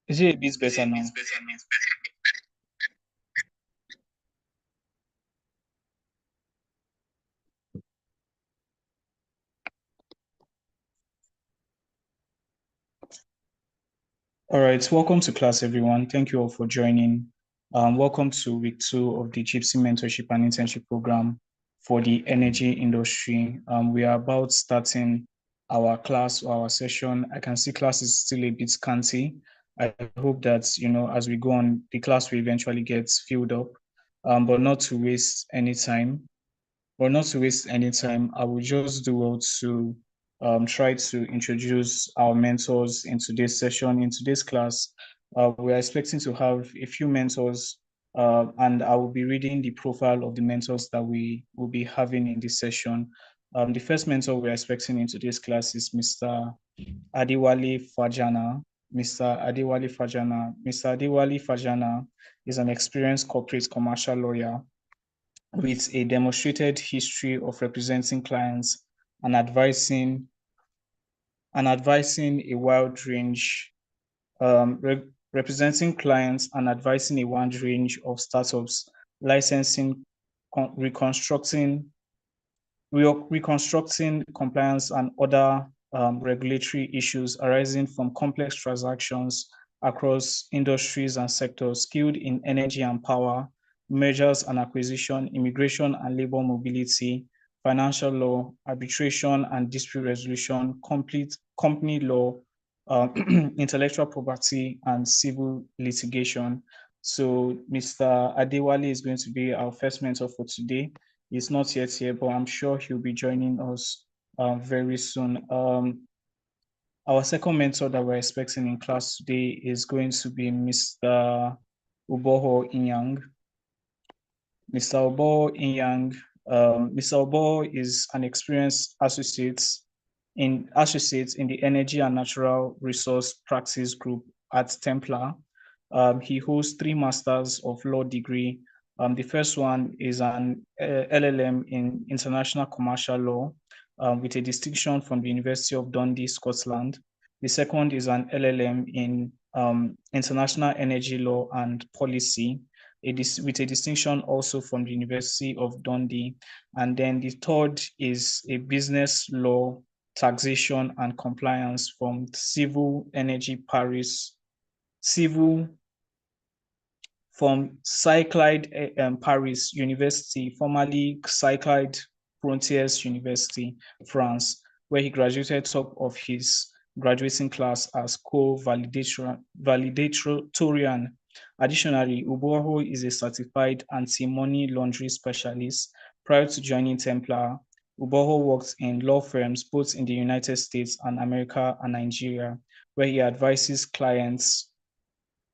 Is it a bit better now? All right, welcome to class, everyone. Thank you all for joining. Welcome to week 2 of the JIIPCC Mentorship and Internship program for the energy industry. We are about starting our class or our session. I can see class is still a bit scanty. I hope that, as we go on, the class will eventually get filled up, but not to waste any time. I will just do well to try to introduce our mentors in today's session. In today's class, we are expecting to have a few mentors, and I will be reading the profile of the mentors that we will be having in this session. The first mentor we are expecting in today's class is Mr. Adewale Fajana. Mr. Adewale Fajana is an experienced corporate commercial lawyer with a demonstrated history of representing clients and advising a wide range, representing clients and advising a wide range of startups, licensing, reconstructing compliance and other regulatory issues arising from complex transactions across industries and sectors, skilled in energy and power, mergers and acquisition, immigration and labor mobility, financial law, arbitration and dispute resolution, complete company law, intellectual property, and civil litigation. So Mr. Adewale is going to be our first mentor for today. He's not yet here, but I'm sure he'll be joining us very soon. Our second mentor that we're expecting in class today is going to be Mr. Uboho Inyang. Mr. Obo Inyang. Mr. Obo is an experienced associate in the Energy and Natural Resource Practice Group at Templar. He holds 3 Masters of Law degree. The first one is an LLM in International Commercial Law with a distinction from the University of Dundee, Scotland. The second is an LLM in International Energy Law and Policy with a distinction also from the University of Dundee. And then the third is a business law, taxation and compliance from Civil Energy Paris, Civil from Cyclide Paris University, formerly Cyclide Frontiers University, France, where he graduated top of his graduating class as co-valedictorian. Additionally, Uboho is a certified anti-money laundering specialist. Prior to joining Templar, Uboho worked in law firms both in the United States and America and Nigeria, where he advises clients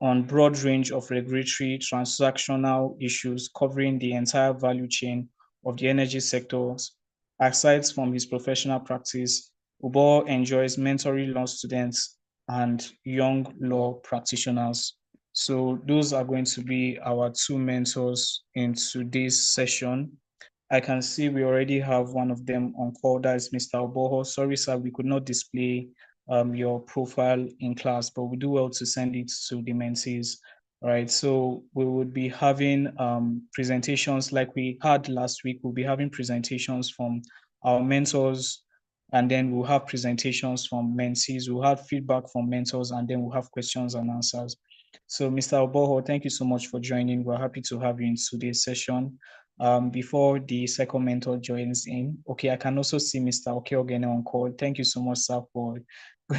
on broad range of regulatory transactional issues covering the entire value chain of the energy sectors. Aside from his professional practice, Ubo enjoys mentoring law students and young law practitioners. So those are going to be our 2 mentors in today's session. I can see we already have one of them on call. That is Mr. Oboho. Sorry, sir, we could not display your profile in class, but we do well to send it to the mentees. All right, so we would be having presentations like we had last week. We'll be having presentations from our mentors, and then we'll have presentations from mentees. We'll have feedback from mentors, and then we'll have questions and answers. So, Mr. Oboho, thank you so much for joining. We're happy to have you in today's session. Before the second mentor joins in, okay, I can also see Mr. Okeogene on call. Thank you so much, sir, for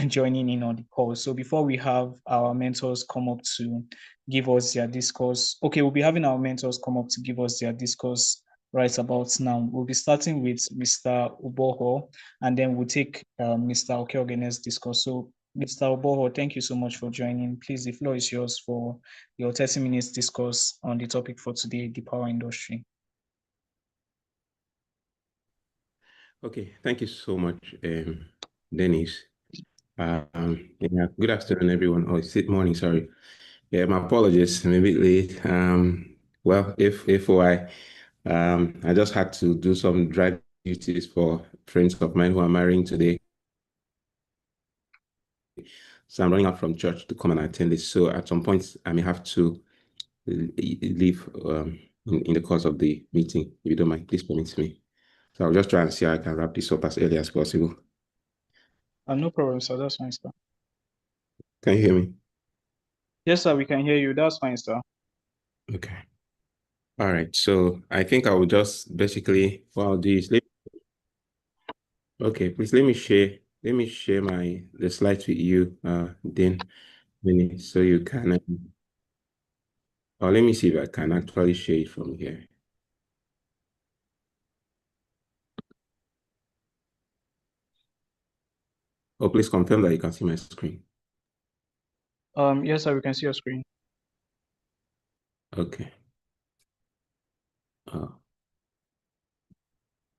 joining in on the call. So before we have our mentors come up to give us their discourse, okay, we'll be having our mentors come up to give us their discourse right about now. We'll be starting with Mr. Uboho, and then we'll take Mr. Okeogene's discourse. So Mr. Oboho, thank you so much for joining. Please, the floor is yours for your 30 minutes discourse on the topic for today, the power industry. Okay, thank you so much, Dennis. Yeah, good afternoon, everyone. Oh, it's morning, sorry. Yeah, my apologies, I'm a bit late. Well, if why, I just had to do some drive duties for friends of mine who are marrying today. So I'm running out from church to come and attend this. So at some point, I may have to leave in the course of the meeting. If you don't mind, please permit me. So I'll just try and see how I can wrap this up as early as possible. No problem, sir. That's fine, sir. Can you hear me? Yes, sir, we can hear you. That's fine, sir. Okay. All right. So I think I will just basically, well, okay, please let me share the slides with you, then, so you can, or let me see if I can actually share it from here. Oh, please confirm that you can see my screen. Yes, sir, we can see your screen. Okay.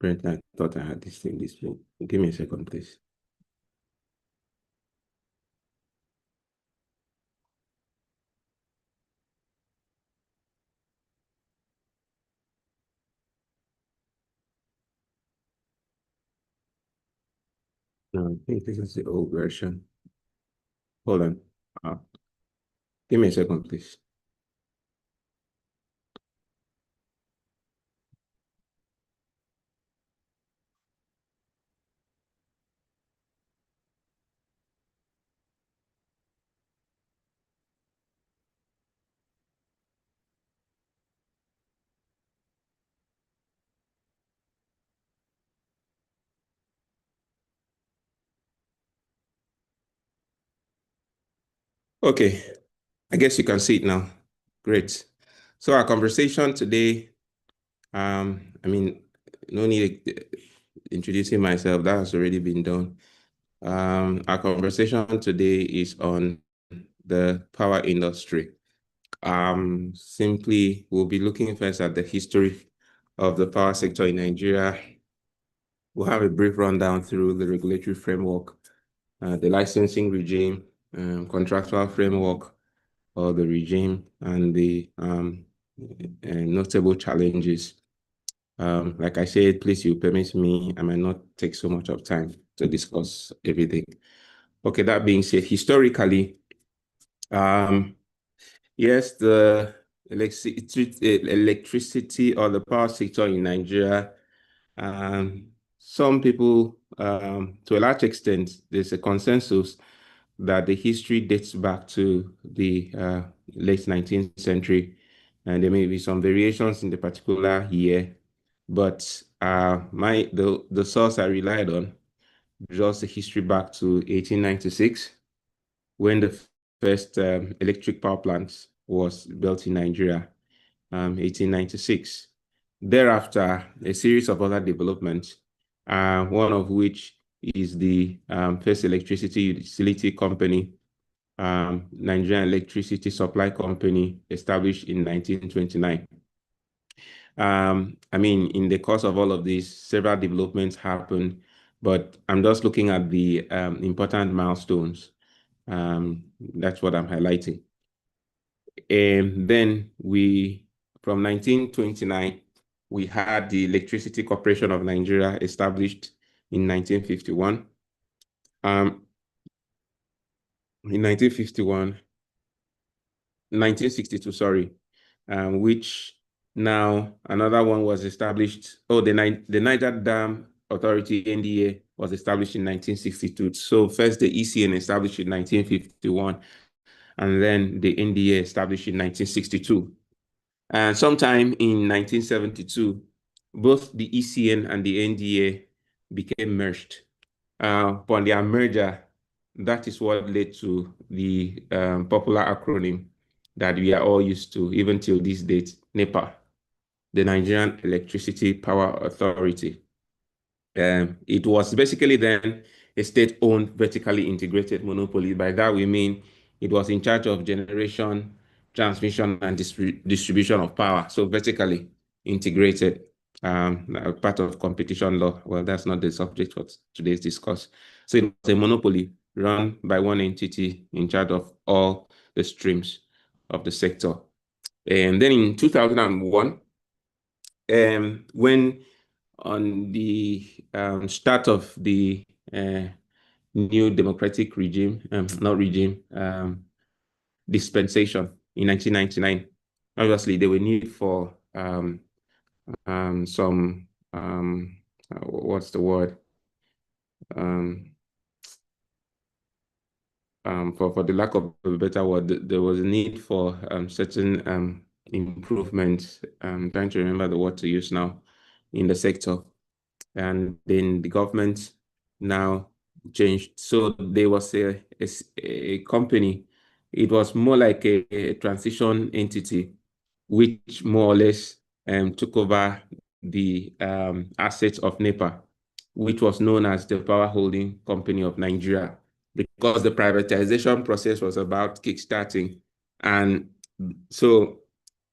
Great. I thought I had this thing displayed. Give me a second, please. No, I think this is the old version. Hold on. Give me a second, please. Okay, I guess you can see it now. Great. So our conversation today, I mean, no need introducing myself, that has already been done. Our conversation today is on the power industry. Simply, we'll be looking first at the history of the power sector in Nigeria. We'll have a brief rundown through the regulatory framework, the licensing regime, contractual framework of the regime, and the notable challenges. Like I said, please, you permit me, I might not take so much of time to discuss everything. Okay, that being said, historically, yes, the electricity or the power sector in Nigeria, some people, to a large extent, there's a consensus that the history dates back to the late 19th century, and there may be some variations in the particular year, but the source I relied on draws the history back to 1896, when the first electric power plant was built in Nigeria, 1896. Thereafter, a series of other developments, one of which is the first electricity utility company, Nigerian Electricity Supply Company, established in 1929. I mean, in the course of all of this, several developments happened, but I'm just looking at the important milestones. That's what I'm highlighting. And then from 1929, we had the Electricity Corporation of Nigeria established in 1951. In 1962, sorry, which now another one was established. Oh, the Niger Dam Authority, NDA, was established in 1962. So first the ECN established in 1951, and then the NDA established in 1962. And sometime in 1972, both the ECN and the NDA became merged. Upon their merger, that is what led to the popular acronym that we are all used to, even till this date, NEPA, the Nigerian Electricity Power Authority. It was basically then a state-owned, vertically integrated monopoly. By that, we mean it was in charge of generation, transmission, and distribution of power. So vertically integrated, part of competition law. Well, that's not the subject for today's discourse. So it was a monopoly run by one entity in charge of all the streams of the sector. And then in 2001, when on the start of the new democratic regime, dispensation in 1999. Obviously, there were need for some, what's the word? For the lack of a better word, there was a need for certain improvements. I'm trying to remember the word to use now in the sector. And then the government now changed. So there was a company. It was more like a transition entity, which more or less took over the assets of NEPA, which was known as the Power Holding Company of Nigeria, because the privatization process was about kickstarting. And so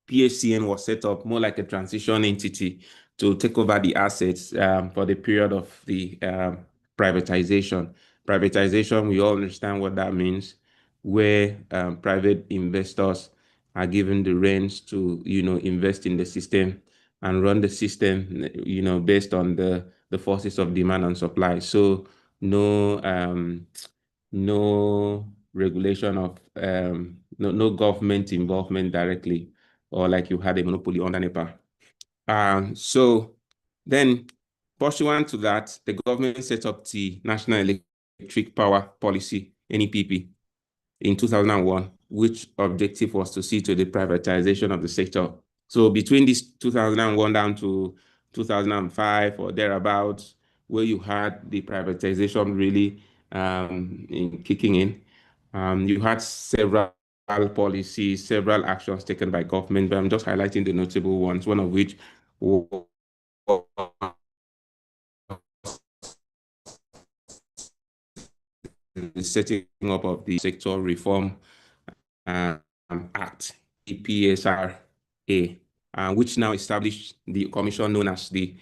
PHCN was set up more like a transition entity to take over the assets for the period of the privatization. Privatization, we all understand what that means, where private investors are given the reins to, invest in the system and run the system, based on the forces of demand and supply. So no regulation of no government involvement directly, or like you had a monopoly under NEPA. So then, pursuant to that, the government set up the National Electric Power Policy, NEPP, in 2001, which objective was to see to the privatization of the sector. So between this 2001 down to 2005 or thereabouts, where you had the privatization really kicking in, You had several policies, several actions taken by government, but I'm just highlighting the notable ones, one of which was the setting up of the Sector Reform Act, EPSRA, which now established the commission known as the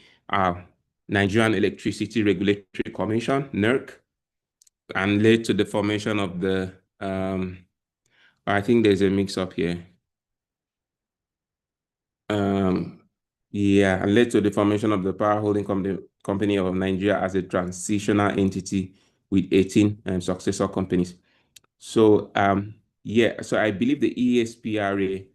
Nigerian Electricity Regulatory Commission, NERC, and led to the formation of the, I think there's a mix-up here. Yeah, and led to the formation of the Power Holding Company of Nigeria as a transitional entity with 18 successor companies. So, yeah, so I believe the ESPRA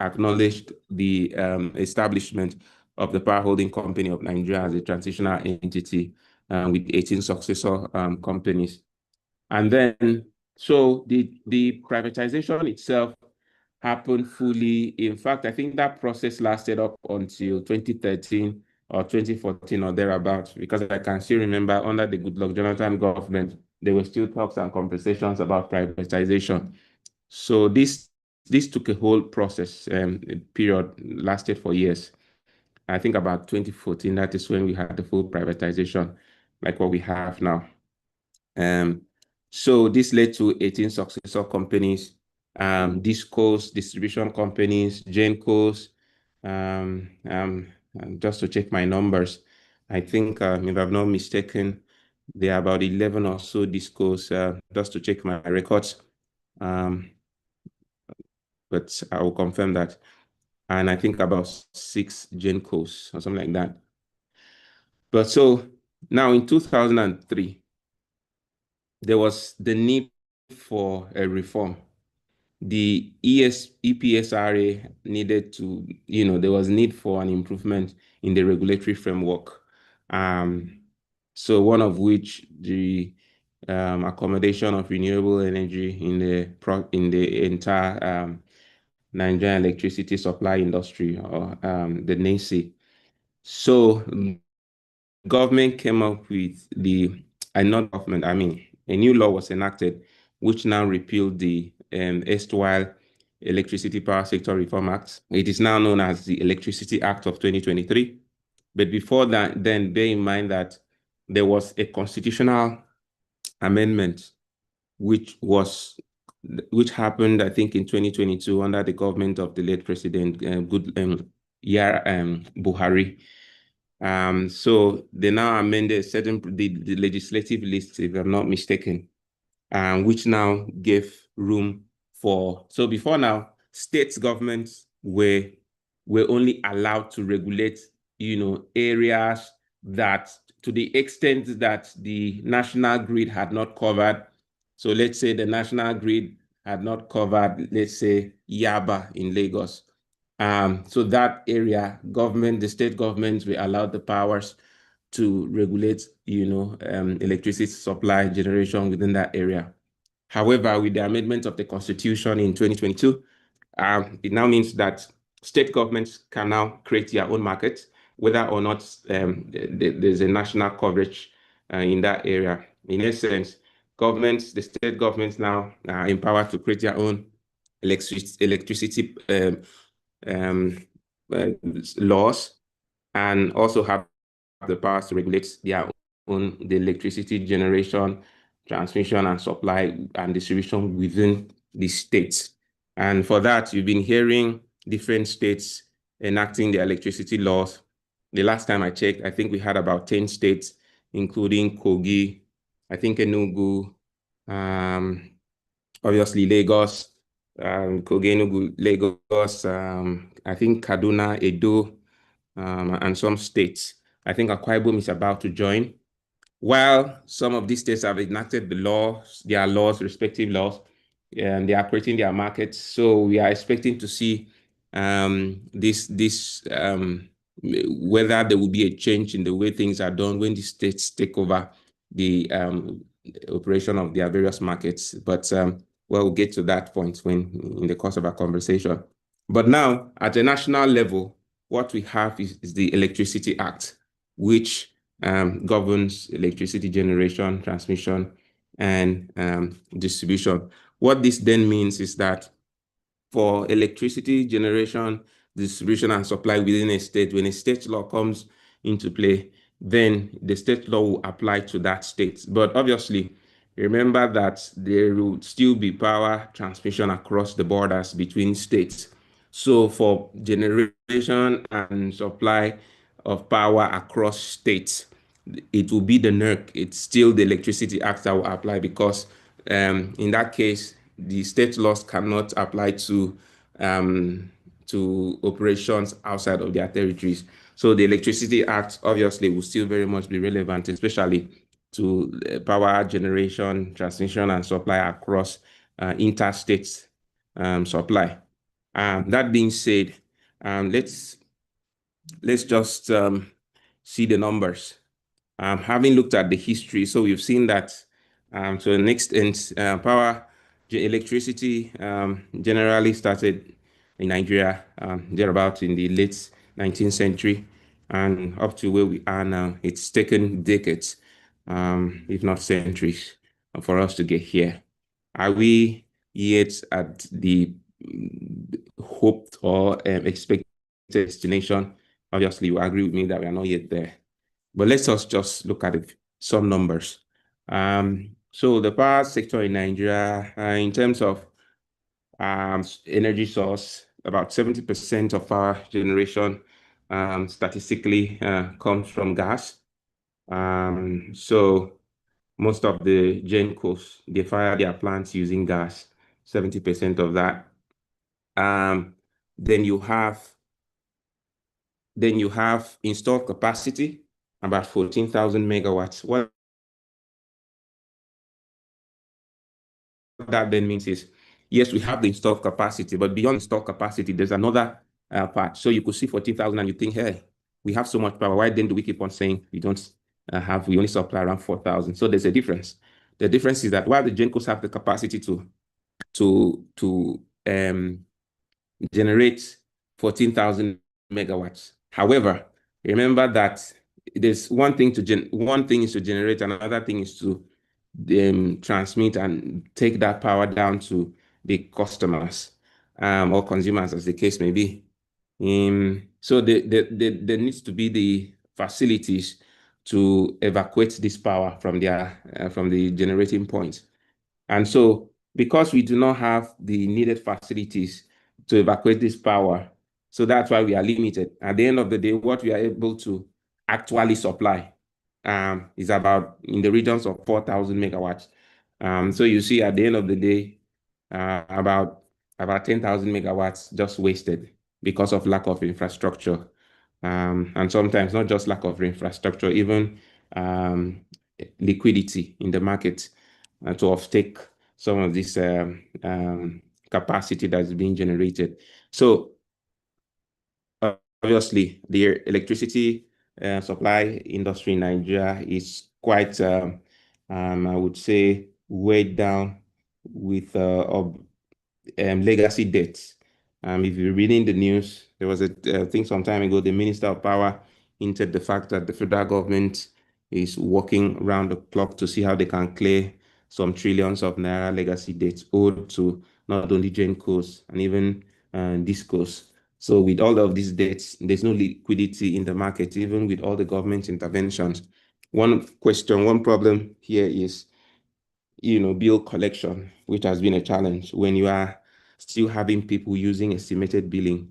acknowledged the establishment of the Power Holding Company of Nigeria as a transitional entity with 18 successor companies. And then, so the privatization itself happened fully. In fact, I think that process lasted up until 2013 or 2014 or thereabouts, because I can still remember under the Goodluck Jonathan government, there were still talks and conversations about privatization. So this took a whole process, period, lasted for years. I think about 2014, that is when we had the full privatization, like what we have now. So this led to 18 successor companies, discos, distribution companies, Gencos, just to check my numbers. I think, if I'm not mistaken, there are about 11 or so discos, just to check my records. But I will confirm that. And I think about 6 Gencos or something like that. But so now in 2003, there was the need for a reform. The EPSRA needed to, there was need for an improvement in the regulatory framework. So one of which the accommodation of renewable energy in the entire Nigerian electricity supply industry, or the NESI. So government came up with a new law was enacted, which now repealed the erstwhile Electricity Power Sector Reform Act. It is now known as the Electricity Act of 2023. But before that, then bear in mind that there was a constitutional amendment which happened, I think, in 2022 under the government of the late President Buhari. So they now amended the legislative list, if I'm not mistaken, which now gave room for. So before now, state governments were only allowed to regulate, areas that, to the extent that the national grid had not covered. So let's say the national grid had not covered, let's say, Yaba in Lagos. So that area, the state governments were allowed the powers to regulate, electricity supply generation within that area. However, with the amendment of the Constitution in 2022, it now means that state governments can now create their own markets, whether or not there's a national coverage in that area. In essence, the state governments now are empowered to create their own electricity laws, and also have the power to regulate their own the electricity generation, transmission, and supply and distribution within the states. And for that, you've been hearing different states enacting their electricity laws. The last time I checked, I think we had about 10 states, including Kogi, I think Enugu, obviously Lagos, Kogi, Enugu, Lagos, I think Kaduna, Edo, and some states. I think Akwa Ibom is about to join. While some of these states have enacted their respective laws, and they are creating their markets. So we are expecting to see whether there will be a change in the way things are done when the states take over the operation of their various markets. But we'll get to that point in the course of our conversation. But now, at a national level, what we have is the Electricity Act, which governs electricity generation, transmission, and distribution. What this then means is that for electricity generation, distribution, and supply within a state, when a state law comes into play, then the state law will apply to that state. But obviously, remember that there will still be power transmission across the borders between states. So for generation and supply of power across states, it will be the NERC. It's still the Electricity Act that will apply, because in that case, the state laws cannot apply to operations outside of their territories. So the Electricity Act obviously will still very much be relevant, especially to power generation, transmission, and supply across interstate supply. That being said, let's just see the numbers. Having looked at the history, so we've seen that to an extent, electricity generally started in Nigeria thereabout in the late 19th century, and up to where we are now. It's taken decades, if not centuries, for us to get here. Are we yet at the hoped or expected destination? Obviously, you agree with me that we are not yet there. But let's just look at some numbers. So the power sector in Nigeria, in terms of energy source, about 70% of power generation statistically comes from gas. So most of the GENCOs, they fire their plants using gas, 70% of that. Then you have installed capacity, about 14,000 megawatts. What that then means is, yes, we have the installed capacity, but beyond installed capacity, there's another part. So you could see 14,000 and you think, hey, we have so much power. Why then do we keep on saying we don't we only supply around 4,000? So there's a difference. The difference is that while the GENCOs have the capacity to generate 14,000 megawatts. However, remember that there's one thing is to generate, another thing is to transmit and take that power down to the customers or consumers, as the case may be. So there needs to be the facilities to evacuate this power from the generating point. And so, because we do not have the needed facilities to evacuate this power, so that's why we are limited. At the end of the day, what we are able to actually supply is about in the regions of 4,000 megawatts. So you see, at the end of the day, about 10,000 megawatts just wasted because of lack of infrastructure. And sometimes not just lack of infrastructure, even liquidity in the market to offtake some of this capacity that's being generated. So obviously, the electricity supply industry in Nigeria is quite, I would say, weighed down with legacy debts. If you're reading the news, there was a thing some time ago, the Minister of Power hinted the fact that the federal government is working around the clock to see how they can clear some trillions of naira legacy debts owed to not only GENCOs and even DISCOs. So with all of these debts, there's no liquidity in the market, even with all the government interventions. One problem here is, bill collection, which has been a challenge. When you are still having people using estimated billing,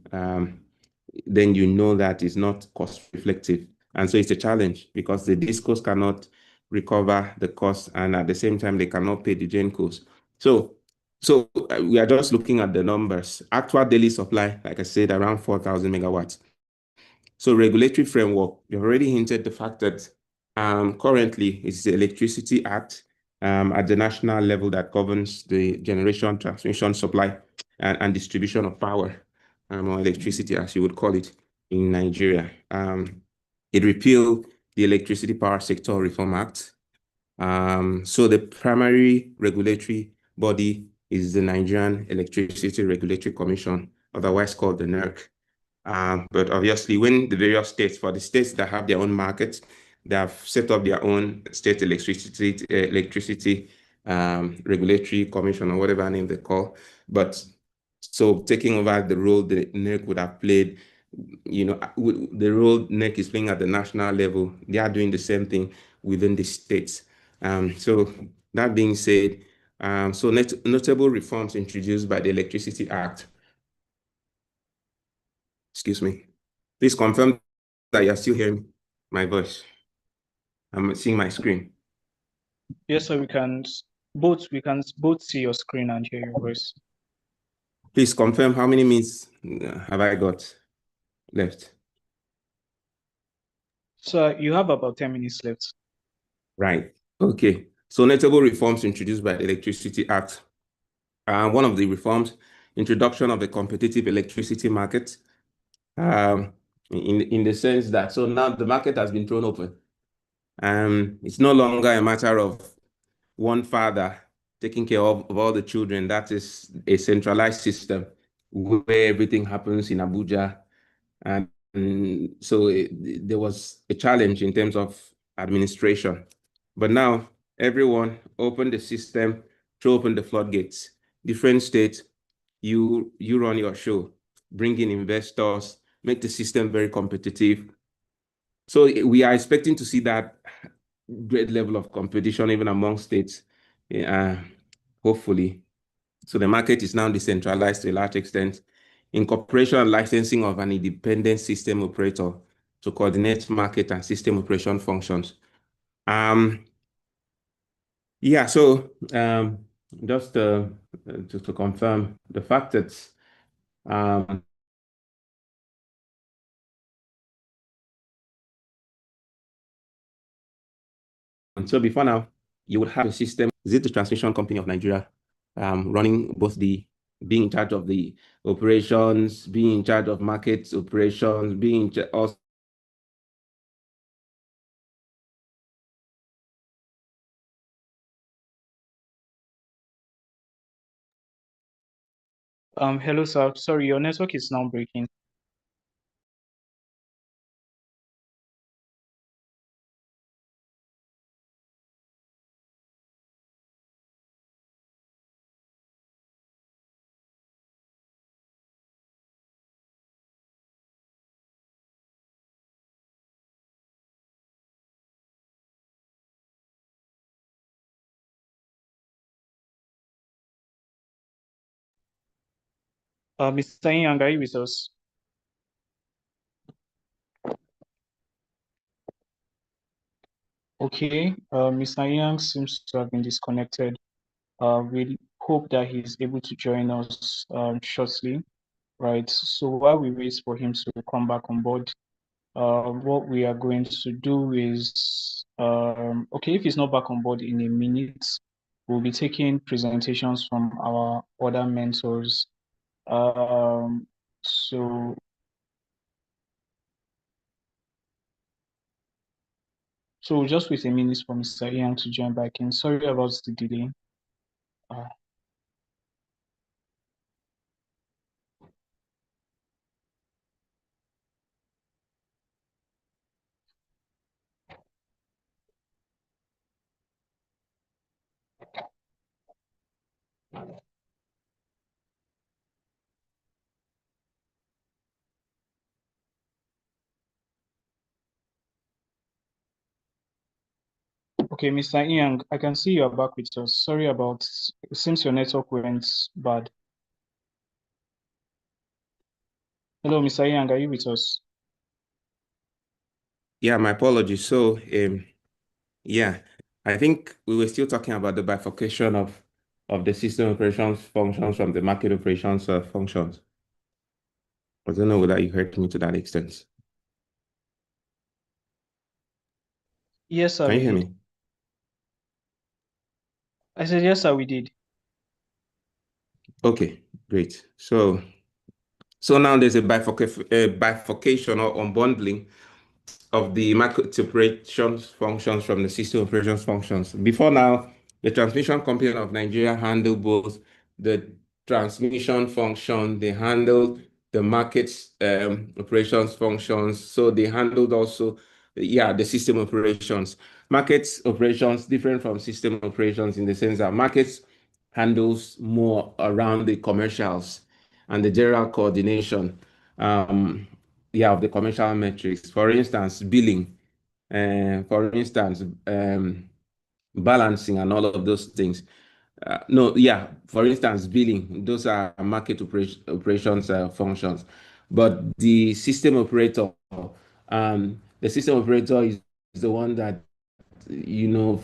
then you know that it's not cost reflective. And so it's a challenge because the DISCOs cannot recover the cost, and at the same time, they cannot pay the GENCOs. So we are just looking at the numbers. Actual daily supply, like I said, around 4,000 megawatts. So regulatory framework, you've already hinted the fact that currently it's the Electricity Act at the national level that governs the generation, transmission, supply, and distribution of power, or electricity, as you would call it, in Nigeria. It repealed the Electricity Power Sector Reform Act. So the primary regulatory body is the Nigerian Electricity Regulatory Commission, otherwise called the NERC. But obviously, when the various states, for the states that have their own markets, they have set up their own state electricity regulatory commission or whatever name they call. But so taking over the role the NEC would have played, the role NEC is playing at the national level, they are doing the same thing within the states. So that being said, so notable reforms introduced by the Electricity Act. Excuse me. Please confirm that you're still hearing my voice. I'm seeing my screen. Yes, sir, we can both see your screen and hear your voice. Please confirm how many minutes have I got left? So you have about 10 minutes left. Right. Okay. So notable reforms introduced by the Electricity Act. One of the reforms, introduction of a competitive electricity market, in the sense that, so now the market has been thrown open. It's no longer a matter of one father taking care of all the children. That is a centralized system where everything happens in Abuja. And so there was a challenge in terms of administration. But now everyone opened the system to open the floodgates. Different states, you run your show, bring in investors, make the system very competitive. So we are expecting to see that great level of competition even among states, hopefully. So the market is now decentralized to a large extent. Incorporation and licensing of an independent system operator to coordinate market and system operation functions. Yeah, so just to confirm the fact that and so before now, you would have a system. Is it the transmission company of Nigeria running both being in charge of the operations, being in charge of market operations, being in charge also Hello, sir. Sorry, your network is now breaking. Mr. Yang, are you with us? Okay, Mr. Yang seems to have been disconnected. We hope that he's able to join us shortly, right? So while we wait for him to come back on board, what we are going to do is, okay, if he's not back on board in a minute, we'll be taking presentations from our other mentors. So we'll just wait a minute for Mr. Yang to join back in. Sorry about the delay. Uh, Okay, Mr. Yang, I can see you are back with us. Sorry about, it seems your network went bad. Hello, Mr. Yang, are you with us? Yeah, my apologies. So, yeah, I think we were still talking about the bifurcation of the system operations functions from the market operations functions. I don't know whether you heard me to that extent. Yes, sir, Can you we hear did. me? I said, yes, sir, we did. Okay, great. So now there's a bifurcation or unbundling of the market operations functions from the system operations functions. Before now, the transmission company of Nigeria handled both the transmission function, they handled the market operations functions. So they handled also the system operations. Markets operations different from system operations in the sense that markets handles more around the commercials and the general coordination of the commercial metrics. For instance, billing, for instance, balancing and all of those things. No, yeah, for instance, billing, those are market operations functions. But the system operator is the one that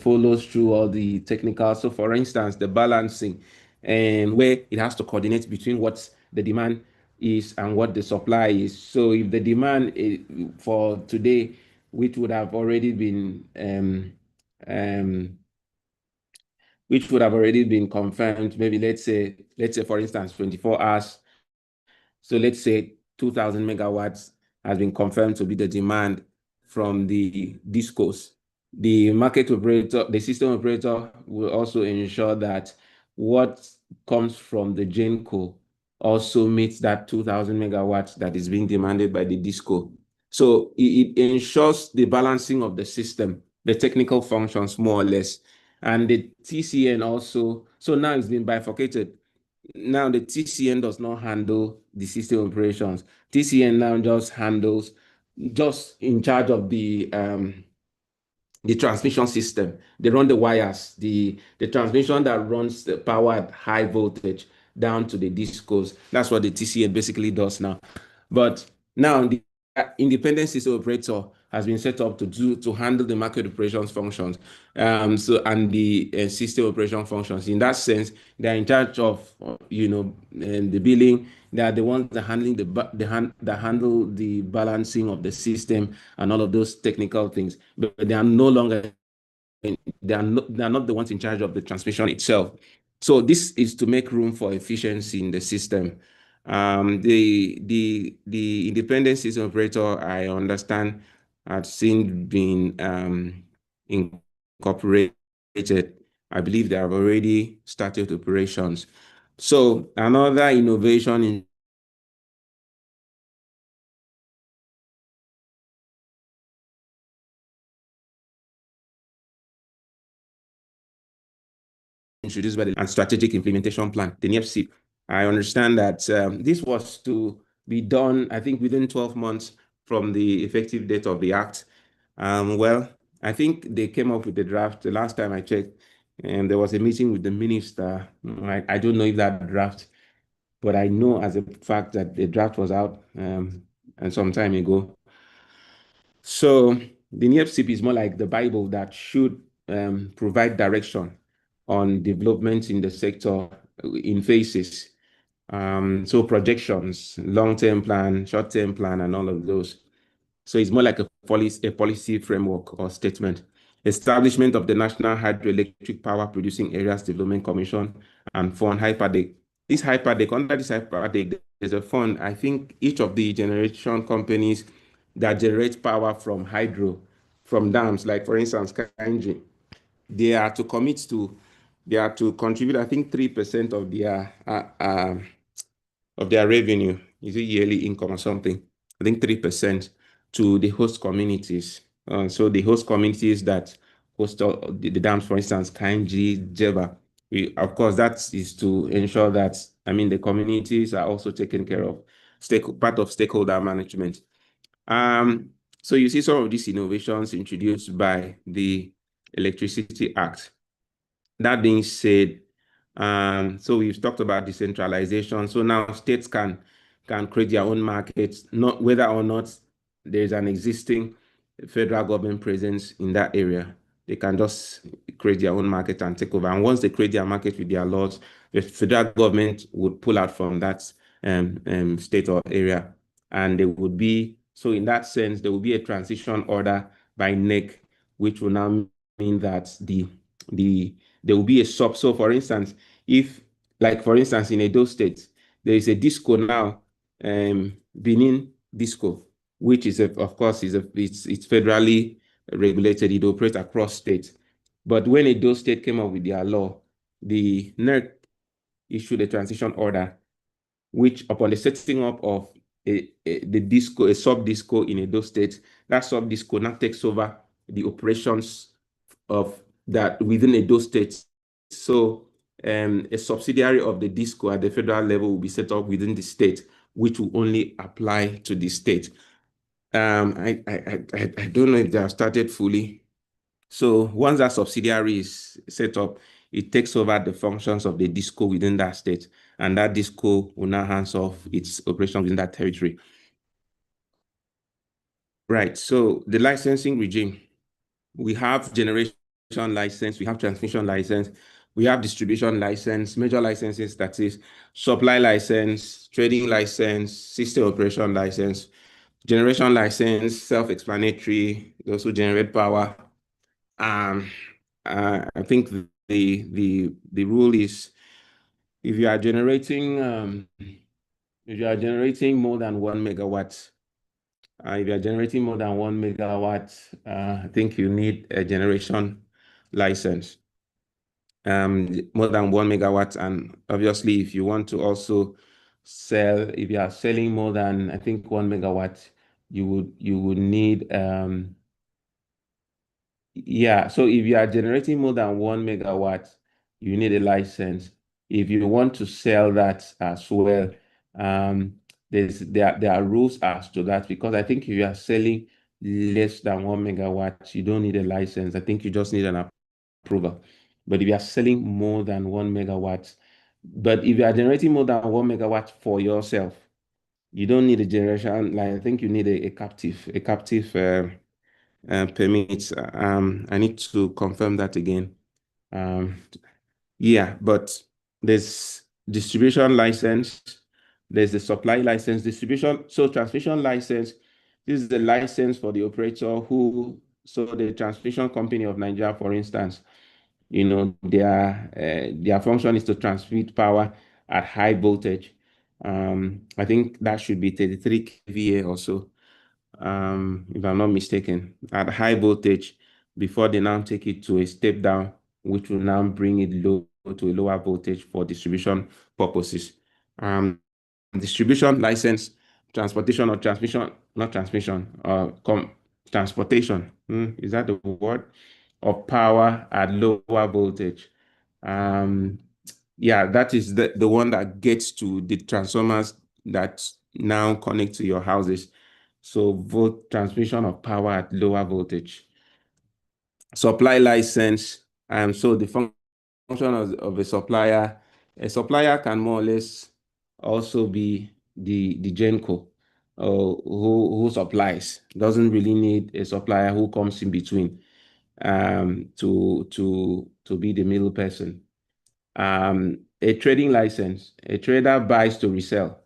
follows through all the technical. So for instance, the balancing and where it has to coordinate between what the demand is and what the supply is. So if the demand for today, which would have already been confirmed, maybe let's say for instance 24 hours. So let's say 2000 megawatts has been confirmed to be the demand from the discos. The market operator, the system operator will also ensure that what comes from the GenCo also meets that 2000 megawatts that is being demanded by the disco. So it ensures the balancing of the system, the technical functions more or less. And the TCN also, so now it's been bifurcated. Now the TCN does not handle the system operations. TCN now just in charge of the transmission system. They run the wires, the transmission that runs the power at high voltage down to the discos. That's what the TCN basically does now. But now the independent system operator has been set up to handle the market operations functions, and the system operation functions. In that sense, they are in charge of the billing. They are the ones that handle the balancing of the system and all of those technical things. But they are no longer they are not the ones in charge of the transmission itself. So this is to make room for efficiency in the system. The independent system operator, I understand, had seen been incorporated. I believe they have already started operations. So another innovation introduced by the and strategic implementation plan, the JIIPCC. I understand that this was to be done, I think, within 12 months from the effective date of the act. Well, I think they came up with the draft the last time I checked, and there was a meeting with the minister. I don't know if that draft, but I know as a fact that the draft was out and some time ago. So the JIIPCC is more like the Bible that should provide direction on development in the sector in phases. So projections, long-term plan, short-term plan, and all of those. So it's more like a policy framework or statement. Establishment of the National Hydroelectric Power Producing Areas Development Commission and Fund HYPADEC. Under this HYPADEC, there's a fund. I think each of the generation companies that generate power from hydro, from dams, like for instance, Kainji, they are to contribute, I think, 3% of their revenue. Is it yearly income or something? I think 3% to the host communities. So the host communities that host the dams, for instance, Kainji, Jeba. Of course, that is to ensure that, the communities are also taken care of, part of stakeholder management. So you see some of these innovations introduced by the Electricity Act. That being said, so we've talked about decentralization. So now states can create their own markets, not whether or not there's an existing federal government presence in that area. They can just create their own market and take over. And once they create their market with their laws, the federal government would pull out from that state or area. And there would be, so in that sense, there will be a transition order by NEC, which will now mean that there will be a sub. So for instance, for instance, in Edo State, there is a disco now, Benin Disco, which is of course it's federally regulated. It operates across states. But when Edo State came up with their law, the NERC issued a transition order, which upon the setting up of the disco, a sub-disco in Edo State. That sub-disco now takes over the operations of that within Edo State. So a subsidiary of the disco at the federal level will be set up within the state, which will only apply to the state. I don't know if they have started fully. So once that subsidiary is set up, it takes over the functions of the disco within that state, and that disco will now hands off its operations within that territory. Right. So the licensing regime, we have generation license, we have transmission license, we have distribution license, major licenses, that is supply license, trading license, system operation license, generation license, self-explanatory, those who generate power. I think the rule is if you are generating more than 1 megawatt, if you are generating more than 1 megawatt, I think you need a generation license. More than 1 megawatt, and obviously, if you want to also sell, if you are selling more than, I think, 1 megawatt, you would need yeah. So if you are generating more than 1 megawatt, you need a license. If you want to sell that as well, there are rules as to that, because I think if you are selling less than 1 megawatt, you don't need a license. I think you just need an approval. But if you are selling more than 1 megawatt, but if you are generating more than 1 megawatt for yourself, you don't need a generation. Like, I think you need a captive permits. I need to confirm that again. Yeah, but there's distribution license, there's the supply license, distribution. So transmission license, this is the license for the operator so the transmission company of Nigeria, for instance, their function is to transmit power at high voltage. I think that should be 33 kVA or so, if I'm not mistaken, at high voltage before they now take it to a step down, which will now bring it low to a lower voltage for distribution purposes. Distribution license, transportation or transmission, not transmission, transportation, is that the word? Of power at lower voltage. Yeah, that is the one that gets to the transformers that now connect to your houses. So transmission of power at lower voltage. Supply license. So the function of a supplier can more or less also be the GENCO, who supplies. Doesn't really need a supplier who comes in between to be the middle person. A trading license, a trader buys to resell.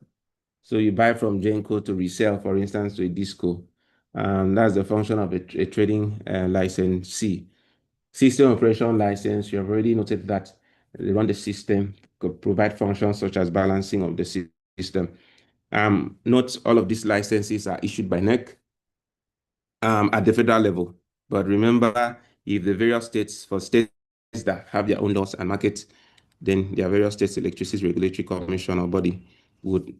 So you buy from GENCO to resell, for instance, to a disco. That's the function of a trading licensee. System operation license, you have already noted that they run the system, could provide functions such as balancing of the system. Not all of these licenses are issued by NEC at the federal level. But remember, if the various states, for states that have their own laws and markets, then their various states electricity regulatory commission or body would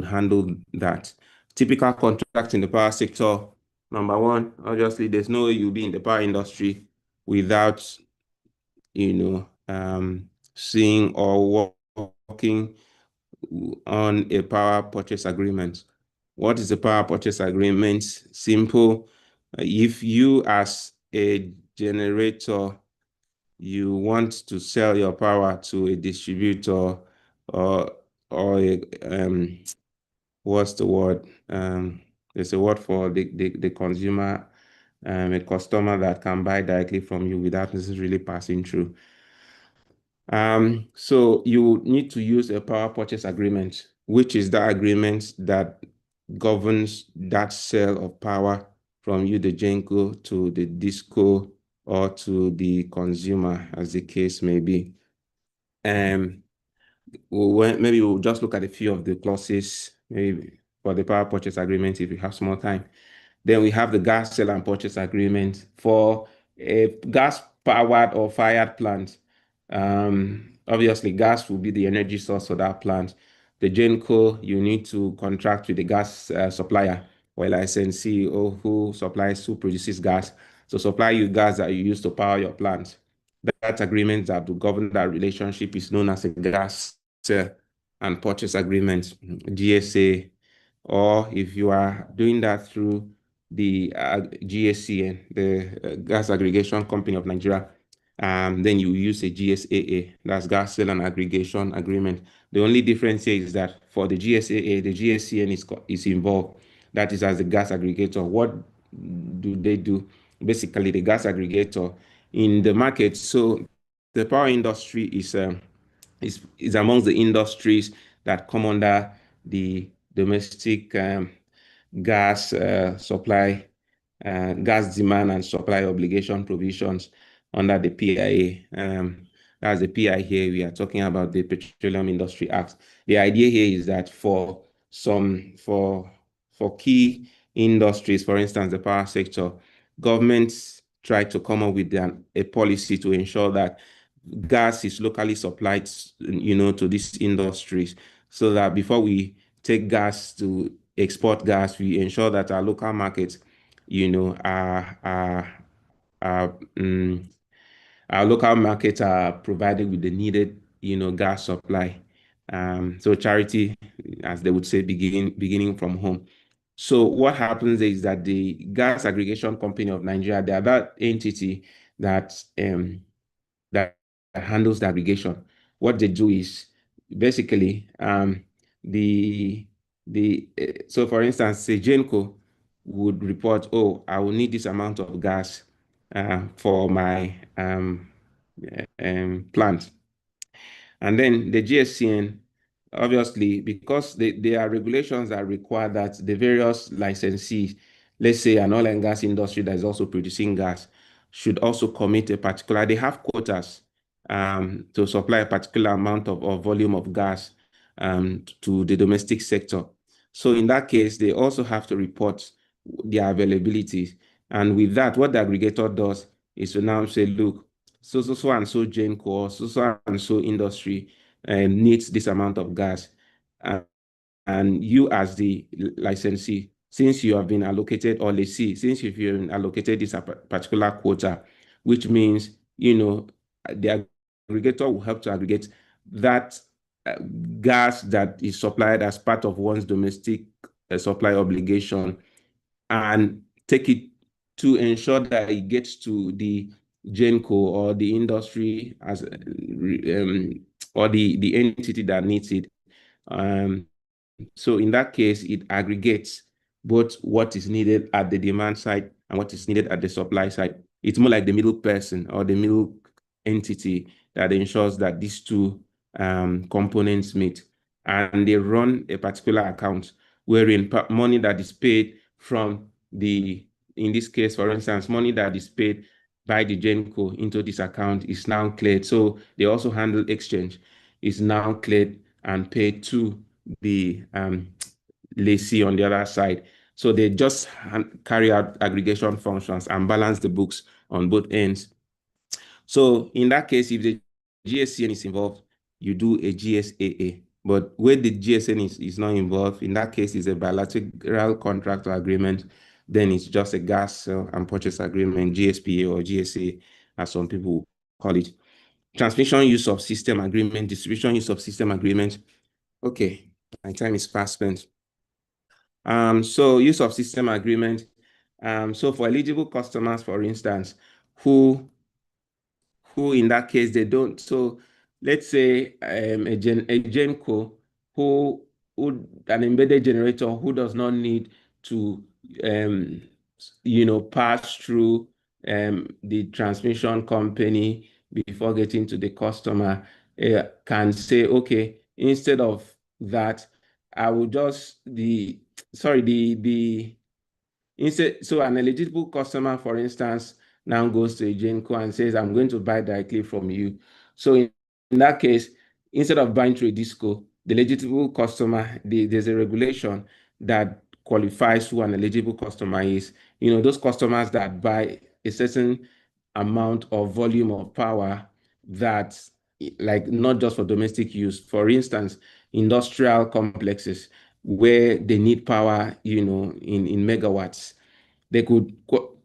handle that. Typical contracts in the power sector, number one, obviously, there's no way you'll be in the power industry without, seeing or working on a power purchase agreement. What is a power purchase agreement? Simple. If you, as a generator, you want to sell your power to a distributor or a what's the word? There's a word for the consumer, a customer that can buy directly from you without necessarily passing through. So you need to use a power purchase agreement, which is the agreement that governs that sale of power from you, the GENCO, to the DISCO or to the consumer, as the case may be. Maybe we'll just look at a few of the clauses, maybe for the power purchase agreement if we have small time. Then we have the gas sale and purchase agreement for a gas-powered or fired plant. Obviously, gas will be the energy source for that plant. the GenCo, you need to contract with the gas supplier or licensee or who produces gas to supply you gas that you use to power your plant. That agreement that will govern that relationship is known as a gas and purchase agreement, GSA, or if you are doing that through the GSCN, the Gas Aggregation Company of Nigeria, then you use a GSAA, that's Gas Sale and Aggregation Agreement. The only difference here is that for the GSAA, the GSCN is involved. That is as the gas aggregator. What do they do? Basically, the gas aggregator in the market. So the power industry is amongst the industries that come under the domestic gas supply, gas demand and supply obligation provisions under the PIA. That's the PI here. We are talking about the Petroleum Industry Act. The idea here is that for key industries, for instance, the power sector, governments try to come up with a policy to ensure that gas is locally supplied, to these industries, so that before we take gas to export gas, we ensure that our local markets, are our local markets are provided with the needed, gas supply. So charity, as they would say, beginning from home. So what happens is that the Gas Aggregation Company of Nigeria, they are that entity that that handles the aggregation. What they do is basically so for instance, say Genco would report, oh, I will need this amount of gas for my plant. And then the GSCN, obviously, because there are regulations that require that the various licensees, let's say an oil and gas industry that is also producing gas, should also commit they have quotas to supply a particular amount of or volume of gas to the domestic sector. So in that case, they also have to report their availability. And with that, what the aggregator does is to now say, look, so and so GenCo, so and so industry needs this amount of gas. And you as the licensee, since you have been allocated, or lessee, since you've been allocated this particular quota, which means, the aggregator will help to aggregate that gas that is supplied as part of one's domestic supply obligation and take it to ensure that it gets to the GenCo or the industry or the entity that needs it. So in that case, it aggregates both what is needed at the demand side and what is needed at the supply side. It's more like the middle person or the middle entity that ensures that these two components meet. And they run a particular account wherein money that is paid from in this case, for instance, money that is paid by the GenCo into this account is now cleared. So they also handle exchange, is now cleared and paid to the lessee on the other side. So they just carry out aggregation functions and balance the books on both ends. So in that case, if the GSCN is involved, you do a GSAA. But where the GSN is not involved, in that case, it's a bilateral contract or agreement. Then it's just a gas sale and purchase agreement, GSPA or GSA, as some people call it. Transmission use of system agreement, distribution use of system agreement. Okay, my time is fast spent. So use of system agreement. So for eligible customers, for instance, who in that case they don't. So let's say a GenCo who an embedded generator who does not need to pass through the transmission company before getting to the customer can say, okay, instead of that, I will just so an eligible customer, for instance, now goes to a GenCo and says, I'm going to buy directly from you. So in that case, instead of buying through a disco, the eligible customer, there's a regulation that qualifies who an eligible customer is. Those customers that buy a certain amount of volume of power that, like, not just for domestic use. For instance, industrial complexes where they need power, in megawatts. They could,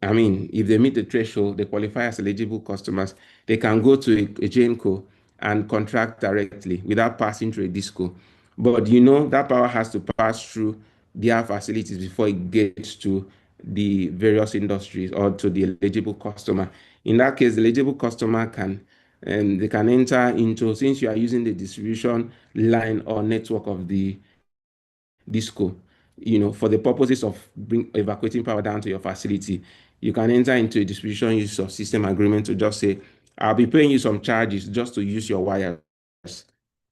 I mean, if they meet the threshold, they qualify as eligible customers, they can go to a GenCo and contract directly without passing through a disco. But that power has to pass through their facilities before it gets to the various industries or to the eligible customer. In that case, the eligible customer they can enter into, since you are using the distribution line or network of the disco, for the purposes of evacuating power down to your facility, you can enter into a distribution use of system agreement to just say, I'll be paying you some charges just to use your wires,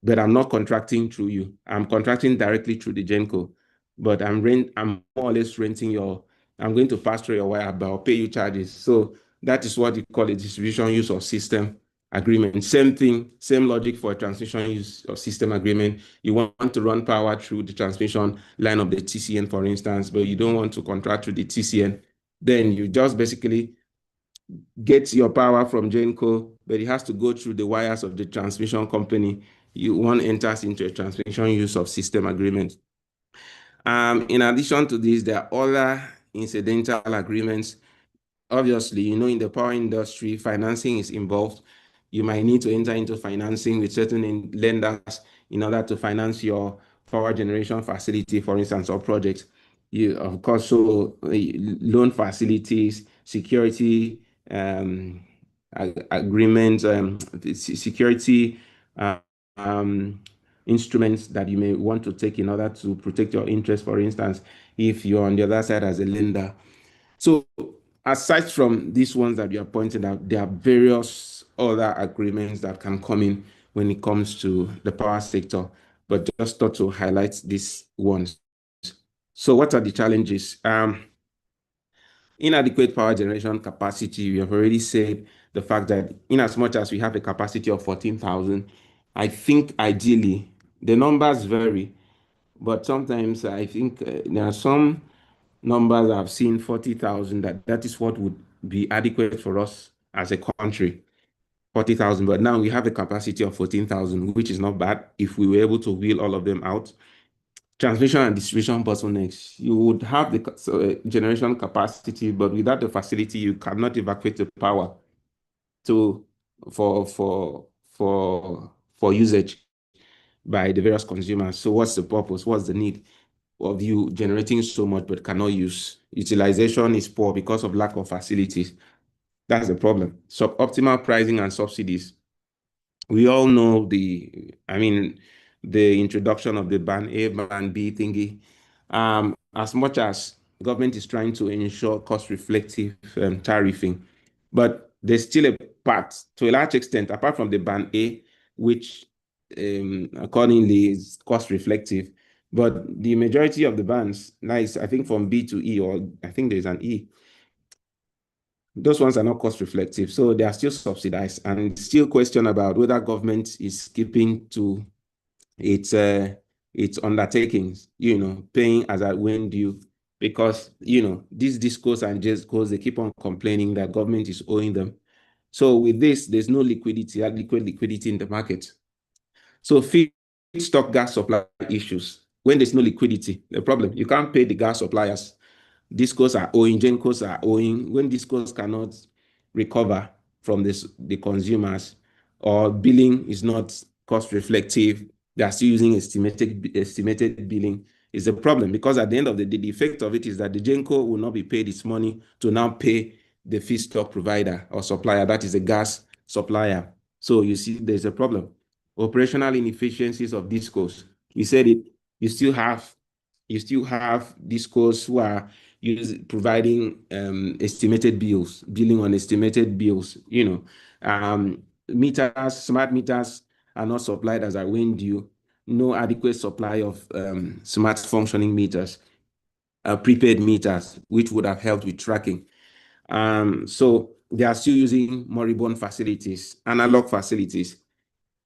but I'm not contracting through you. I'm contracting directly through the GenCo, but I'm more or less I'm going to pass through your wire, but I'll pay you charges. So that is what you call a distribution use of system agreement. Same thing, same logic for a transmission use of system agreement. You want to run power through the transmission line of the TCN, for instance, but you don't want to contract through the TCN. Then you just basically get your power from GenCo, but it has to go through the wires of the transmission company. One enters into a transmission use of system agreement. In addition to this, there are other incidental agreements. Obviously, in the power industry, financing is involved. You might need to enter into financing with certain lenders in order to finance your power generation facility, for instance, or projects. You, of course, so loan facilities, security agreements, security uh, um, instruments that you may want to take in order to protect your interest, for instance, if you're on the other side as a lender. So aside from these ones that you are pointing out, there are various other agreements that can come in when it comes to the power sector, but just thought to highlight these ones. So what are the challenges? Inadequate power generation capacity. We have already said the fact that in as much as we have a capacity of 14,000, I think ideally the numbers vary, but sometimes I think there are some numbers I've seen 40,000, that is what would be adequate for us as a country, 40,000. But now we have a capacity of 14,000, which is not bad if we were able to wheel all of them out. Transmission and distribution bottlenecks. You would have the generation capacity, but without the facility, you cannot evacuate the power to for for for usage by the various consumers. So what's the purpose? What's the need of you generating so much but cannot use? Utilization is poor because of lack of facilities. That's the problem. So optimal pricing and subsidies. We all know the introduction of the ban A, ban B thingy. As much as government is trying to ensure cost-reflective tariffing, but there's still a part, to a large extent, apart from the ban A, which accordingly is cost-reflective, but the majority of the bans, nice, I think from B to E, or I think there's an E, those ones are not cost reflective, so they are still subsidized, and still question about whether government is keeping to its undertakings, paying as at when due, because these discos and JESCOs, they keep on complaining that government is owing them. So with this, there's no liquidity, adequate liquidity in the market. So feedstock gas supply issues. When there's no liquidity, the problem, you can't pay the gas suppliers. Discos are owing, GenCos are owing. When discos cannot recover from the consumers, or billing is not cost reflective, they are still using estimated billing, is a problem, because at the end of the day, the effect of it is that the GenCo will not be paid its money to now pay the feedstock provider or supplier, that is a gas supplier. So you see, there's a problem. Operational inefficiencies of discos. You said it, you still have discos who are providing estimated bills, billing on estimated bills. Meters, smart meters are not supplied as at when due. No adequate supply of smart functioning meters, prepaid meters, which would have helped with tracking. So they are still using moribund facilities, analog facilities,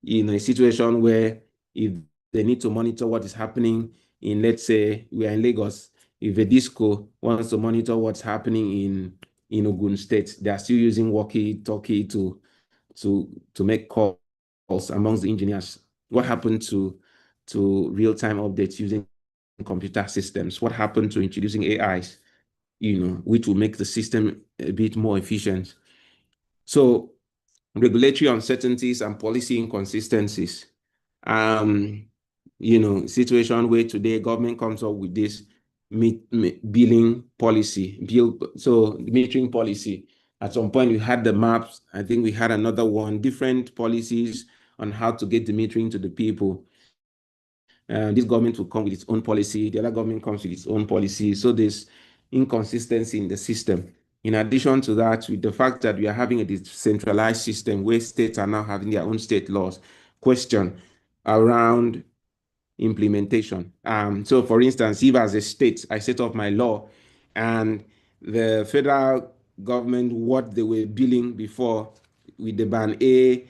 in a situation where if they need to monitor what is happening in, let's say we are in Lagos, if a disco wants to monitor what's happening in Ogun State, they are still using walkie-talkie to make calls amongst the engineers. What happened to to real-time updates using computer systems? What happened to introducing AIs, which will make the system a bit more efficient? So regulatory uncertainties and policy inconsistencies. Situation where today government comes up with this billing policy, metering policy. At some point we had the maps. I think we had another one, different policies on how to get the metering to the people. This government will come with its own policy. The other government comes with its own policy. So there's inconsistency in the system. In addition to that, with the fact that we are having a decentralized system where states are now having their own state laws, question around implementation. So for instance, if as a state, I set up my law and the federal government, what they were billing before with the band A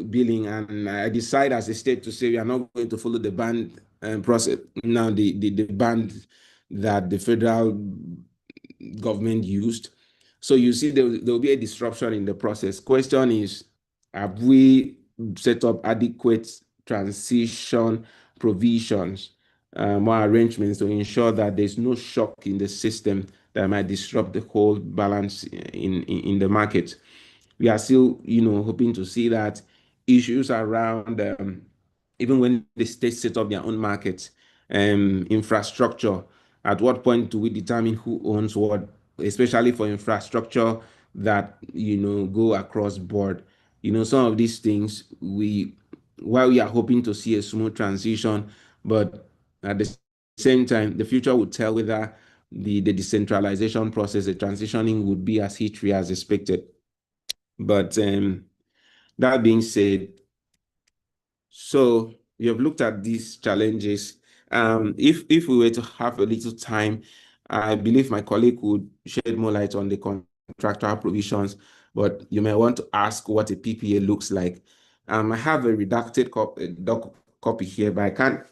billing, and I decide as a state to say we are not going to follow the band process, now the band that the federal government used. So you see there will be a disruption in the process. Question is, have we set up adequate transition provisions, more arrangements to ensure that there's no shock in the system that might disrupt the whole balance in the market? We are still, hoping to see that issues around, even when the states set up their own markets, infrastructure. At what point do we determine who owns what, especially for infrastructure that, go across board? Some of these things, while we are hoping to see a smooth transition, but at the same time, the future would tell whether the decentralization process, the transitioning would be as hitchy as expected. But that being said, so you have looked at these challenges. If we were to have a little time, I believe my colleague would shed more light on the contractual provisions, but you may want to ask what a PPA looks like. I have a redacted copy here, but I can't,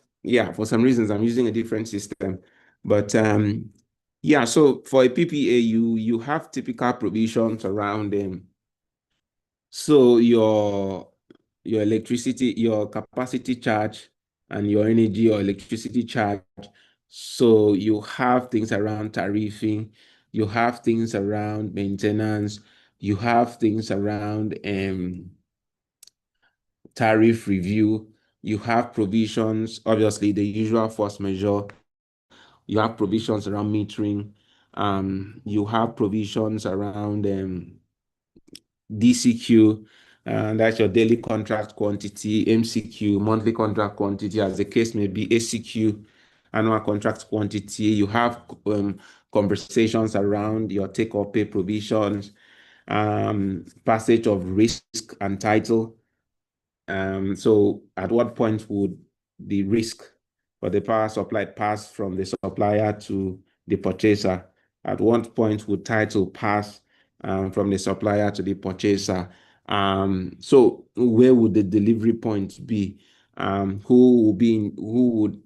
for some reasons I'm using a different system. But so for a PPA, you have typical provisions around them. So your electricity, your capacity charge, and your energy or electricity charge. So you have things around tariffing, you have things around maintenance, you have things around tariff review, you have provisions, obviously the usual force majeure, you have provisions around metering, you have provisions around DCQ, and that's your daily contract quantity, MCQ, monthly contract quantity, as the case may be, ACQ, annual contract quantity. You have conversations around your take or pay provisions, passage of risk and title. So at what point would the risk for the power supply pass from the supplier to the purchaser? At what point would title pass from the supplier to the purchaser? So where would the delivery point be? Who would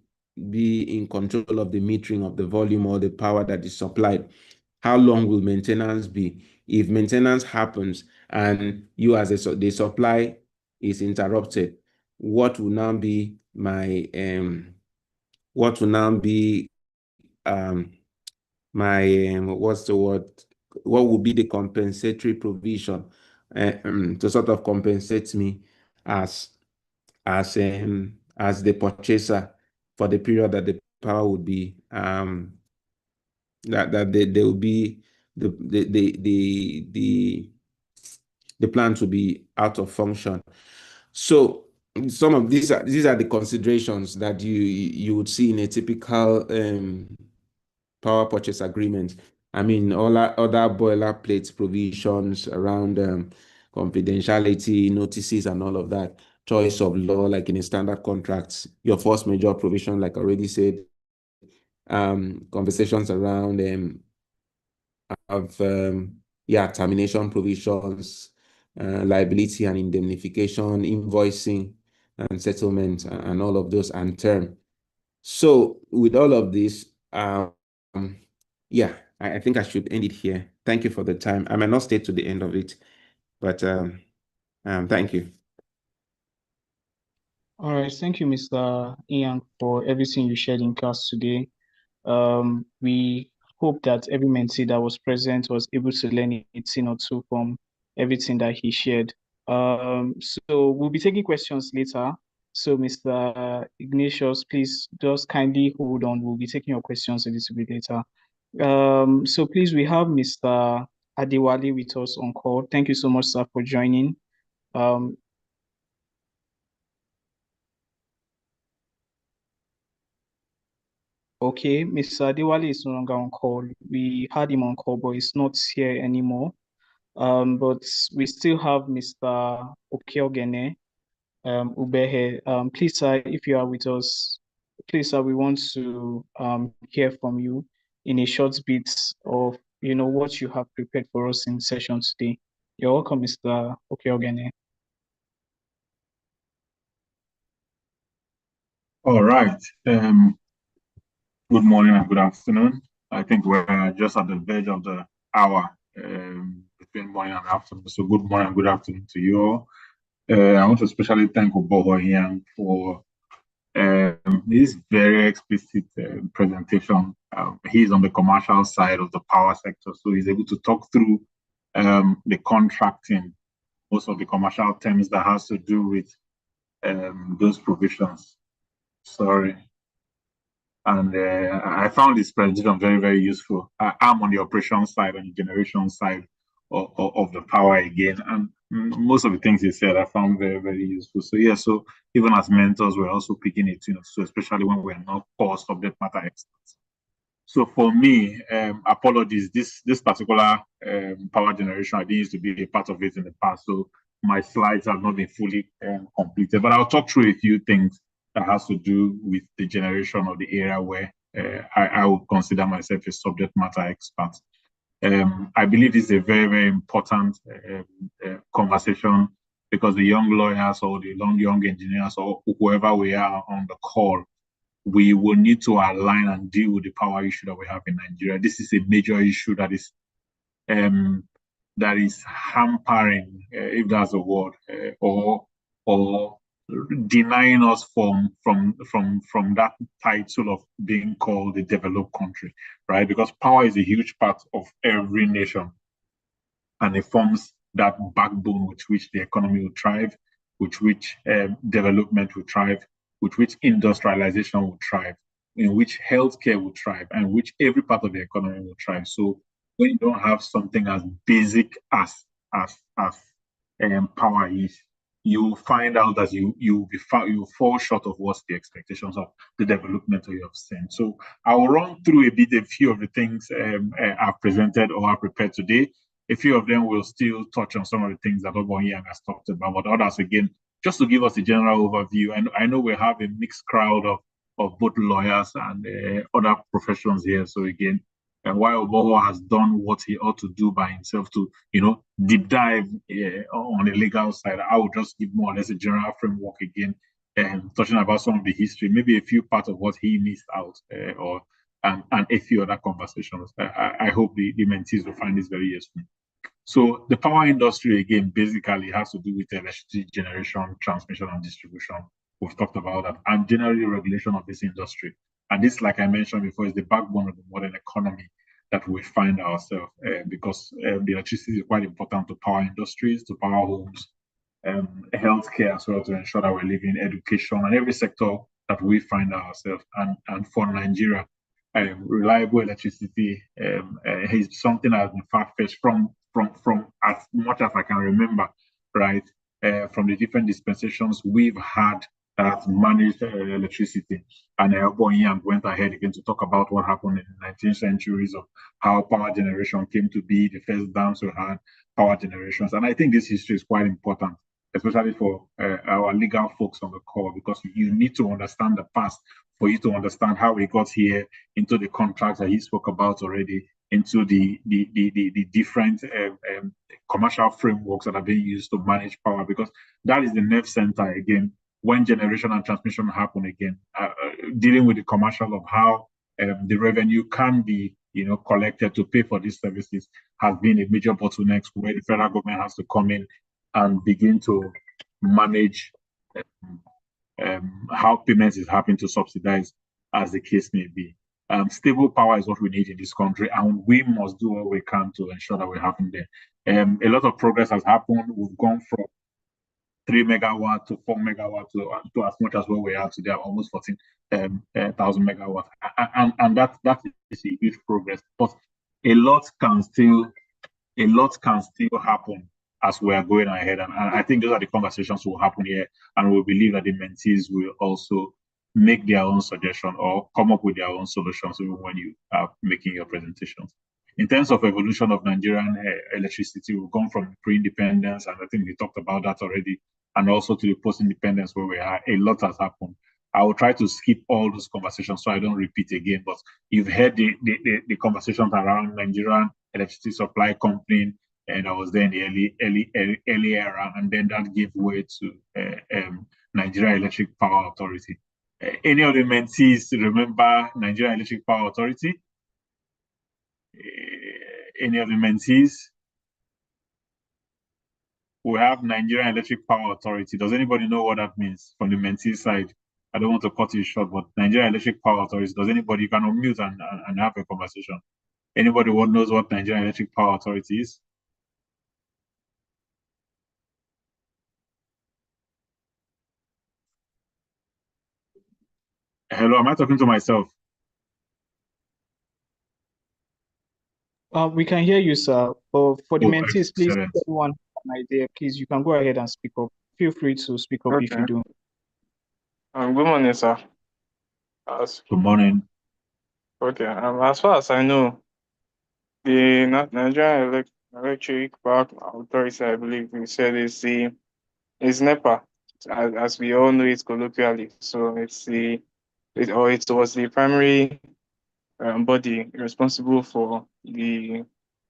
be in control of the metering of the volume or the power that is supplied? How long will maintenance be? If maintenance happens and you as the supply is interrupted, what will now be my what's the word? What will be the compensatory provision to sort of compensate me as the purchaser for the period that the power would be that there will be the plant will be out of function. So some of these are the considerations that you would see in a typical power purchase agreement. I mean, all other boilerplate provisions around confidentiality, notices, and all of that. Choice of law, like in a standard contracts. Your force majeure provision, like I already said. Conversations around termination provisions, liability and indemnification, invoicing and settlement, and all of those, and term. So with all of this, I think I should end it here. Thank you for the time. I might not stay to the end of it, but thank you. All right, thank you, Mr. Ian, for everything you shared in class today. We hope that every mentee that was present was able to learn a thing or two from everything that he shared. So we'll be taking questions later. So, Mr. Ignatius, please just kindly hold on. We'll be taking your questions a little bit later. So please, we have Mr. Adewale with us on call. Thank you so much, sir, for joining. Um, okay, Mr. Adewale is no longer on call. We had him on call, but he's not here anymore. But we still have Mr. Okeogene Ubehe. Please, sir, if you are with us, please, sir, we want to hear from you in a short bit of what you have prepared for us in session today. You're welcome, Mr. Okeogene. All right. Good morning and good afternoon. I think we're just at the verge of the hour between morning and afternoon. So good morning and good afternoon to you all. I want to especially thank Oboho Hian for this very explicit presentation. He's on the commercial side of the power sector, so he's able to talk through the contracting, most of the commercial terms that has to do with those provisions. Sorry. And I found this presentation very, very useful. I'm on the operations side, on the generation side of the power again. And most of the things he said, I found very, very useful. So yeah, so even as mentors, we're also picking it, so especially when we're not core subject matter experts. So for me, apologies, this particular power generation, I didn't used to be a part of it in the past. So my slides have not been fully completed, but I'll talk through a few things that has to do with the generation of the area where I would consider myself a subject matter expert. I believe it's a very, very important conversation because the young lawyers or the young engineers or whoever we are on the call, we will need to align and deal with the power issue that we have in Nigeria. This is a major issue that is hampering, if that's a word, or denying us from that title of being called a developed country, right? Because power is a huge part of every nation, and it forms that backbone with which the economy will thrive, with which development will thrive, with which industrialization will thrive, in which healthcare will thrive, and which every part of the economy will thrive. So when you don't have something as basic as power is, you find out that you fall short of what's the expectations of the development that you have sent. So I'll run through a few of the things I've presented or I've prepared today. A few of them will still touch on some of the things that Oboyang has talked about, but others, again, just to give us a general overview. And I know we have a mixed crowd of both lawyers and other professions here. So again, while Oboho has done what he ought to do by himself to, deep dive on the legal side, I will just give more or less a general framework again, and touching about some of the history, maybe a few parts of what he missed out, and a few other conversations. I hope the mentees will find this very useful. So the power industry, again, basically has to do with electricity generation, transmission, and distribution. We've talked about that, and generally regulation of this industry. And this, like I mentioned before, is the backbone of the modern economy that we find ourselves, because the electricity is quite important to power industries, to power homes, healthcare as well, to ensure that we're living, education, and every sector that we find ourselves. And for Nigeria, reliable electricity is something that has been far-fetched from as much as I can remember, right? From the different dispensations we've had that managed electricity. And Oboyang went ahead again to talk about what happened in the 19th centuries of how power generation came to be, the first dams we had, power generations. And I think this history is quite important, especially for our legal folks on the call, because you need to understand the past for you to understand how we got here, into the contracts that he spoke about already, into the different commercial frameworks that are being used to manage power, because that is the nerve center again when generation and transmission happen again, dealing with the commercial of how the revenue can be collected to pay for these services has been a major bottleneck where the federal government has to come in and begin to manage how payments is happening to subsidize, as the case may be. Stable power is what we need in this country, and we must do what we can to ensure that we're having there. A lot of progress has happened. We've gone from 3 megawatt to 4 megawatt to as much as what we have today, almost 14,000 megawatts, and that is a huge progress. But a lot can still happen as we are going ahead, and I think those are the conversations will happen here, and we believe that the mentees will also make their own suggestion or come up with their own solutions even when you are making your presentations. In terms of evolution of Nigerian electricity, we've gone from pre-independence, and I think we talked about that already, and also to the post-independence where we are. A lot has happened. I will try to skip all those conversations so I don't repeat again, but you've heard the conversations around Nigerian electricity supply company, and I was there in the early era, and then that gave way to Nigeria Electric Power Authority. Any of the mentees remember Nigeria Electric Power Authority? Any of the mentees? We have Nigeria Electric Power Authority. Does anybody know what that means from the mentee side? I don't want to cut you short, but Nigeria Electric Power Authority, does anybody, you can unmute and have a conversation. Anybody who knows what Nigeria Electric Power Authority is? Hello, am I talking to myself? We can hear you, sir. But for the mentees, please, excellent. everyone have an idea. Please, you can go ahead and speak up. Feel free to speak up if you do. Good morning, sir. Good morning. Okay. As far as I know, the Nigerian Electric Power Authority, I believe you said, is NEPA, as we all know it colloquially. So it was the primary body responsible for the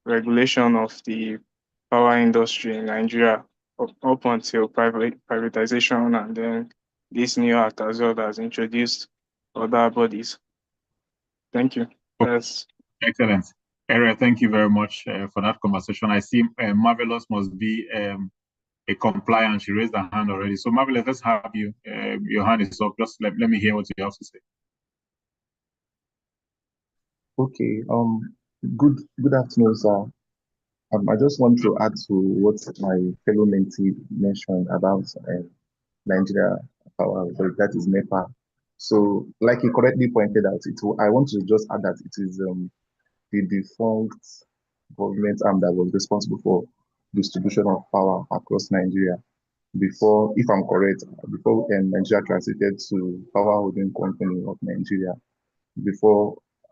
regulation of the power industry in Nigeria up until privatization, and then this new act as well has introduced other bodies. Thank you. Yes. Excellent. Area, thank you very much for that conversation. I see Marvelous must be a compliant. She raised her hand already. So Marvelous, let's have you. Your hand is up. Just let me hear what you have to say. Okay. Good afternoon, sir. I just want to add to what my fellow mentee mentioned about Nigeria Power Authority, that is NEPA. So, like he correctly pointed out, I want to just add that it is the defunct government arm that was responsible for distribution of power across Nigeria before, if I'm correct, before Nigeria transited to Power Holding Company of Nigeria.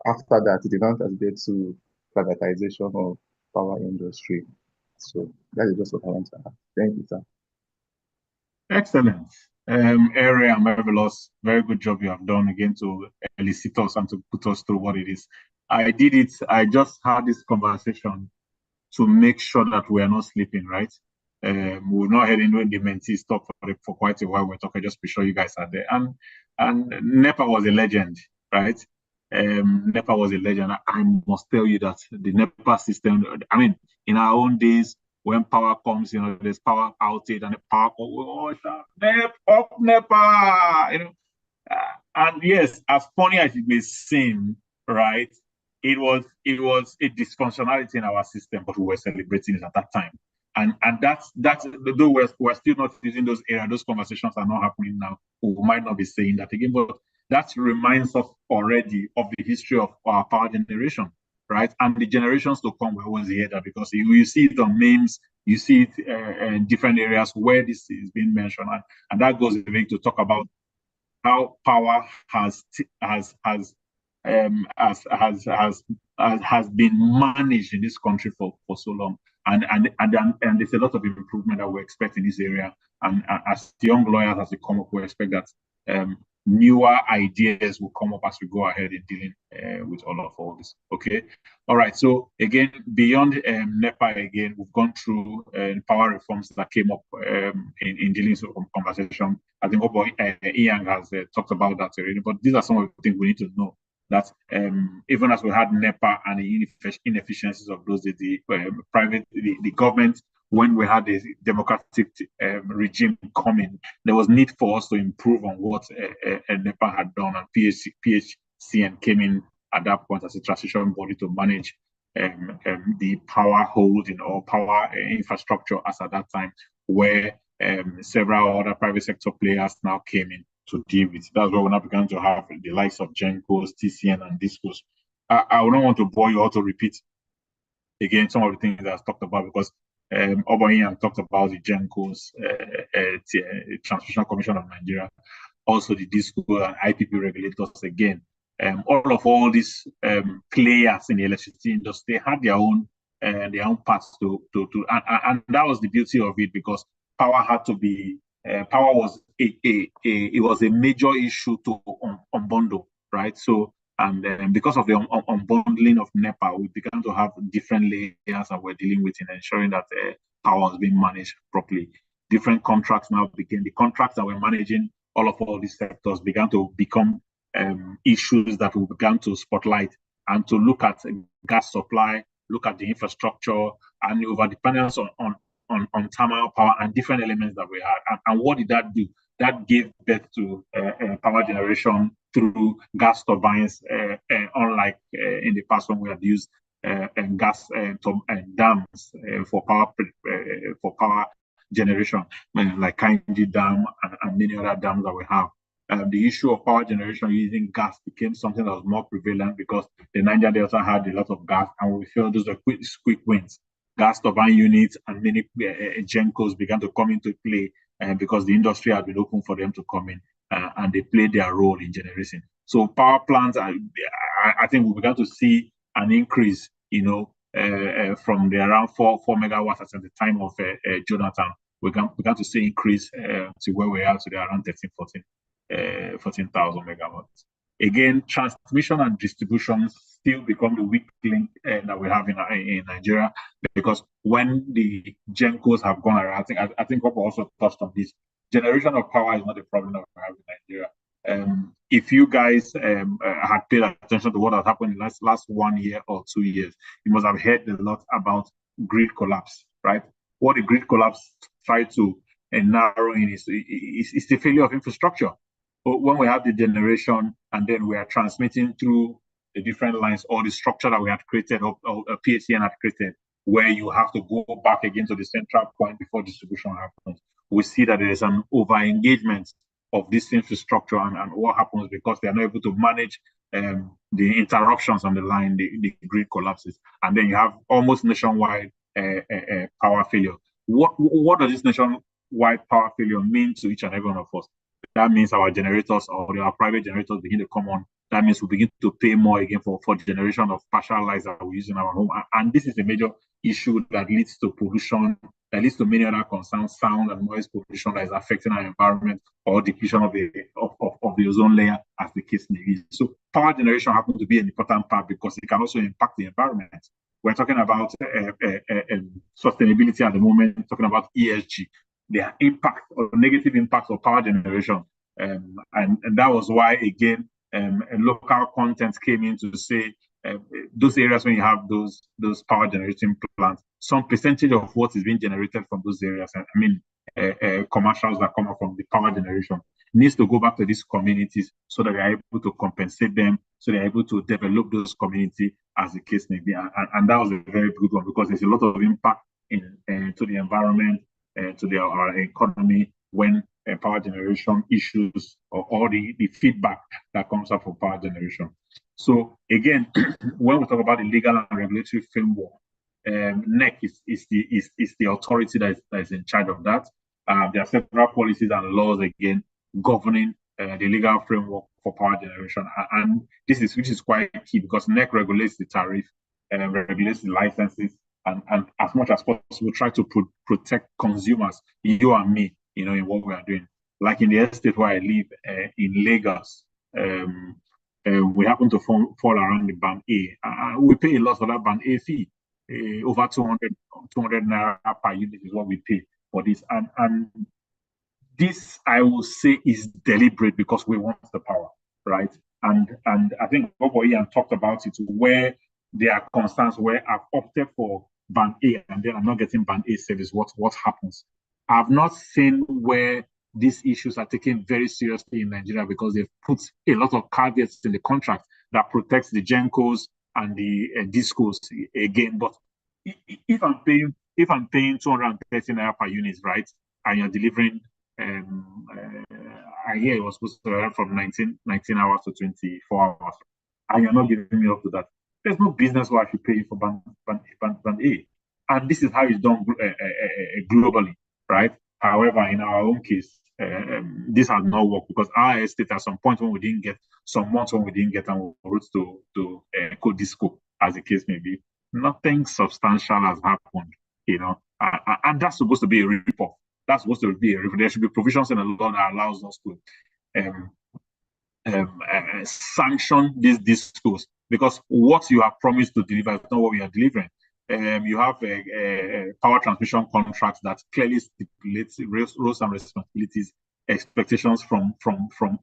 After that, it then transited to privatization of power industry. So that is just what I want to add. Thank you, sir. Excellent. Area and Marvelous, very good job you have done again to elicit us and to put us through what it is. I just had this conversation to make sure that we are not sleeping, right? We've not heard anyone the mentees talk for quite a while. We're talking, just be sure you guys are there. And NEPA was a legend, right? NEPA was a legend. I must tell you that the NEPA system, I mean, in our own days, when power comes, there's power outage and the power, NEPA, and yes, as funny as it may seem, right, it was a dysfunctionality in our system, but we were celebrating it at that time. And that's though we're still not using those areas, those conversations are not happening now. We might not be saying that again, but that reminds us already of the history of our power generation, right? And the generations to come will always hear that, because you see it on memes, you see it in different areas where this is being mentioned, and that goes away to talk about how power has been managed in this country for so long, and there's a lot of improvement that we expect in this area. And as young lawyers, as we come up, we expect that newer ideas will come up as we go ahead in dealing with all this. Okay, all right. So again, beyond NEPA, again, we've gone through power reforms that came up in dealing with conversation. I think Ian has talked about that already, but these are some of the things we need to know. That even as we had NEPA and the inefficiencies of those, the government when we had a democratic regime coming, there was need for us to improve on what NEPA had done, and PHCN came in at that point as a transition body to manage the power holding or power infrastructure as at that time, where several other private sector players now came in to deal with. That's where we now began to have the likes of GENCOs, TCN, and DISCOs. I don't want to bore you all to repeat again some of the things that I've talked about, because Obayan talked about the GENCOs, Transmission Commission of Nigeria, also the DISCO and IPP regulators again. All these players in the electricity industry, they had their own paths and that was the beauty of it, because power had to be power was it was a major issue to unbundle, right? So, and because of the unbundling of NEPA, we began to have different layers that we're dealing with in ensuring that power is being managed properly. Different contracts now began. The contracts that we're managing all these sectors began to become issues that we began to spotlight and to look at gas supply, look at the infrastructure, and over dependence on thermal power and different elements that we had. And what did that do? That gave birth to power generation through gas turbines, unlike in the past when we had used gas dams for power generation, like Kainji Dam and many other dams that we have. The issue of power generation using gas became something that was more prevalent because the Niger Delta had a lot of gas, and we feel those are quick wins. Gas turbine units and many GENCOs began to come into play because the industry had been open for them to come in, and they played their role in generation. So power plants, I think we began to see an increase, from the around 4 megawatts at the time of Jonathan. We began to see increase to where we are today, around 14,000 megawatts. Again, transmission and distribution still become the weak link that we have in Nigeria, because when the GENCOs have gone around, I think Papa also touched on this. Generation of power is not a problem that we have in Nigeria. If you guys had paid attention to what has happened in the last 1 year or 2 years, you must have heard a lot about grid collapse, right? What the grid collapse tried to narrow in is the failure of infrastructure. But when we have the generation and then we are transmitting through the different lines or the structure that we had created or PHCN had created, where you have to go back again to the central point before distribution happens, we see that there is an over-engagement of this infrastructure, and what happens because they are not able to manage the interruptions on the line, the grid collapses, and then you have almost nationwide power failure. What does this nationwide power failure mean to each and every one of us? That means our generators or our private generators begin to come on. That means we begin to pay more again for generation of partial lights that we use in our home. And this is a major issue that leads to pollution, that leads to many other concerns, sound and noise pollution that is affecting our environment, or depletion of the ozone layer, as the case may be. So power generation happens to be an important part because it can also impact the environment. We're talking about sustainability at the moment, talking about ESG. The impact or negative impacts of power generation. And that was why, again, local content came in to say those areas when you have those power generating plants, some percentage of what is being generated from those areas, commercials that come up from the power generation, needs to go back to these communities so that they are able to compensate them, so they are able to develop those communities as the case may be. And that was a very good one because there's a lot of impact to the environment, to our economy when power generation issues or the feedback that comes up from power generation. So again, when we talk about the legal and regulatory framework, NEC is the authority that is in charge of that. There are several policies and laws again governing the legal framework for power generation, and which is quite key because NEC regulates the tariff and regulates the licenses. And as much as possible, try to protect consumers, you and me, in what we are doing. Like in the estate where I live in Lagos, we happen to fall around the band A. We pay a lot for that band A fee. Over 200 naira per unit is what we pay for this. And this, I will say, is deliberate because we want the power, right? And I think Bobo Ian talked about it, where there are concerns where I've opted for band A and then I'm not getting band A service, what happens? I've not seen where these issues are taken very seriously in Nigeria because they've put a lot of caveats in the contract that protects the GENCOs and the DISCOs again. But if I'm paying 230 naira per unit, right, and you're delivering, I hear it was supposed to run from 19 hours to 24 hours, and you're not giving me up to that. There's no business why I should pay you for band A. And this is how it's done globally, right? However, in our own case, this has not worked because our estate at some point when we didn't get, some months when we didn't get, and we wrote to code disco, as the case may be, nothing substantial has happened, you know, and that's supposed to be a rip-off. That's supposed to be a rip-off. There should be provisions in the law that allows us to sanction these discos, because what you have promised to deliver is not what we are delivering. You have a power transmission contract that clearly stipulates roles and responsibilities, expectations from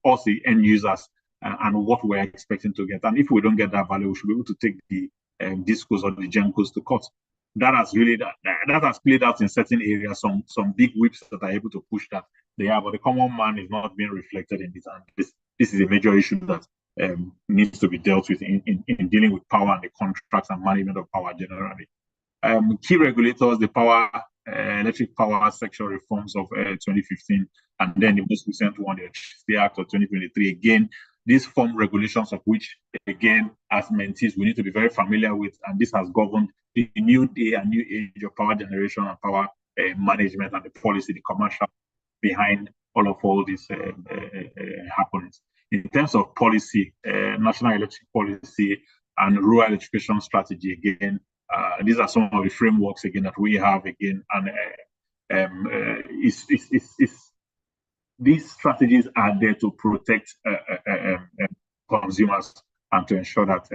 us, the end users, and what we're expecting to get. And if we don't get that value, we should be able to take the discos or the GENCOs to court. That has really that has played out in certain areas. Some big whips that are able to push that they are, but the common man is not being reflected in this. And this is a major issue that needs to be dealt with in dealing with power and the contracts and management of power generally. Key regulators, the electric power section reforms of 2015, and then the most recent one, the Electricity Act of 2023. Again, these form regulations of which, again, as mentees, we need to be very familiar with, and this has governed the new day and new age of power generation and power management and the policy, the commercial behind all these happenings. In terms of policy, national electric policy and rural electrification strategy, again, these are some of the frameworks again that we have again, and these strategies are there to protect consumers and to ensure that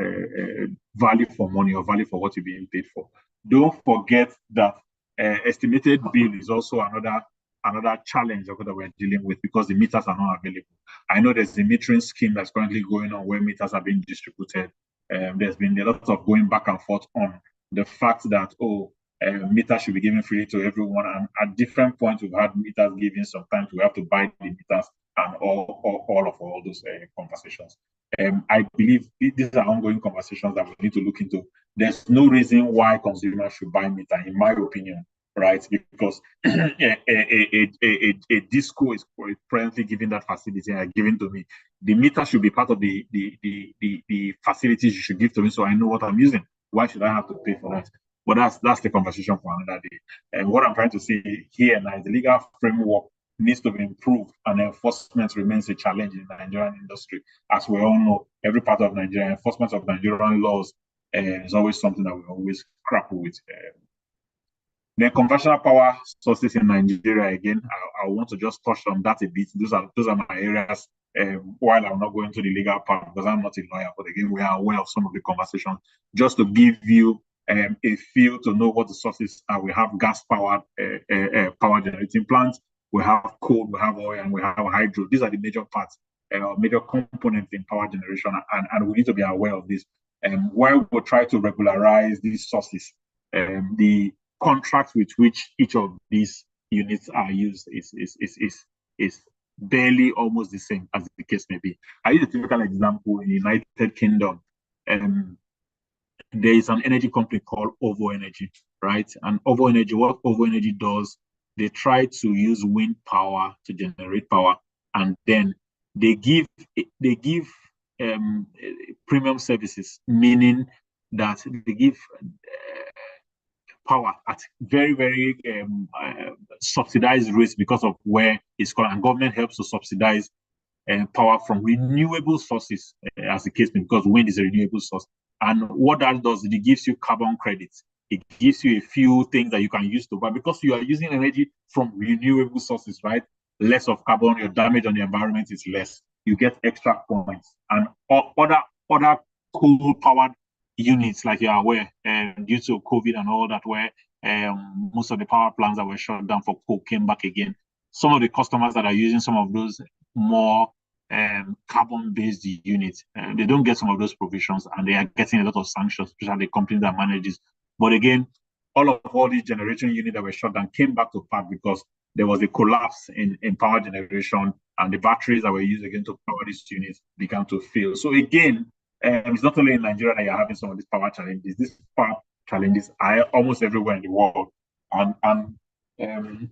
value for money or value for what you're being paid for. Don't forget that estimated bill is also another challenge that we're dealing with because the meters are not available. I know there's a metering scheme that's currently going on where meters are being distributed. There's been a lot of going back and forth on the fact that, meters should be given freely to everyone. And at different points, we've had meters given. Sometimes we have to buy the meters and all those conversations. I believe these are ongoing conversations that we need to look into. There's no reason why consumers should buy meter, in my opinion, right? Because a disco is presently giving that facility and giving to me. The meter should be part of the facilities you should give to me, so I know what I'm using. Why should I have to pay for that? But that's the conversation for another day. And what I'm trying to say here now is the legal framework needs to be improved, and enforcement remains a challenge in the Nigerian industry. As we all know, every part of Nigeria, enforcement of Nigerian laws is always something that we always grapple with. Then conventional power sources in Nigeria, again, I want to just touch on that a bit. Those are my areas, while I'm not going to the legal part because I'm not a lawyer, but again, we are aware of some of the conversations. Just to give you a feel to know what the sources are. We have gas-powered power generating plants, we have coal, we have oil, and we have hydro. These are the major parts, major components in power generation, and we need to be aware of this. While we try to regularize these sources, the contracts with which each of these units are used is barely almost the same as the case may be. I use a typical example in the United Kingdom. There is an energy company called OVO Energy, right? And OVO Energy, what OVO Energy does, they try to use wind power to generate power, and then they give premium services, meaning that they give power at very, very subsidized rates because of where it's called, and government helps to subsidize power from renewable sources, as the case may be, because wind is a renewable source. And what that does, it gives you carbon credits. It gives you a few things that you can use to buy because you are using energy from renewable sources, right? Less of carbon, your damage on the environment is less. You get extra points. And other coal-powered units, like you're aware, due to COVID and all that, where most of the power plants that were shut down for coal came back again. Some of the customers that are using some of those more carbon-based units, they don't get some of those provisions, and they are getting a lot of sanctions, especially the company that manages. But again, all these generation units that were shut down came back to park because there was a collapse in power generation, and the batteries that were used again to power these units began to fail. So again, it's not only in Nigeria that you're having some of these power challenges. These power challenges are almost everywhere in the world. And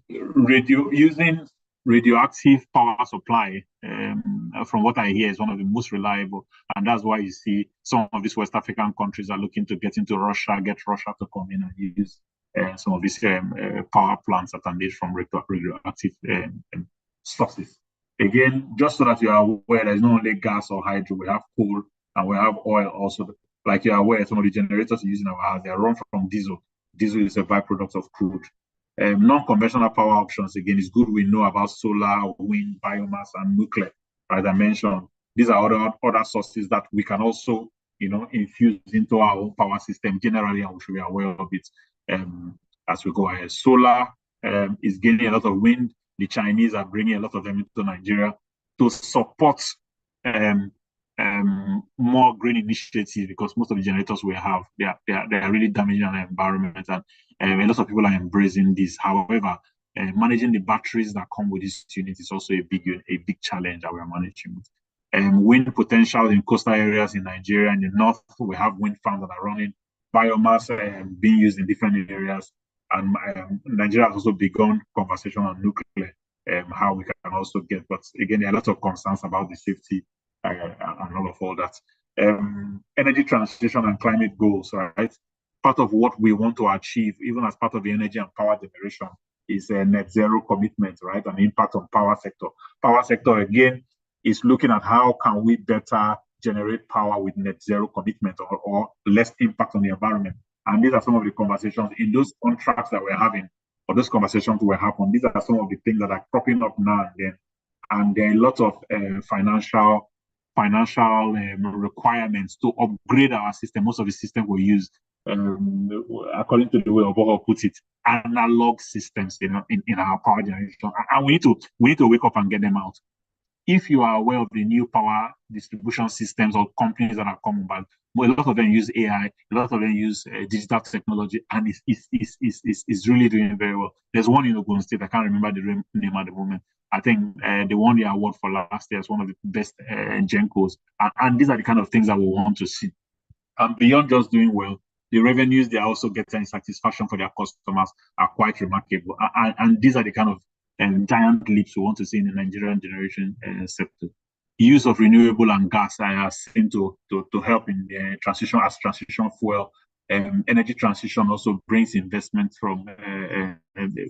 using radioactive power supply, from what I hear, is one of the most reliable. And that's why you see some of these West African countries are looking to get into Russia, get Russia to come in and use some of these power plants that are made from radioactive sources. Again, just so that you are aware, there's not only gas or hydro, we have coal and we have oil also. Like you're aware, some of the generators we use in our house, they are run from diesel. Diesel is a byproduct of crude. Non-conventional power options, again, is good. We know about solar, wind, biomass, and nuclear. As I mentioned, these are other sources that we can also, infuse into our own power system generally, and we should be aware of it as we go ahead. Solar is gaining a lot of wind. The Chinese are bringing a lot of them into Nigeria to support more green initiatives, because most of the generators we have, they are really damaging our environment, and a lot of people are embracing this. However, managing the batteries that come with this unit is also a big challenge that we are managing. Wind potential in coastal areas in Nigeria. In the north, we have wind farms that are running, biomass being used in different areas, and Nigeria has also begun conversation on nuclear, how we can also get. But again, there are a lot of concerns about the safety and all that. Energy transition and climate goals, right? Part of what we want to achieve, even as part of the energy and power generation, is a net zero commitment, right? And impact on power sector. Power sector, again, is looking at how can we better generate power with net zero commitment or less impact on the environment. And these are some of the conversations in those contracts that we're having, or those conversations will happen. These are some of the things that are cropping up now and then. And there are a lot of financial requirements to upgrade our system. Most of the system we use, according to the way Oboho puts it, analog systems in our power generation. And we need to wake up and get them out. If you are aware of the new power distribution systems or companies that are coming back, a lot of them use AI, a lot of them use digital technology, and it's really doing very well. There's one in Ogun State, I can't remember the name at the moment. I think they won the award for last year as one of the best Gencos. And these are the kind of things that we want to see. And beyond just doing well, the revenues they are also getting satisfaction for their customers are quite remarkable. And these are the kind of giant leaps we want to see in the Nigerian generation sector. Use of renewable and gas are seen to help in the transition as transition fuel. Energy transition also brings investment from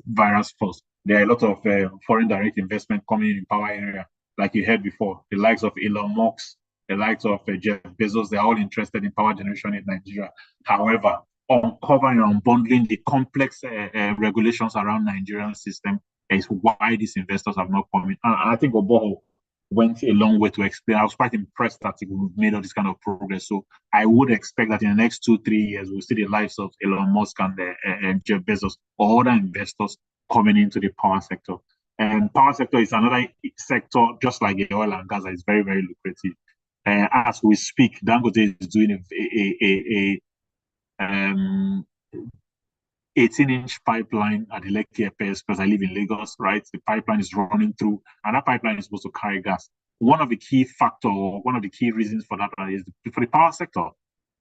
various forms. There are a lot of foreign direct investment coming in power area, like you heard before. The likes of Elon Musk, the likes of Jeff Bezos, they're all interested in power generation in Nigeria. However, uncovering and unbundling the complex regulations around Nigerian system is why these investors have not come in. And I think Oboho went a long way to explain. I was quite impressed that we've made all this kind of progress. So I would expect that in the next 2-3 years, we'll see the lives of Elon Musk and Jeff Bezos or other investors coming into the power sector. And power sector is another sector, just like the oil and gas, that is very, very lucrative. As we speak, Dangote is doing a 18-inch pipeline at the Lekki Airport, because I live in Lagos, right? The pipeline is running through, and that pipeline is supposed to carry gas. One of the key factors, one of the key reasons for that is for the power sector.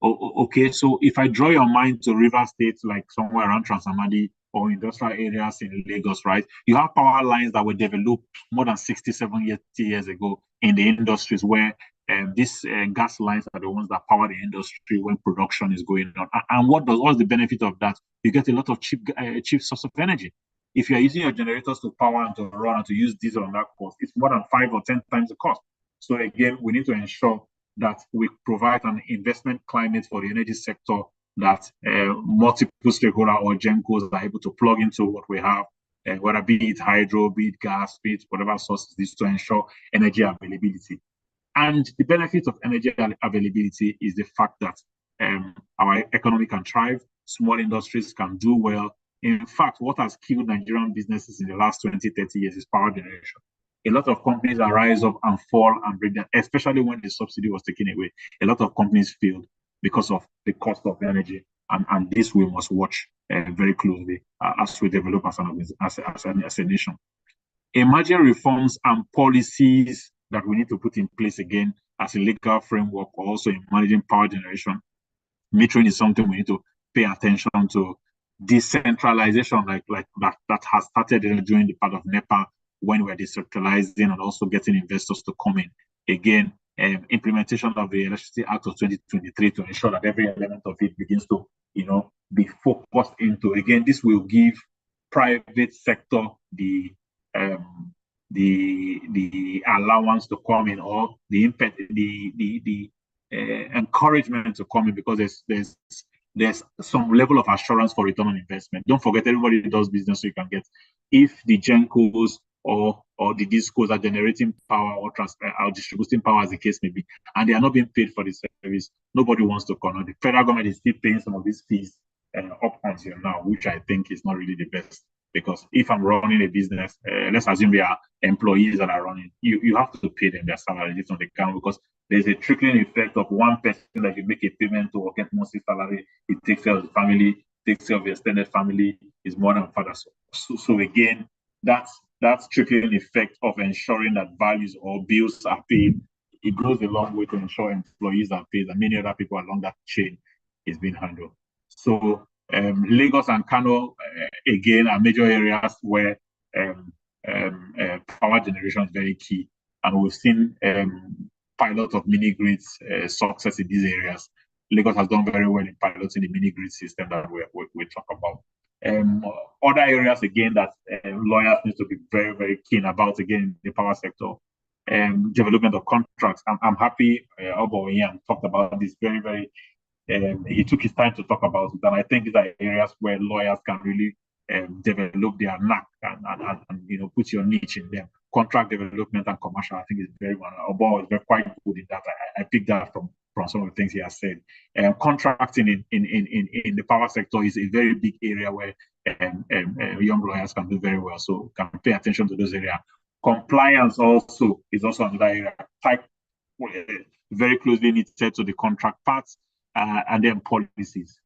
Okay, so if I draw your mind to river states like somewhere around Transamadi or industrial areas in Lagos, right? You have power lines that were developed more than 67 years ago in the industries where these gas lines are the ones that power the industry when production is going on. And what's the benefit of that? You get a lot of cheap source of energy. If you're using your generators to power and to run and to use diesel on that cost, it's more than 5 or 10 times the cost. So again, we need to ensure that we provide an investment climate for the energy sector that multiple stakeholders or Gencos are able to plug into what we have, whether be it hydro, be it gas, be it whatever sources, is to ensure energy availability. And the benefit of energy availability is the fact that our economy can thrive, small industries can do well. In fact, what has killed Nigerian businesses in the last 20, 30 years is power generation. A lot of companies that rise up and fall and break down, especially when the subsidy was taken away. A lot of companies failed because of the cost of energy. And this we must watch very closely as we develop as a nation. Emerging reforms and policies that we need to put in place again as a legal framework, also in managing power generation. Metering is something we need to pay attention to. Decentralization, like that has started during the part of NEPA when we're decentralizing and also getting investors to come in. Again, implementation of the Electricity Act of 2023 to ensure that every element of it begins to, be focused into. Again, this will give private sector the allowance to come in, or the encouragement to come in, because there's some level of assurance for return on investment. Don't forget, everybody does business, so you can get, if the gencos or the discos are generating power or distributing power, as the case may be, and they are not being paid for the service, nobody wants to come. The federal government is still paying some of these fees up until now, which I think is not really the best. Because if I'm running a business, let's assume we are employees that are running, you have to pay them their salary if not, they can, because there's a trickling effect of one person that you make a payment to or get monthly salary. It takes care of the family, takes care of the extended family, is more than father. So again, that's trickling effect of ensuring that values or bills are paid. It goes a long way to ensure employees are paid, and many other people along that chain is being handled. So Lagos and Kano, again, are major areas where power generation is very key. And we've seen pilots of mini-grids success in these areas. Lagos has done very well in piloting the mini-grid system that we talk about. Other areas, again, that lawyers need to be very, very keen about, again, in the power sector, development of contracts. I'm happy Oboyan talked about this very, very he took his time to talk about it, and I think these are areas where lawyers can really develop their knack and put your niche in them. Contract development and commercial, I think, is very well. Obo is very quite good in that. I picked that from some of the things he has said. Contracting in the power sector is a very big area where young lawyers can do very well. So can pay attention to those areas. Compliance also is another area, very closely knitted to the contract parts. And then policies.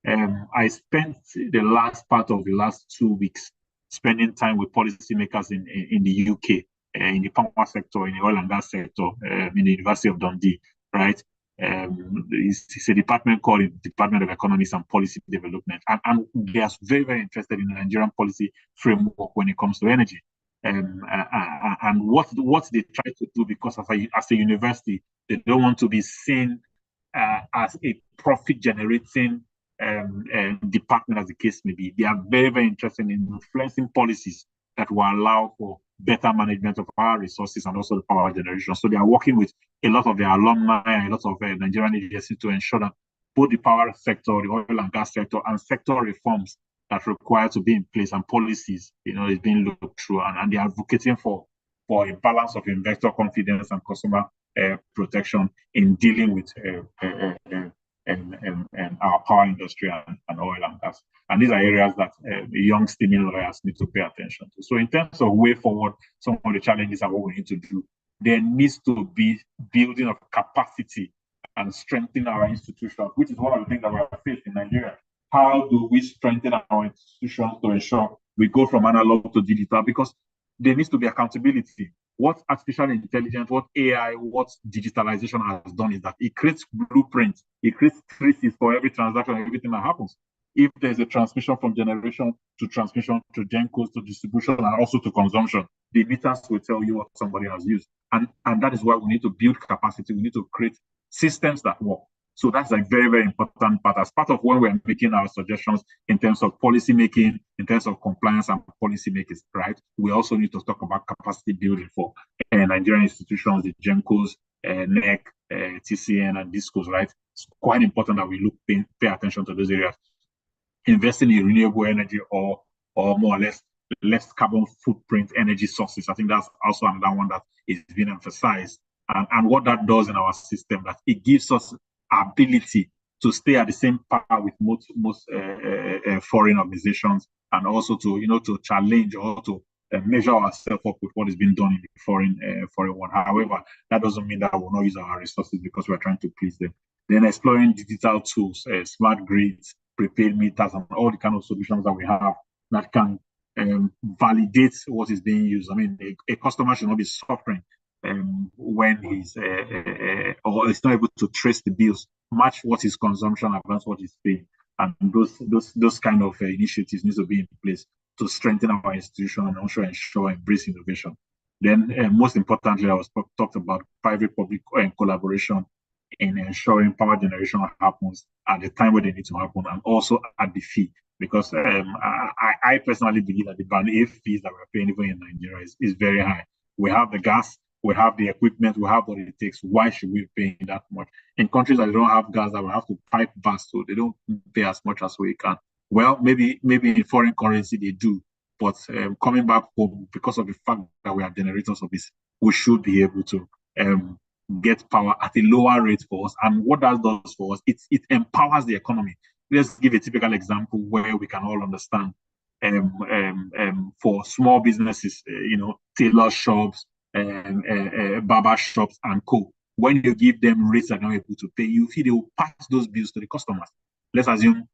I spent the last part of the last 2 weeks spending time with policymakers in the UK, in the power sector, in the oil and gas sector, in the University of Dundee, right? It's a department called the Department of Economics and Policy Development. And they are very, very interested in the Nigerian policy framework when it comes to energy. And what they try to do, because as a university, they don't want to be seen as a profit-generating department, as the case may be. They are very, very interested in influencing policies that will allow for better management of our resources and also the power generation. So they are working with a lot of their alumni and a lot of Nigerian agencies to ensure that both the power sector, the oil and gas sector, and sector reforms that require to be in place and policies, is being looked through, and they are advocating for a balance of investor confidence and customer protection in dealing with our power industry and oil and gas. And these are areas that the young steaming lawyers need to pay attention to. So in terms of way forward, some of the challenges are what we need to do. There needs to be building of capacity and strengthening our institutions, which is one of the things that we have faced in Nigeria. How do we strengthen our institutions to ensure we go from analog to digital? Because there needs to be accountability. What artificial intelligence, what AI, what digitalization has done is that it creates blueprints, it creates traces for every transaction, everything that happens. If there's a transmission from generation to transmission to gencos to distribution and also to consumption, the meters will tell you what somebody has used. And that is why we need to build capacity. We need to create systems that work. So that's a very, very important part. As part of when we're making our suggestions in terms of policy making, in terms of compliance and policy making, right? We also need to talk about capacity building for Nigerian institutions, the GENCOs, NEC, TCN, and DISCOs, right? It's quite important that we pay attention to those areas. Investing in renewable energy or more or less carbon footprint energy sources. I think that's also another one that is being emphasized. And what that does in our system, that it gives us ability to stay at the same par with most foreign organizations, and also to challenge or to measure ourselves up with what is being done in the foreign one. However, that doesn't mean that we'll not use our resources because we're trying to please them. Then exploring digital tools, smart grids, prepaid meters, and all the kind of solutions that we have that can validate what is being used. I mean, a customer should not be suffering when he's or is not able to trace the bills, match what his consumption against what he's paying, and those kind of initiatives need to be in place to strengthen our institution and also ensure embrace innovation. Then, most importantly, I was talked about private-public collaboration in ensuring power generation happens at the time where they need to happen and also at the fee. Because I personally believe that the band A fees that we're paying even in Nigeria is very high. We have the gas, we have the equipment, we have what it takes. Why should we pay that much? In countries that don't have gas, that we have to pipe gas, so they don't pay as much as we can. Well, maybe in foreign currency they do, but coming back home, because of the fact that we are generators of this, we should be able to get power at a lower rate for us. And what that does for us, it empowers the economy. Let's give a typical example where we can all understand. For small businesses, tailor shops, barber shops, and co. When you give them rates that are not able to pay, you feel they will pass those bills to the customers. Let's assume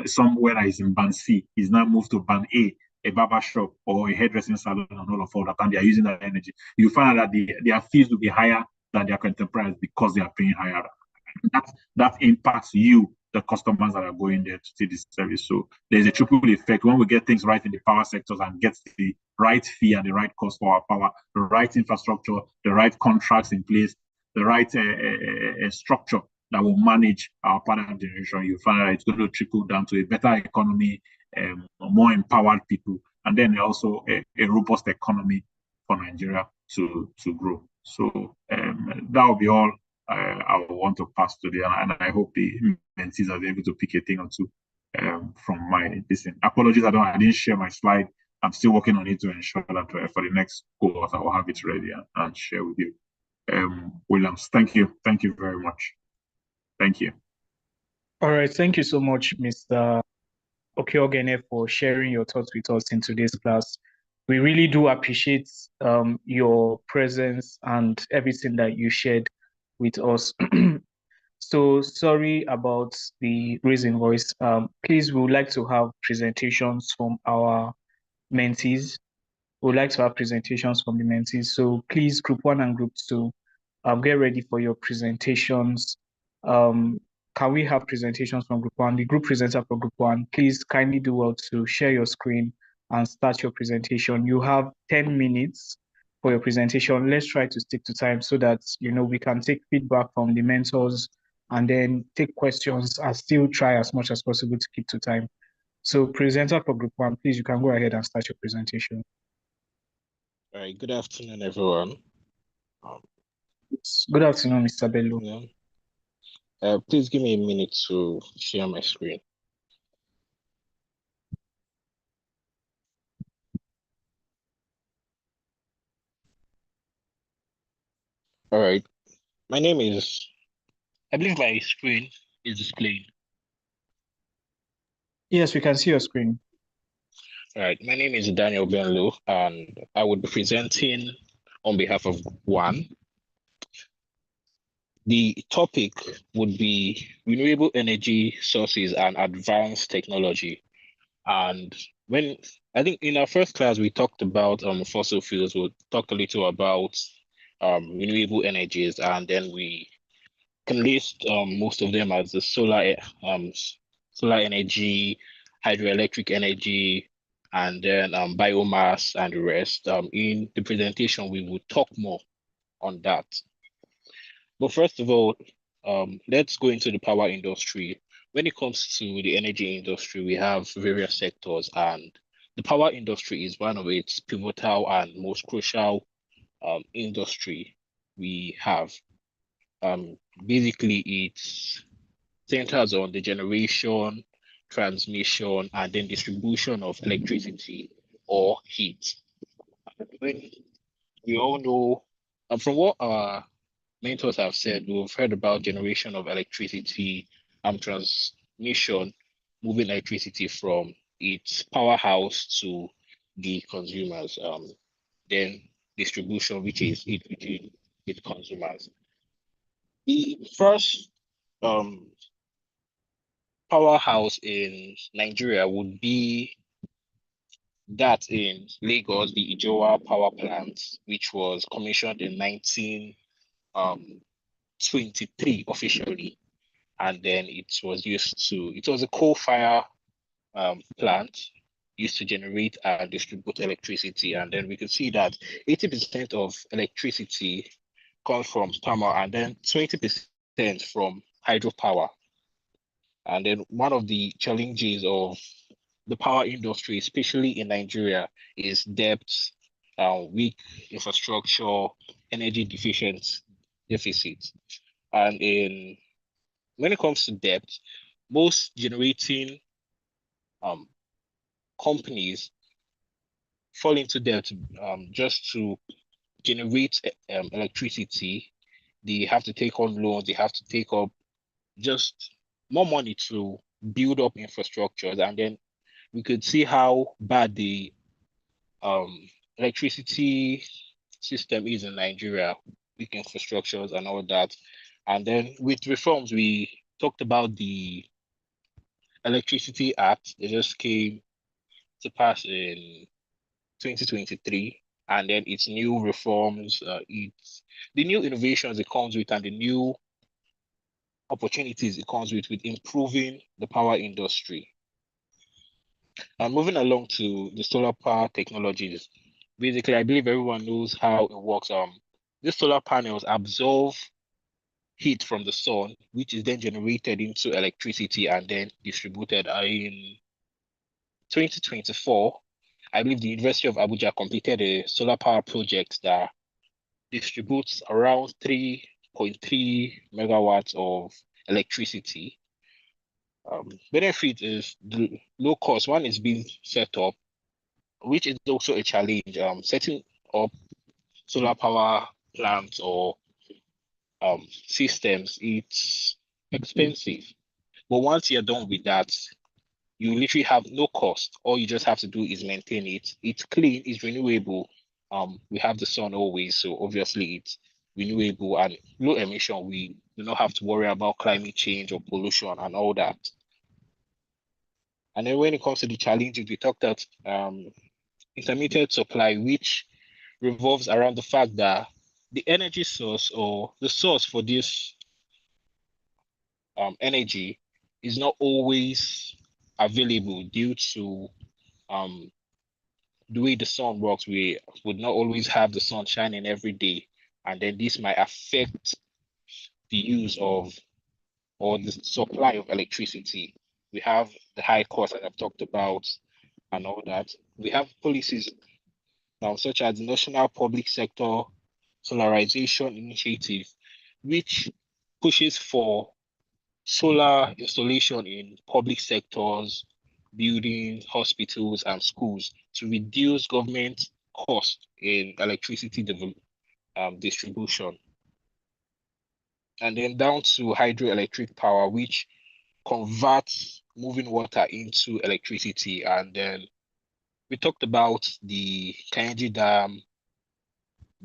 somewhere that is in band C is now moved to band A barber shop or a hairdressing salon and all that, and they are using that energy. You find out that their fees will be higher than their contemporaries because they are paying higher. That impacts you, the customers that are going there to take this service. So there's a triple effect. When we get things right in the power sectors and get the right fee and the right cost for our power, the right infrastructure, the right contracts in place, the right structure that will manage our power generation, you find that it's going to trickle down to a better economy, more empowered people, and then also a robust economy for Nigeria to grow. So that will be all I want to pass today, and I hope the mentees are able to pick a thing or two from my listen. Apologies, I didn't share my slide. I'm still working on it to ensure that for the next course I will have it ready and share with you. Williams, thank you very much. Thank you. All right, thank you so much, Mr. Okeogene, for sharing your thoughts with us in today's class. We really do appreciate your presence and everything that you shared with us. So sorry about the raising voice. Please, we would like to have presentations from our mentees. We would like to have presentations from the mentees. So please, group 1 and group 2, get ready for your presentations. Can we have presentations from group 1? The group presenter for group 1, please kindly do well to share your screen and start your presentation. You have 10 minutes for your presentation. Let's try to stick to time so that we can take feedback from the mentors and then take questions and still try as much as possible to keep to time. So presenter for group 1, please, you can go ahead and start your presentation. All right, good afternoon, everyone. Good afternoon, Mr. Bello. Yeah. Please give me a minute to share my screen. All right, my name is, I believe my screen is displayed. Yes, we can see your screen. All right, my name is Daniel Benlo, and I would be presenting on behalf of one. The topic would be renewable energy sources and advanced technology. And I think in our first class, we talked about fossil fuels. We talked a little about renewable energies, and then we can list most of them as the solar energy, hydroelectric energy, and then biomass and the rest. In the presentation, we will talk more on that. But first of all, let's go into the power industry. When it comes to the energy industry, we have various sectors, and the power industry is one of its pivotal and most crucial industry we have. Basically, it centers on the generation, transmission, and then distribution of electricity or heat. When we all know, from what our mentors have said, we've heard about generation of electricity and transmission, moving electricity from its powerhouse to the consumers. Then distribution, which is it between its consumers. The first powerhouse in Nigeria would be that in Lagos, the Ijowa power plant, which was commissioned in 1923 officially, and then it was a coal-fire plant used to generate and distribute electricity. And then we could see that 80% of electricity comes from thermal and then 20% from hydropower. And then one of the challenges of the power industry, especially in Nigeria, is debt, weak infrastructure, energy deficit. And when it comes to debt, most generating companies fall into debt just to generate electricity. They have to take on loans, they have to take up just more money to build up infrastructures. And then we could see how bad the electricity system is in Nigeria, weak infrastructures and all that. And then with reforms, we talked about the Electricity Act. It just came to pass in 2023, and then its new reforms, it's the new innovations it comes with and the new opportunities it comes with improving the power industry. And moving along to the solar power technologies, basically, I believe everyone knows how it works. These solar panels absorb heat from the sun, which is then generated into electricity and then distributed. In 2024, I believe the University of Abuja completed a solar power project that distributes around 3.3 megawatts of electricity. Benefit is the low cost. One is being set up, which is also a challenge. Setting up solar power plants or systems, it's expensive. But once you're done with that, you literally have no cost. All you just have to do is maintain it. It's clean, it's renewable. We have the sun always, so obviously it's renewable and low emission. We do not have to worry about climate change or pollution and all that. And then when it comes to the challenges, we talked about intermittent supply, which revolves around the fact that the energy source or the source for this energy is not always available due to the way the sun works. We would not always have the sun shining every day, and then this might affect the use of or the supply of electricity. We have the high cost that I've talked about and all that. We have policies such as the National Public Sector Solarization Initiative, which pushes for solar installation in public sectors, buildings, hospitals, and schools to reduce government cost in electricity distribution. And then down to hydroelectric power, which converts moving water into electricity. And then we talked about the Kainji Dam,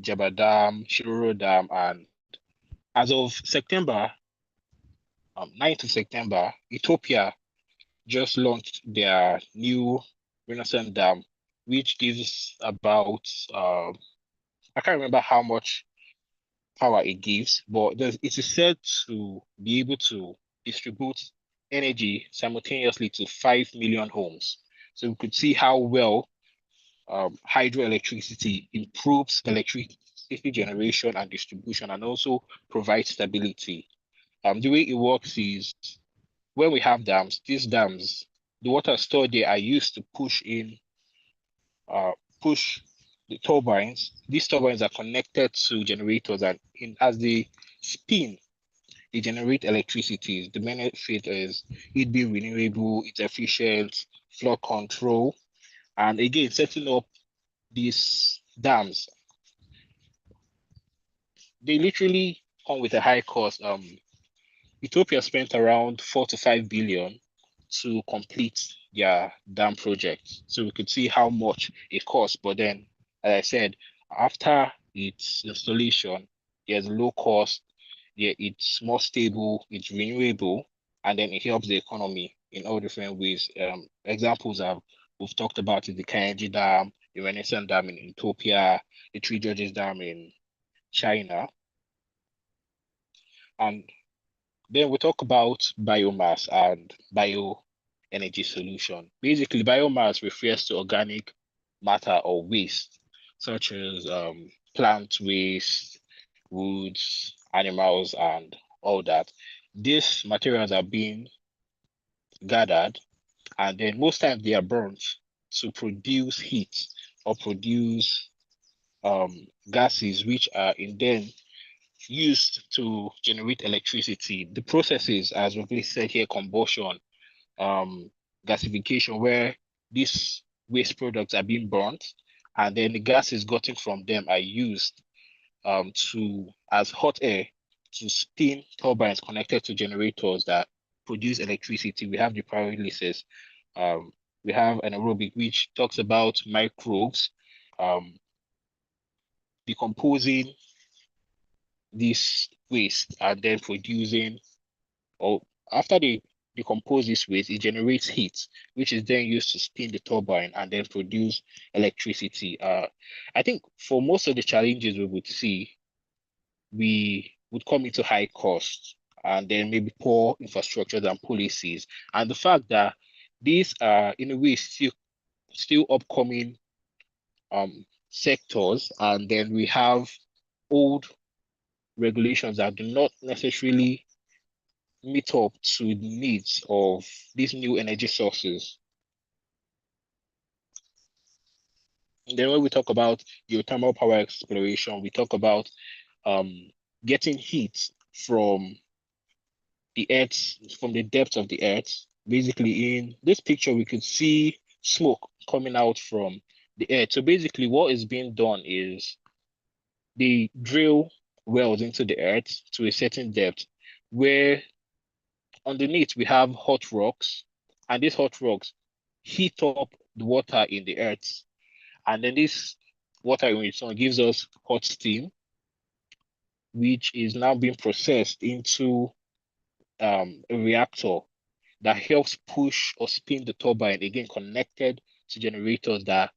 Jaba Dam, Shiroro Dam, and as of September, 9th of September, Ethiopia just launched their new Renaissance Dam, which gives about, I can't remember how much power it gives, but it is said to be able to distribute energy simultaneously to 5 million homes. So we could see how well hydroelectricity improves electricity generation and distribution and also provides stability. The way it works is when we have dams, these dams, the water stored there are used to push the turbines. These turbines are connected to generators, and as they spin, they generate electricity. The benefit is it being renewable, it's efficient, flow control, and again, setting up these dams, they literally come with a high cost. Ethiopia spent around 4 to 5 billion to complete their dam project. So we could see how much it costs. But then, as I said, after its installation, there's low cost, Yeah, it's more stable, it's renewable, and then it helps the economy in all different ways. Examples we've talked about is the Kainji Dam, the Renaissance Dam in Ethiopia, the Three Georges Dam in China. And then we talk about biomass and bioenergy solution. Basically, biomass refers to organic matter or waste, such as plant waste, woods, animals, and all that. These materials are being gathered, and then most times they are burnt to produce heat or produce gases, which are in then used to generate electricity. The processes, as we've said here, combustion, gasification, where these waste products are being burnt, and then the gases gotten from them are used to as hot air to spin turbines connected to generators that produce electricity. We have the pyrolysis. Um, we have anaerobic, which talks about microbes um, decomposing this waste and then producing, or after they decompose this waste, it generates heat, which is then used to spin the turbine and then produce electricity. I think for most of the challenges we would see, we would come into high costs and then maybe poor infrastructures and policies. And the fact that these are in a way still upcoming sectors, and then we have old regulations that do not necessarily meet up to the needs of these new energy sources. And then when we talk about geothermal power exploration, we talk about getting heat from the earth, from the depth of the earth. Basically, in this picture, we could see smoke coming out from the earth. So basically, what is being done is they drill wells into the earth to a certain depth, where underneath we have hot rocks, and these hot rocks heat up the water in the earth, and then this water in return gives us hot steam, which is now being processed into a reactor that helps push or spin the turbine, again connected to generators that,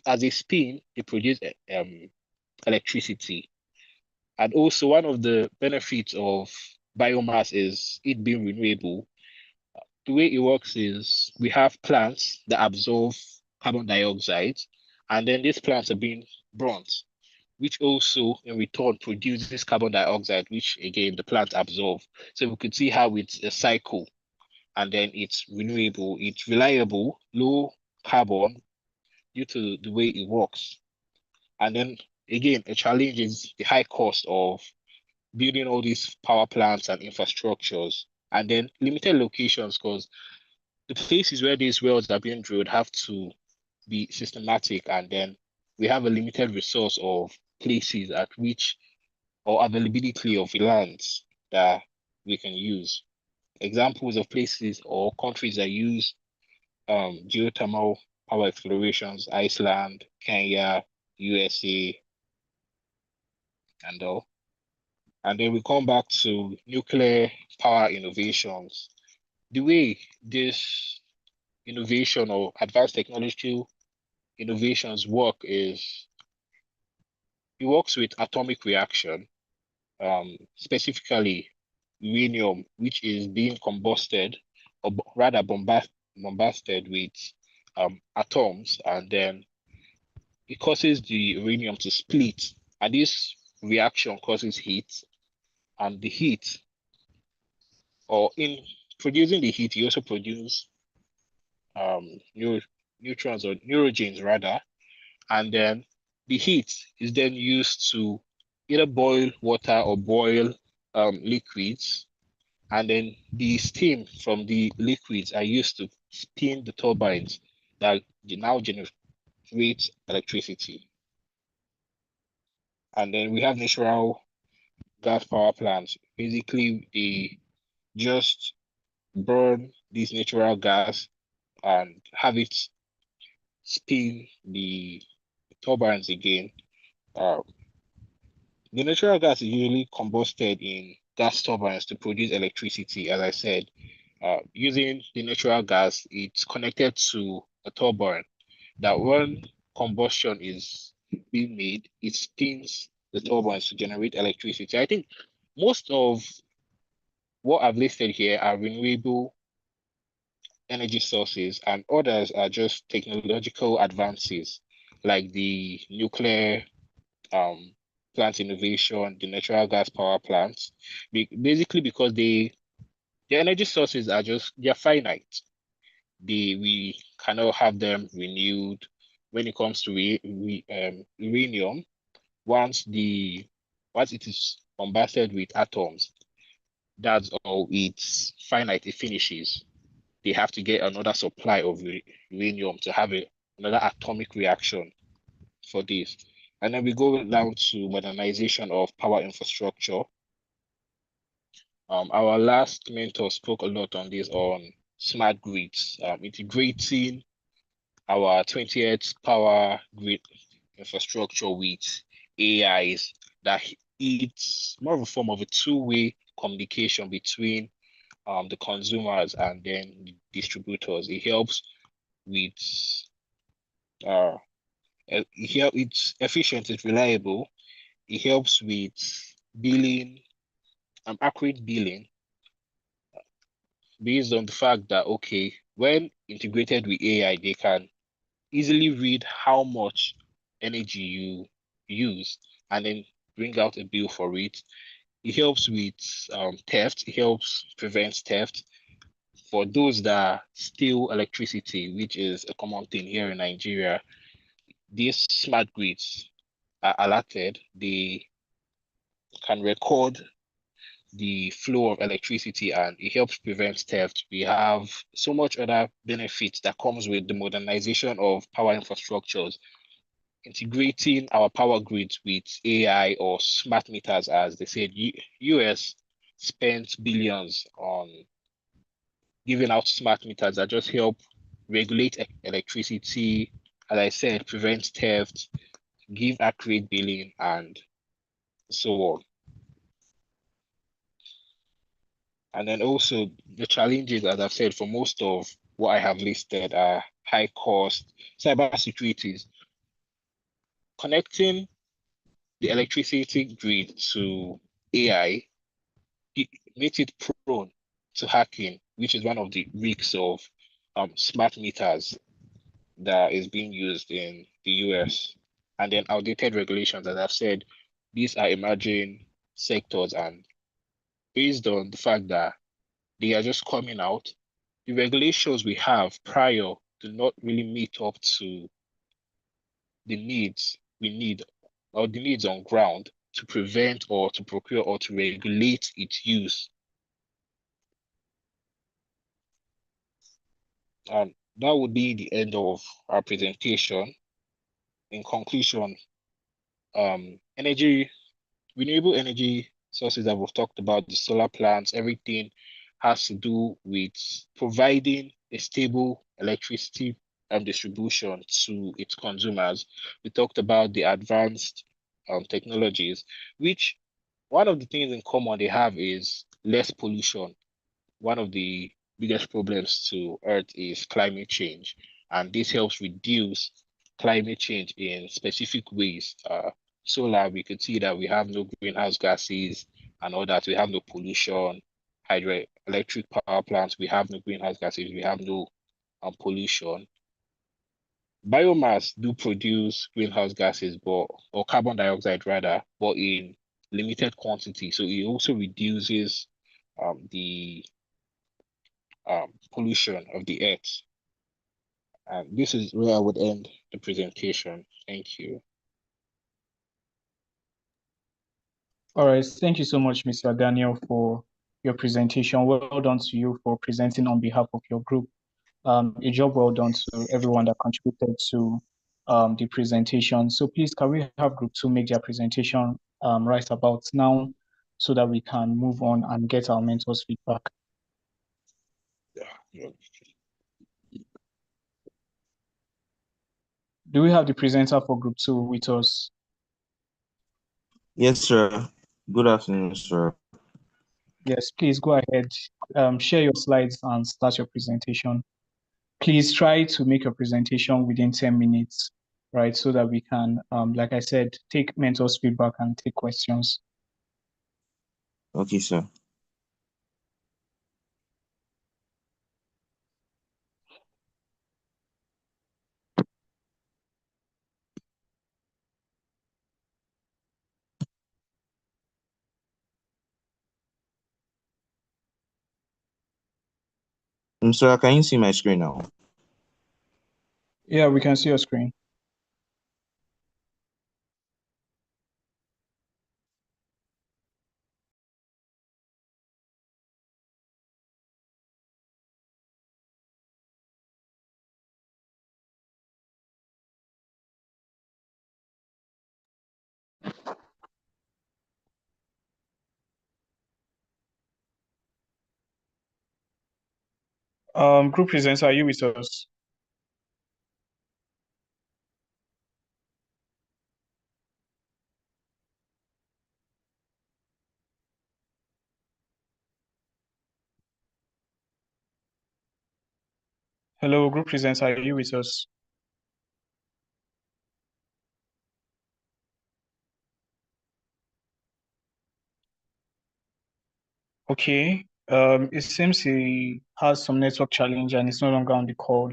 as they spin, they produce electricity. And also, one of the benefits of biomass is it being renewable. The way it works is we have plants that absorb carbon dioxide, and then these plants are being burnt, which also in return produces carbon dioxide, which again the plants absorb. So we could see how it's a cycle, and then it's renewable, it's reliable, low carbon due to the way it works. And then again, a challenge is the high cost of building all these power plants and infrastructures, and then limited locations, because the places where these wells are being drilled have to be systematic, and then we have a limited resource of places at which, or availability of lands that we can use. Examples of places or countries that use geothermal power explorations: Iceland, Kenya, USA, and all. And then we come back to nuclear power innovations. The way this innovation or advanced technological innovations work is it works with atomic reaction, specifically uranium, which is being combusted, or rather bombasted with atoms, and then it causes the uranium to split, and this reaction causes heat, and the heat, or in producing the heat, you also produce neutrons or neurogens rather, and then the heat is then used to either boil water or boil liquids, and then the steam from the liquids are used to spin the turbines that now generate electricity. And then we have natural gas power plants. Basically, they just burn this natural gas and have it spin the turbines again. Uh, the natural gas is usually combusted in gas turbines to produce electricity, as I said. Using the natural gas, it's connected to a turbine that when combustion is being made, it spins the turbines to generate electricity. I think most of what I've listed here are renewable energy sources, and others are just technological advances like the nuclear plant innovation, the natural gas power plants, basically because the energy sources are just they're finite. We cannot have them renewed. When it comes to uranium, once it is combusted with atoms, that's all. It's finite. It finishes. They have to get another supply of uranium to have another atomic reaction for this. And then we go down to modernization of power infrastructure. Our last mentor spoke a lot on this, on smart grids, integrating our 20th power grid infrastructure with AIs, that it's more of a form of a two-way communication between the consumers and then the distributors. It helps with it's efficient, it's reliable. It helps with billing, accurate billing, based on the fact that, okay, when integrated with AI, they can easily read how much energy you use and then bring out a bill for it. It helps with theft. It helps prevent theft. For those that steal electricity, which is a common thing here in Nigeria, these smart grids are alerted. They can record the flow of electricity and it helps prevent theft. We have so much other benefits that comes with the modernization of power infrastructures, integrating our power grids with AI or smart meters, as they said. US spent billions on giving out smart meters that just help regulate electricity, as I said, prevent theft, give accurate billing, and so on. And then also the challenges, as I've said, for most of what I have listed are high cost, cybersecurity. Connecting the electricity grid to AI, it makes it prone to hacking, which is one of the risks of smart meters that is being used in the US. And then outdated regulations, as I've said, these are emerging sectors, and based on the fact that they are just coming out, the regulations we have prior do not really meet up to the needs we need, or the needs on ground, to prevent or to procure or to regulate its use. And that would be the end of our presentation. In conclusion, renewable energy sources that we've talked about, the solar plants, everything has to do with providing a stable electricity distribution to its consumers. We talked about the advanced technologies, which one of the things in common they have is less pollution. One of the biggest problems to Earth is climate change, and this helps reduce climate change in specific ways. Solar, we could see that we have no greenhouse gases and all that. We have no pollution. Hydroelectric power plants, we have no greenhouse gases. We have no pollution. Biomass do produce greenhouse gases, or carbon dioxide rather, but in limited quantity. So it also reduces the pollution of the earth. And this is where I would end the presentation. Thank you. All right. Thank you so much, Mr. Daniel, for your presentation. Well done to you for presenting on behalf of your group. A job well done to everyone that contributed to the presentation. So please, can we have group 2 make their presentation right about now so that we can move on and get our mentors' feedback? Yeah. Do we have the presenter for group 2 with us? Yes, sir. Good afternoon, sir. Yes, please go ahead. Share your slides and start your presentation. Please try to make your presentation within 10 minutes, right? So that we can, like I said, take mentors' feedback and take questions. Okay, sir. Sir, can you see my screen now? Yeah, we can see your screen. Group presenter, are you with us? Hello, group presenter, are you with us? Okay. It seems he has some network challenge and is no longer on the call.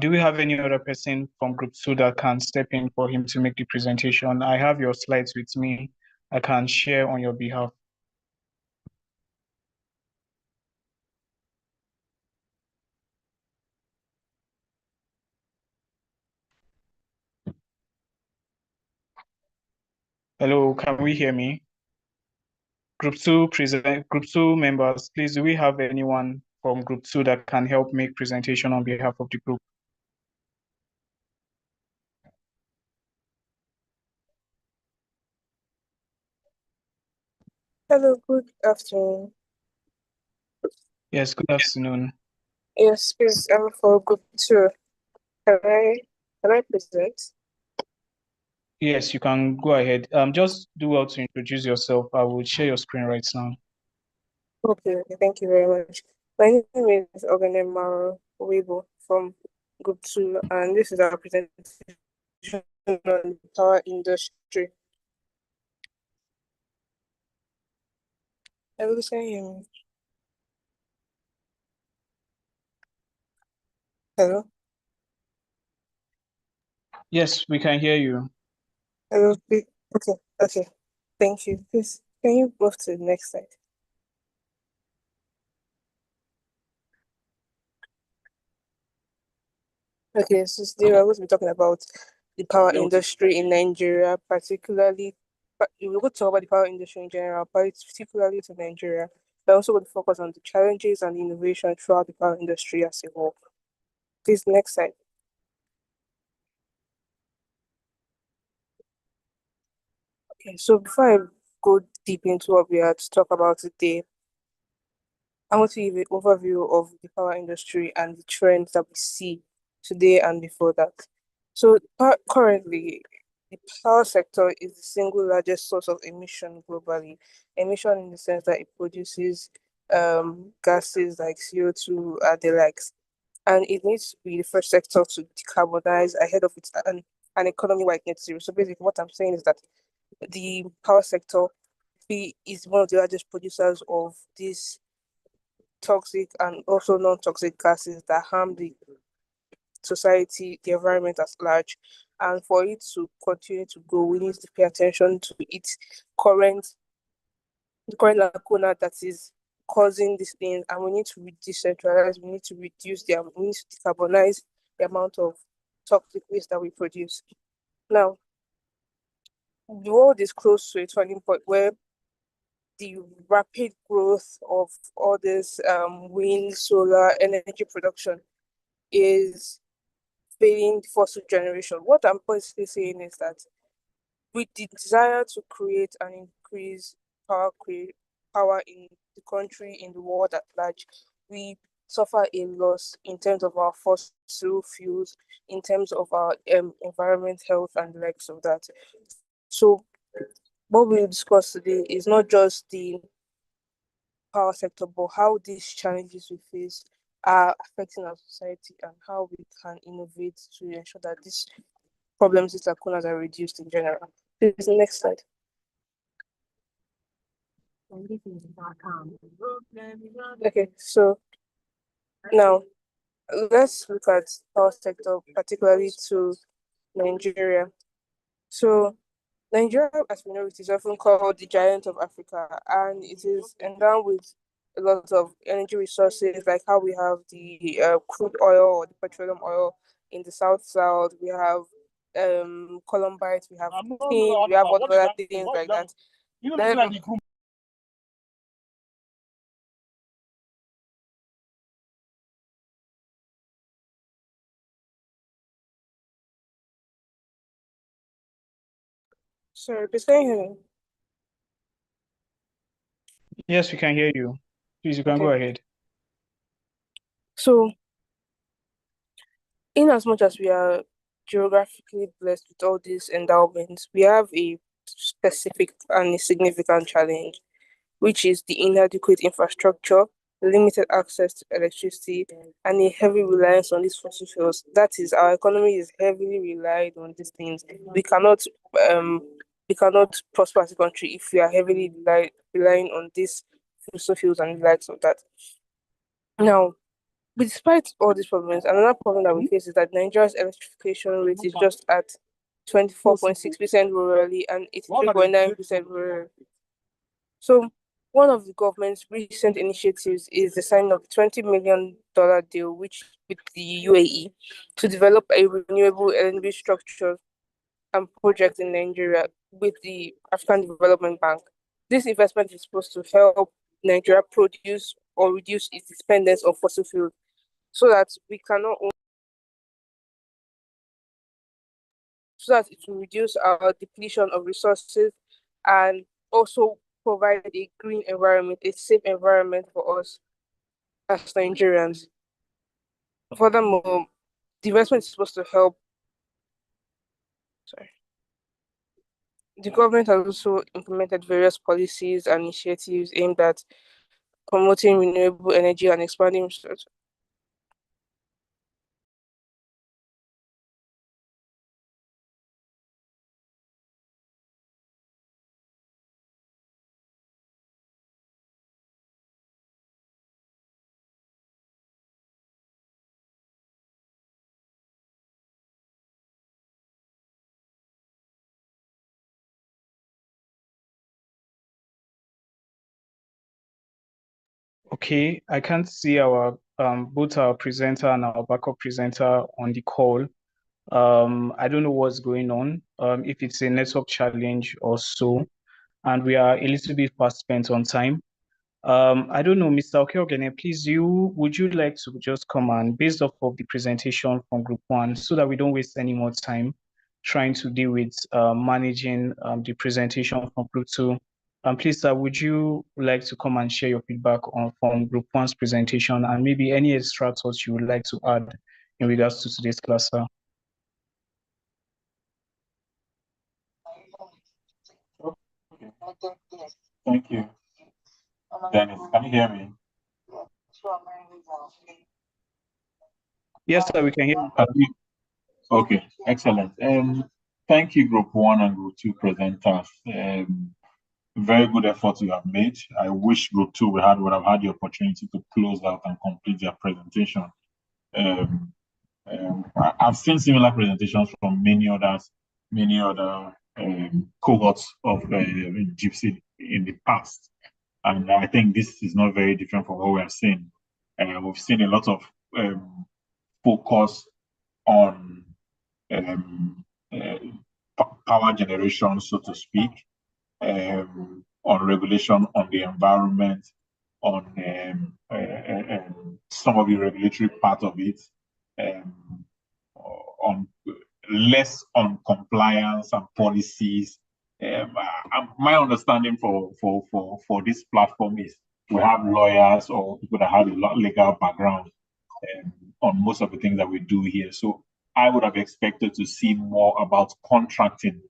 Do we have any other person from group 2 that can step in for him to make the presentation? I have your slides with me. I can share on your behalf. Hello, can we hear me? Group 2 members, please, do we have anyone from group 2 that can help make presentation on behalf of the group? Hello, good afternoon. Yes, good afternoon. Yes, please, I'm for group 2. Can I present? Yes, you can go ahead. Just do well to introduce yourself. I will share your screen right now. Okay, thank you very much. My name is Oganemaro Weibo from group 2, and this is our presentation on the power industry. Hello, can you hear me? Hello? Yes, we can hear you. Hello, okay. Thank you. Please, can you move to the next slide? Okay, so today we're going to be talking about the power industry in Nigeria, particularly, but we're going to talk about the power industry in general, but particularly to Nigeria. We're also going to focus on the challenges and the innovation throughout the power industry as a whole. Please, next slide. Okay, so before I go deep into what we are to talk about today, I want to give an overview of the power industry and the trends that we see today and before that. So currently, the power sector is the single largest source of emission globally. Emission in the sense that it produces gases like CO2 and the likes. And it needs to be the first sector to decarbonize ahead of its an economy-wide net zero. So basically what I'm saying is that the power sector is one of the largest producers of these toxic and also non-toxic gases that harm the society, the environment at large. And for it to continue to grow, we need to pay attention to its current the current lacuna that is causing these things, and we need to decentralize, we need to reduce we need to decarbonize the amount of toxic waste that we produce. Now, the world is close to a turning point where the rapid growth of all this wind, solar energy production is failing fossil generation. What I'm basically saying is that with the desire to create and increase power in the country, in the world at large, we suffer a loss in terms of our fossil fuels, in terms of our environment, health, and the likes of that. So what we'll discuss today is not just the power sector, but how these challenges we face are affecting our society and how we can innovate to ensure that these problems, these lacunas are reduced in general. Please, next slide. Okay, so now let's look at power sector, particularly to Nigeria. So Nigeria, as we know, it is often called the giant of Africa, and it is endowed with a lot of energy resources, like how we have the crude oil or the petroleum oil in the south. We have columbite, we have tin, we have other things like that. Then, sorry, please can you hear me? Yes, we can hear you. Please, you can go Okay. ahead. So, in as much as we are geographically blessed with all these endowments, we have a specific and a significant challenge, which is the inadequate infrastructure, limited access to electricity, and a heavy reliance on these fossil fuels. That is, our economy is heavily relied on these things. Um we cannot prosper as a country if we are heavily relying on these fossil fuels and the likes of that. Now, despite all these problems, another problem that we face is that Nigeria's electrification rate is just at 24.6% rurally and 83.9% rural. So, one of the government's recent initiatives is the signing of a $20 million deal with the UAE to develop a renewable energy structure and project in Nigeria with the African Development Bank. This investment is supposed to help Nigeria produce or reduce its dependence on fossil fuels so that we cannot so that it will reduce our depletion of resources and also provide a green environment, a safe environment for us as Nigerians. Furthermore, the investment is supposed to help. Sorry. The government has also implemented various policies and initiatives aimed at promoting renewable energy and expanding research. Okay, I can't see our both our presenter and our backup presenter on the call. I don't know what's going on, if it's a network challenge or so, and we are a little bit past spent on time. I don't know, Mr. Okeogene, please, would you like to just come and based off of the presentation from Group 1 so that we don't waste any more time trying to deal with managing the presentation from Group 2. Please, sir, would you like to come and share your feedback from Group 1's presentation and maybe any extra thoughts you would like to add in regards to today's class, sir? Thank you. Dennis, can you hear me? Yes, sir, we can hear you. Okay, excellent. Thank you, Group 1 and Group 2 presenters. Very good effort you have made. I wish Group 2 would have had the opportunity to close out and complete their presentation. I've seen similar presentations from many other cohorts of JIIPCC in the past. And I think this is not very different from what we have seen. We've seen a lot of focus on power generation, so to speak, on regulation on the environment, on some of the regulatory part of it, on less on compliance and policies. My understanding for this platform is we have lawyers or people that have a legal background on most of the things that we do here. So I would have expected to see more about contracting,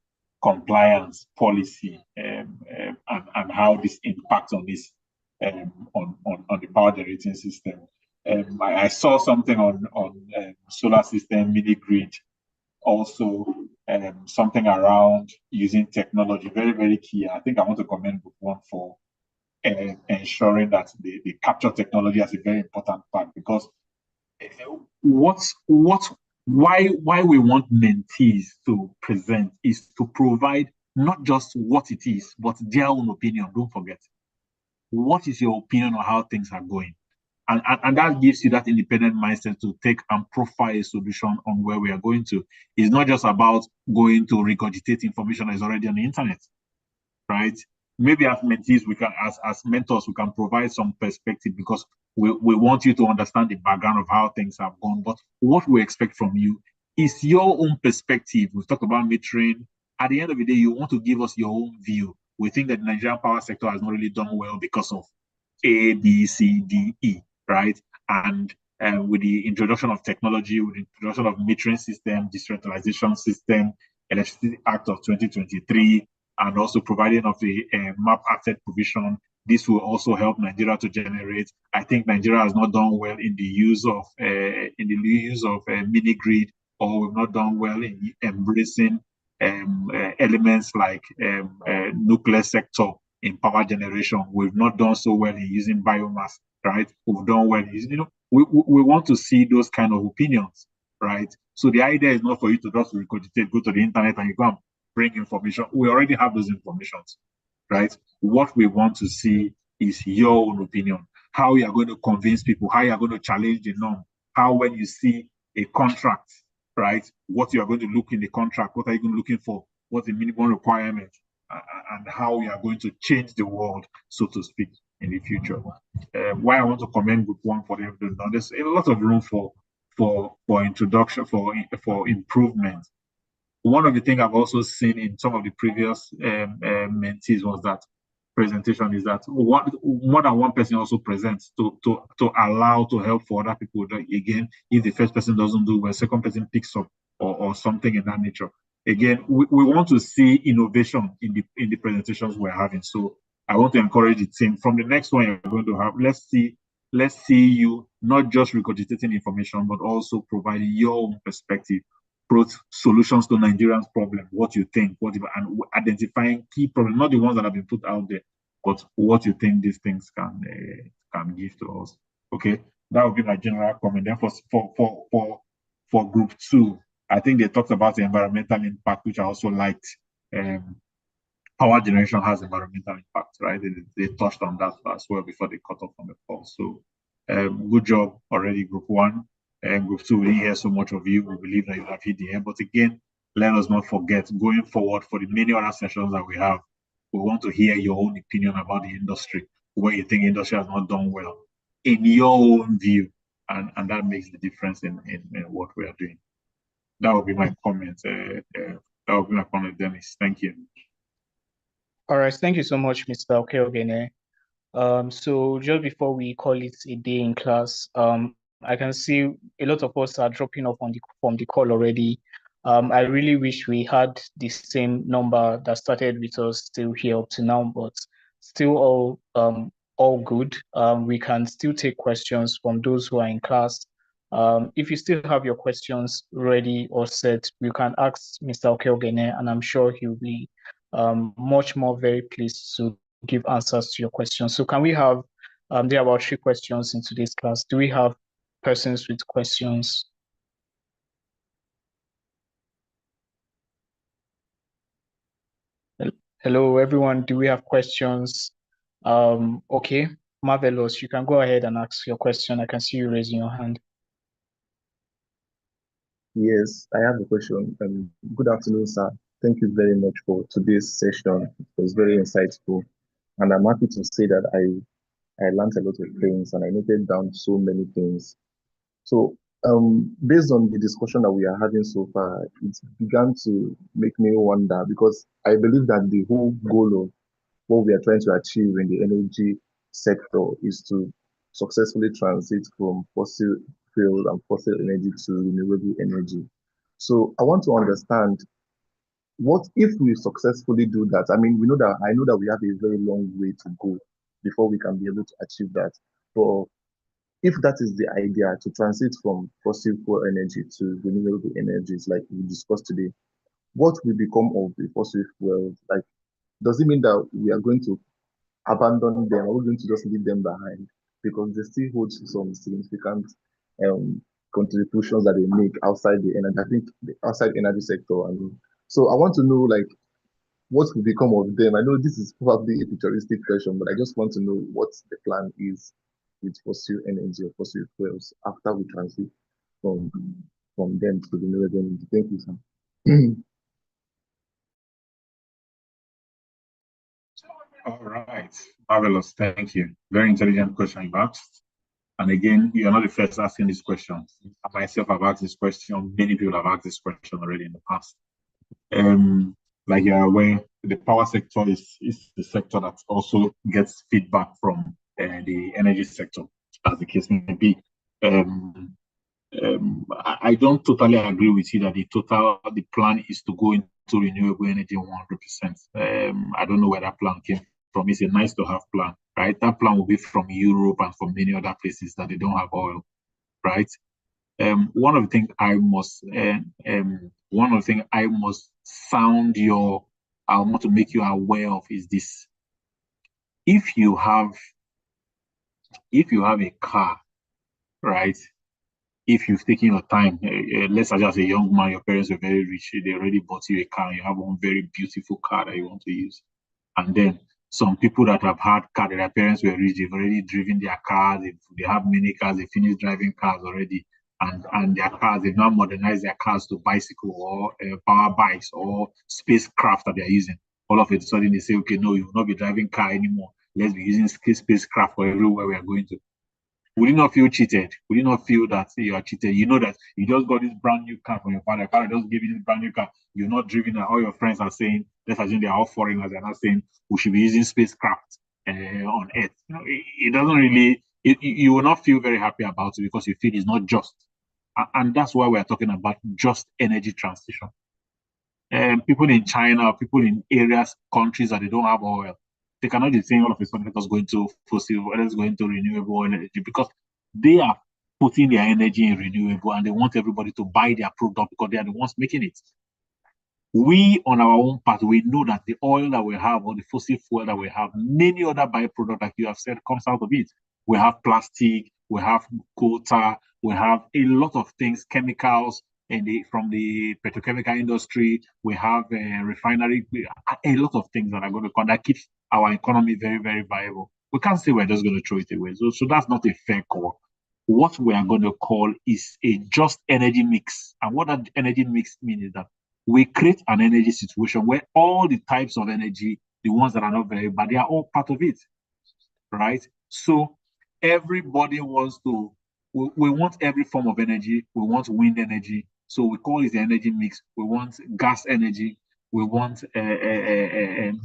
compliance, policy, and how this impacts on this on the power generating system. I saw something on solar system, mini grid, also something around using technology, very, very key. I think I want to commend Group 1 for ensuring that they capture technology as a very important part, because why we want mentees to present is to provide not just what it is, but their own opinion. Don't forget, what is your opinion on how things are going? And that gives you that independent mindset to take and profile a solution on where we are going to. It's not just about going to regurgitate information that is already on the internet, right? Maybe as mentees, we can, as mentors, we can provide some perspective, because we want you to understand the background of how things have gone. But what we expect from you is your own perspective. We've talked about metering. At the end of the day, you want to give us your own view. We think that the Nigerian power sector has not really done well because of A, B, C, D, E, right? And with the introduction of technology, with the introduction of metering system, decentralization system, Electricity Act of 2023, and also providing of the map asset provision, this will also help Nigeria to generate. I think Nigeria has not done well in the use of mini grid, or we've not done well in embracing elements like nuclear sector in power generation. We've not done so well in using biomass, right? We've done well in using, we want to see those kind of opinions, right? So the idea is not for you to just regurgitate, go to the internet and you go and bring information. We already have those informations, right? What we want to see is your own opinion, how you are going to convince people, how you are going to challenge the norm, how when you see a contract, right, what you are going to look in the contract, what are you going to looking for, what's the minimum requirement, and how you are going to change the world, so to speak, in the future. Why I want to commend Group 1 for them, there's a lot of room for introduction, for improvement. One of the things I've also seen in some of the previous mentees was that presentation is that more than one person also presents to allow, to help for other people. Again, if the first person doesn't do well, second person picks up, or something in that nature. Again, we want to see innovation in the presentations we're having. So I want to encourage the team. From the next one you're going to have, let's see you not just regurgitating information, but also providing your own perspective, brought solutions to Nigerians' problem, what you think, and identifying key problems, not the ones that have been put out there, but what you think these things can give to us. Okay, that would be my general comment. Then for Group 2, I think they talked about the environmental impact, which I also liked. Power generation has environmental impact, right? They touched on that as well before they cut off on the call. So good job already, Group 1. And Group 2, we didn't hear so much of you. We believe that you have hit the end. But again, let us not forget, going forward for the many other sessions that we have, we want to hear your own opinion about the industry, where you think industry has not done well, in your own view. And that makes the difference in what we are doing. That would be my comment. That would be my comment, Dennis. Thank you. All right, thank you so much, Mr. Okeogene. So just before we call it a day in class, I can see a lot of us are dropping off from the call already. I really wish we had the same number that started with us still here up to now, but still all good. We can still take questions from those who are in class. If you still have your questions ready or set, you can ask Mr. Okeogene, and I'm sure he'll be much more very pleased to give answers to your questions. So can we have, there are about 3 questions in today's class. Do we have persons with questions? Hello, everyone. Do we have questions? Okay, marvelous. You can go ahead and ask your question. I can see you raising your hand. Yes, I have a question. Good afternoon, sir. Thank you very much for today's session. It was very insightful. And I'm happy to say that I learned a lot of things and I noted down so many things. So based on the discussion that we are having so far, it began to make me wonder, because I believe that the whole goal of what we are trying to achieve in the energy sector is to successfully transit from fossil fuel and fossil energy to renewable energy. So I want to understand, what if we successfully do that? I mean, I know that we have a very long way to go, before we can be able to achieve that. But if that is the idea, to transit from fossil fuel energy to renewable energies like we discussed today, what will become of the fossil fuels? Like, does it mean that we are going to abandon them? Are we going to just leave them behind? Because they still hold some significant um, contributions that they make outside the energy, I think, the outside energy sector. And so I want to know, like, what will become of them? I know this is probably a futuristic question, but I just want to know what the plan is with fossil energy or fossil fuels after we transit from them to the renewable energy. Thank you, sir. All right, marvelous. Thank you. Very intelligent question you've asked. And again, you're not the first asking this question. I myself have asked this question. Many people have asked this question already in the past. Like you're aware, the power sector is the sector that also gets feedback from the energy sector, as the case may be. I don't totally agree with you that the plan is to go into renewable energy 100%. I don't know where that plan came from. It's a nice to have plan, right? That plan will be from Europe and from many other places that they don't have oil, right? One of the things I must I want to make you aware of is this. If you have a car, right? If you've taken your time, let's say as a young man, your parents were very rich, they already bought you a car, you have one very beautiful car that you want to use. And then some people that have had cars, their parents were rich, they've already driven their cars, they have many cars, they finished driving cars already. And their cars, they've now modernized their cars to bicycle or power bikes or spacecraft that they're using. All of a sudden they say, okay, no, you will not be driving car anymore. Let's be using spacecraft for everywhere we are going to. Will you not feel cheated? Will you not feel that you are cheated? You know that you just got this brand new car from your father. Your father just gave you this brand new car. You're not driven it. All your friends are saying, let's assume they are all foreigners. They're not saying we should be using spacecraft on Earth. You know, it doesn't really. You will not feel very happy about it because you feel it's not just. And that's why we are talking about just energy transition. People in China, people in areas, countries that they don't have oil, they cannot be saying all of a sudden let us go into fossil, let us go into renewable energy, because they are putting their energy in renewable and they want everybody to buy their product because they are the ones making it. We, on our own part, we know that the oil that we have or the fossil fuel that we have, many other byproducts, like you have said, comes out of it. We have plastic, we have coal tar, we have a lot of things, chemicals, and from the petrochemical industry, we have refinery, a lot of things that are going to come that keeps our economy very, very viable. We can't say we're just going to throw it away. So that's not a fair call. What we are going to call is a just energy mix. And what that energy mix means is that we create an energy situation where all the types of energy, the ones that are not very bad, they are all part of it, right? So everybody wants to, we want every form of energy. We want wind energy. So we call it the energy mix. We want gas energy. We want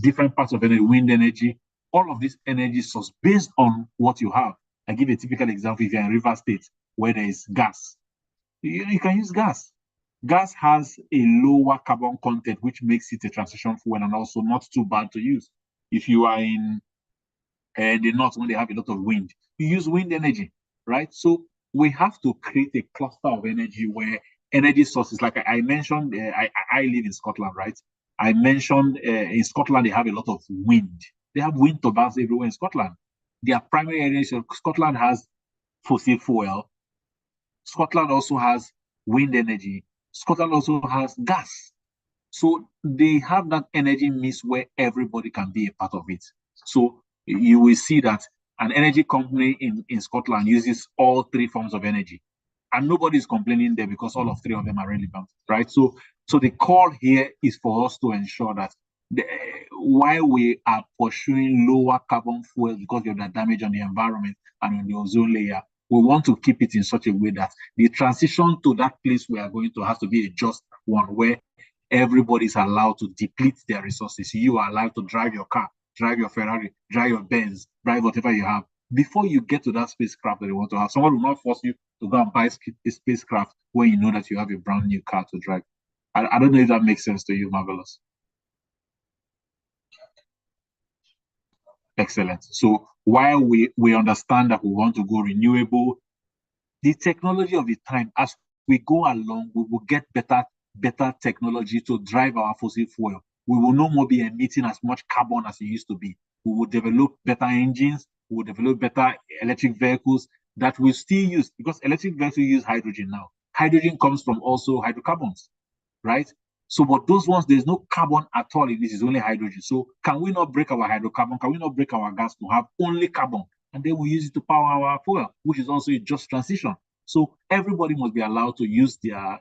different parts of energy, wind energy, all of this energy source based on what you have. I give a typical example. If you're in River State where there is gas, you can use gas. Gas has a lower carbon content, which makes it a transition fuel and also not too bad to use. If you are in the north, when they have a lot of wind, you use wind energy, right? So we have to create a cluster of energy where energy sources, like I mentioned, I live in Scotland, right? I mentioned in Scotland, they have a lot of wind. They have wind turbines everywhere in Scotland. Their primary energy, so Scotland has fossil fuel. Scotland also has wind energy. Scotland also has gas. So they have that energy mix where everybody can be a part of it. So you will see that an energy company in Scotland uses all three forms of energy. And nobody is complaining there because all of three of them are relevant, right? So the call here is for us to ensure that while we are pursuing lower carbon fuels because of the damage on the environment and on the ozone layer, we want to keep it in such a way that the transition to that place we are going to have to be a just one where everybody is allowed to deplete their resources. You are allowed to drive your car, drive your Ferrari, drive your Benz, drive whatever you have. Before you get to that spacecraft that you want to have, someone will not force you to go and buy a spacecraft when you know that you have a brand new car to drive. I don't know if that makes sense to you, Marvelous. Excellent. So while we understand that we want to go renewable, the technology of the time, as we go along, we will get better technology to drive our fossil fuel. We will no more be emitting as much carbon as it used to be. We will develop better engines, we will develop better electric vehicles that will still use, because electric vehicles use hydrogen now. Hydrogen comes from also hydrocarbons, right? So, but those ones, there's no carbon at all in this, is only hydrogen. So can we not break our hydrocarbon? Can we not break our gas to have only carbon? And then we use it to power our fuel, which is also a just transition. So everybody must be allowed to use their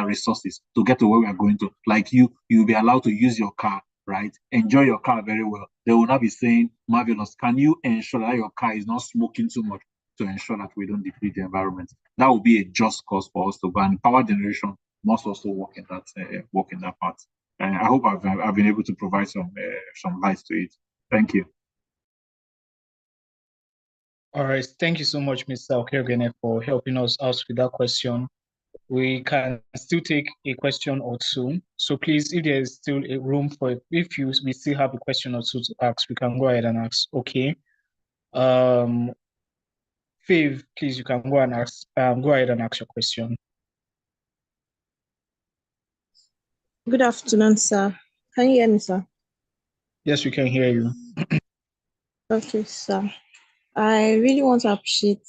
resources to get to where we are going to. Like you'll be allowed to use your car, right? Enjoy your car very well. They will not be saying, marvelous, can you ensure that your car is not smoking too much to ensure that we don't deplete the environment? That would be a just cause for us to go. And power generation must also work in that part. And I hope I've been able to provide some light to it. Thank you. All right, thank you so much, Mr. Okeogene, for helping us out with that question. We can still take a question or two. So please, if there is still a room for it, we still have a question or two to ask, we can go ahead and ask. Okay. Fav, please, you can go ahead and ask your question. Good afternoon, sir. Can you hear me, sir? Yes, we can hear you. Okay, sir. I really want to appreciate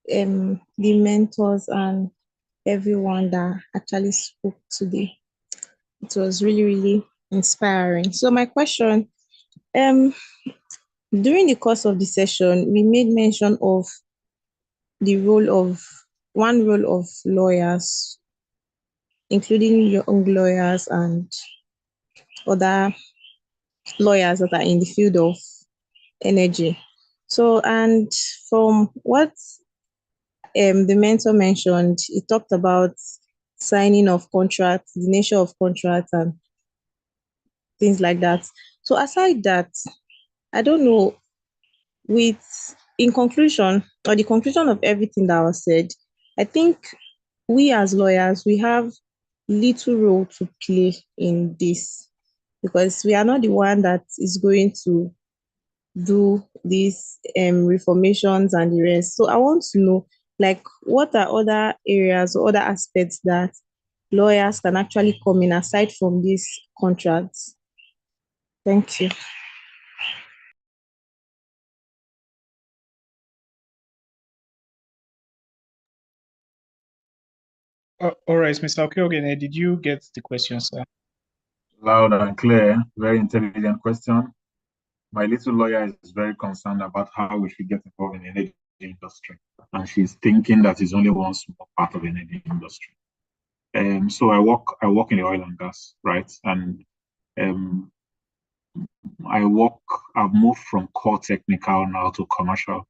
the mentors and everyone that actually spoke today. It was really, really inspiring. So my question, during the course of the session, we made mention of one role of lawyers, including young lawyers and other lawyers that are in the field of energy. So, and from what the mentor mentioned, he talked about signing of contracts, the nature of contracts and things like that. So aside that, I don't know, in conclusion, or the conclusion of everything that was said, I think we as lawyers, we have little role to play in this, because we are not the one that is going to do these reformations and the rest. So I want to know, like, what are other areas or other aspects that lawyers can actually come in aside from these contracts? Thank you. All right, Mr. Okeogene, did you get the question, sir? Loud and clear, very intelligent question. My little lawyer is very concerned about how we should get involved in the energy industry, and she's thinking that it's only one small part of the energy industry. So I work in the oil and gas, right? And I've moved from core technical now to commercial.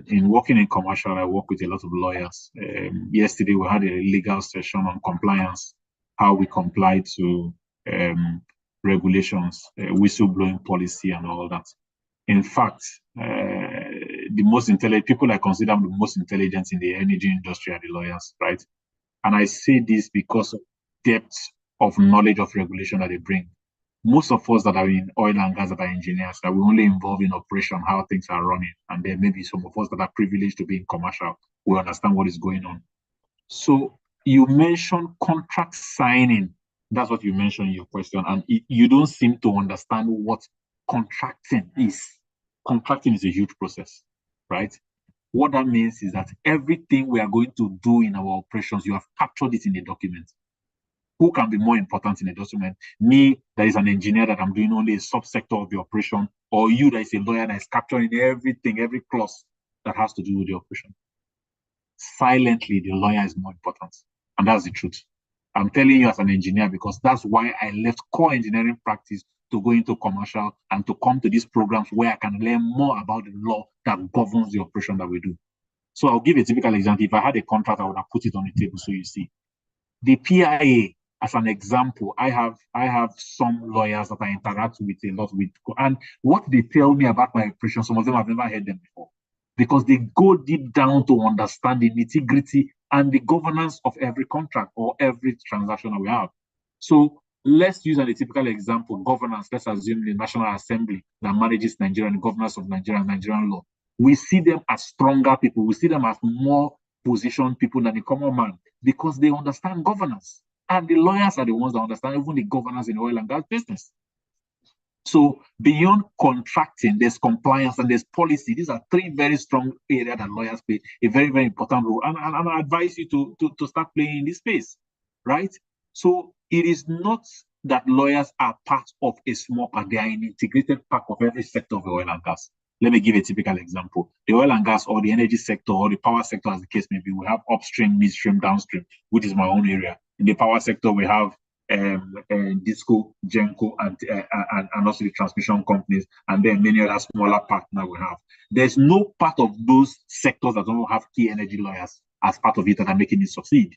In working in commercial, I work with a lot of lawyers. Yesterday, we had a legal session on compliance, how we comply to regulations, whistleblowing policy, and all that. In fact, the most intelligent people I consider the most intelligent in the energy industry are the lawyers, right? And I say this because of depth of knowledge of regulation that they bring. Most of us that are in oil and gas that are engineers, that we only involved in operation, how things are running, and then maybe some of us that are privileged to be in commercial, we understand what is going on. So you mentioned contract signing. That's what you mentioned in your question, and you don't seem to understand what contracting is. Contracting is a huge process, right? What that means is that everything we are going to do in our operations, you have captured it in the document. Who can be more important in a document? Me, that is an engineer that I'm doing only a subsector of the operation, or you that is a lawyer that is capturing everything, every clause that has to do with the operation. Silently, the lawyer is more important. And that's the truth. I'm telling you as an engineer, because that's why I left core engineering practice to go into commercial and to come to these programs where I can learn more about the law that governs the operation that we do. So I'll give a typical example. If I had a contract, I would have put it on the table so you see. The PIA, as an example, I have some lawyers that I interact with a lot with, and what they tell me about my operation, some of them I've never heard them before, because they go deep down to understand the nitty-gritty and the governance of every contract or every transaction that we have. So Let's use a typical example, governance. Let's assume the National Assembly that manages Nigeria and the governance of Nigeria and Nigerian law. We see them as stronger people. We see them as more positioned people than the common man because they understand governance. And the lawyers are the ones that understand even the governance in the oil and gas business. So beyond contracting, there's compliance and there's policy. These are three very strong areas that lawyers play a very, very important role. And I advise you to start playing in this space, right? So it is not that lawyers are part of a small part. They are an integrated part of every sector of the oil and gas. Let me give a typical example. The oil and gas or the energy sector or the power sector, as the case may be, we have upstream, midstream, downstream, which is my own area. In the power sector, we have Disco, Genco, and also the transmission companies, and then many other smaller partners we have. There's no part of those sectors that don't have key energy lawyers as part of it that are making it succeed.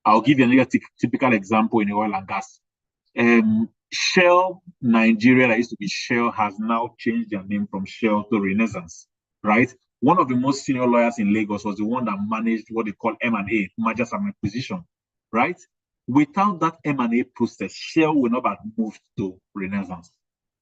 I'll give you another typical example in the oil and gas. Shell Nigeria, that used to be Shell, has now changed their name from Shell to Renaissance, right? One of the most senior lawyers in Lagos was the one that managed what they call M&A, mergers and acquisition, right? Without that M&A process, Shell will not have moved to Renaissance.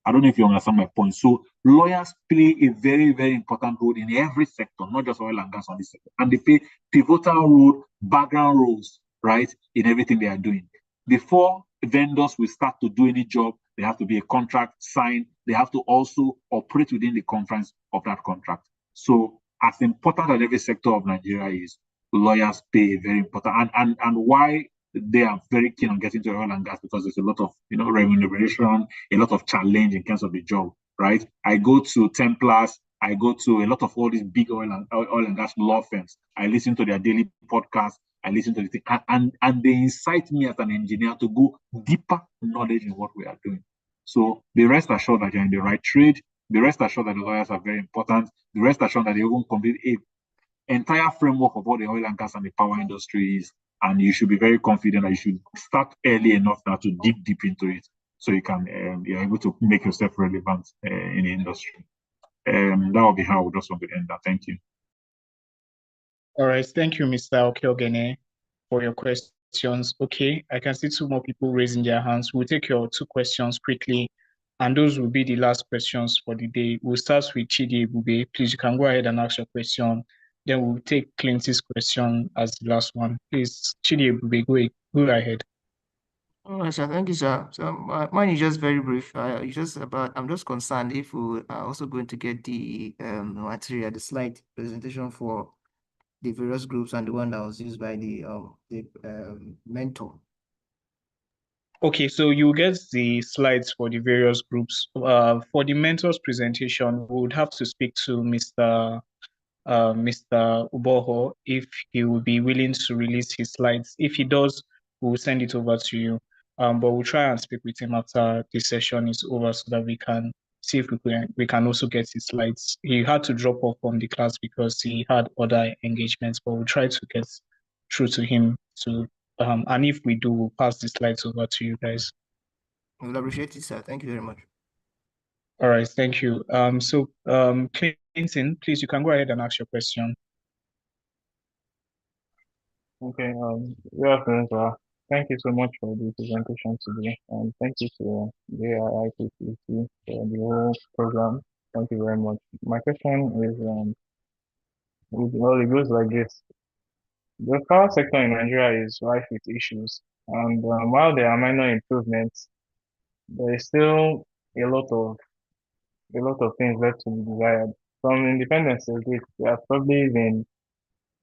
I don't know if you understand my point. So lawyers play a very, very important role in every sector, not just oil and gas on this sector. And they play pivotal role, background roles, right, in everything they are doing. Before vendors will start to do any job, there have to be a contract signed. They have to also operate within the confines of that contract. So as important as every sector of Nigeria is, lawyers play a very important, and why they are very keen on getting to oil and gas, because there's a lot of remuneration, a lot of challenge in terms of the job, right? I go to Templars, I go to a lot of all these big oil and gas law firms. I listen to their daily podcast. I listen to the thing, and they incite me as an engineer to go deeper knowledge in what we are doing. So be rest assured that you're in the right trade. Be rest assured that the lawyers are very important. Be rest assured that they even complete a entire framework of what the oil and gas and the power industry is. And you should be very confident that you should start early enough now to dig deep into it, so you can you're able to make yourself relevant in the industry. That will be how we just want to end that. Thank you. All right, thank you, Mr. Okeogene, for your questions. Okay, I can see two more people raising their hands. We'll take your two questions quickly, and those will be the last questions for the day. We'll start with Chidi Ebube. Please, you can go ahead and ask your question. Then we'll take Clinton's question as the last one. Please, Chidi Ebube, go ahead. All right, sir. Thank you, sir. So mine is just very brief. I'm just concerned if we are also going to get the material, the slide presentation for the various groups and the one that was used by the mentor. Okay, so you get the slides for the various groups. For the mentor's presentation, we would have to speak to Mr. Uboho if he will be willing to release his slides. If he does, we'll send it over to you. But we'll try and speak with him after this session is over so that we can see if we can also get his slides. He had to drop off from the class because he had other engagements, but we'll try to get through to him to and if we do, we'll pass the slides over to you guys. I will appreciate it, sir. Thank you very much. All right, thank you. So Clinton, please, you can go ahead and ask your question. Okay, good afternoon, sir. Thank you so much for the presentation today, and thank you to JIIPCC for the whole program. Thank you very much. My question is, it goes like this. The power sector in Nigeria is rife with issues, and while there are minor improvements, there is still a lot of things left to be desired. From independence to date, there have probably been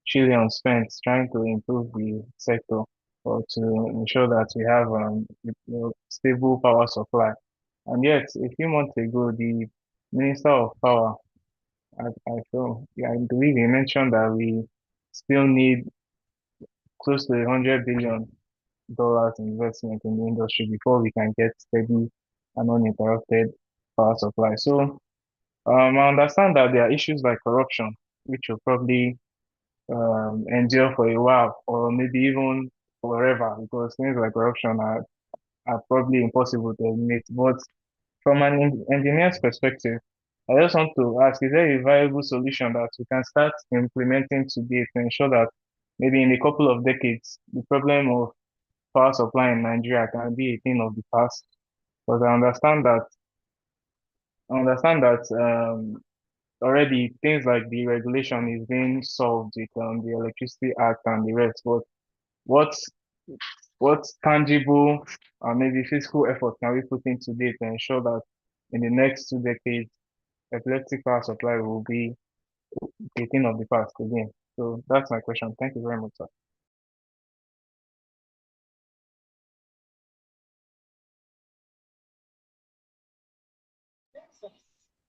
trillions spent trying to improve the sector or to ensure that we have stable power supply. And yet, a few months ago, the Minister of Power, I believe he mentioned that we still need close to $100 billion investment in the industry before we can get steady and uninterrupted power supply. So I understand that there are issues like corruption, which will probably endure for a while or maybe even forever, because things like corruption are probably impossible to eliminate. But from an engineer's perspective, I just want to ask, is there a viable solution that we can start implementing today to ensure that maybe in a couple of decades, the problem of power supply in Nigeria can be a thing of the past. But I understand that already things like the regulation is being solved with the Electricity Act and the rest. But what's what tangible and maybe physical effort can we put in today to ensure that in the next 2 decades, electric power supply will be a thing of the past again? So that's my question. Thank you very much, sir.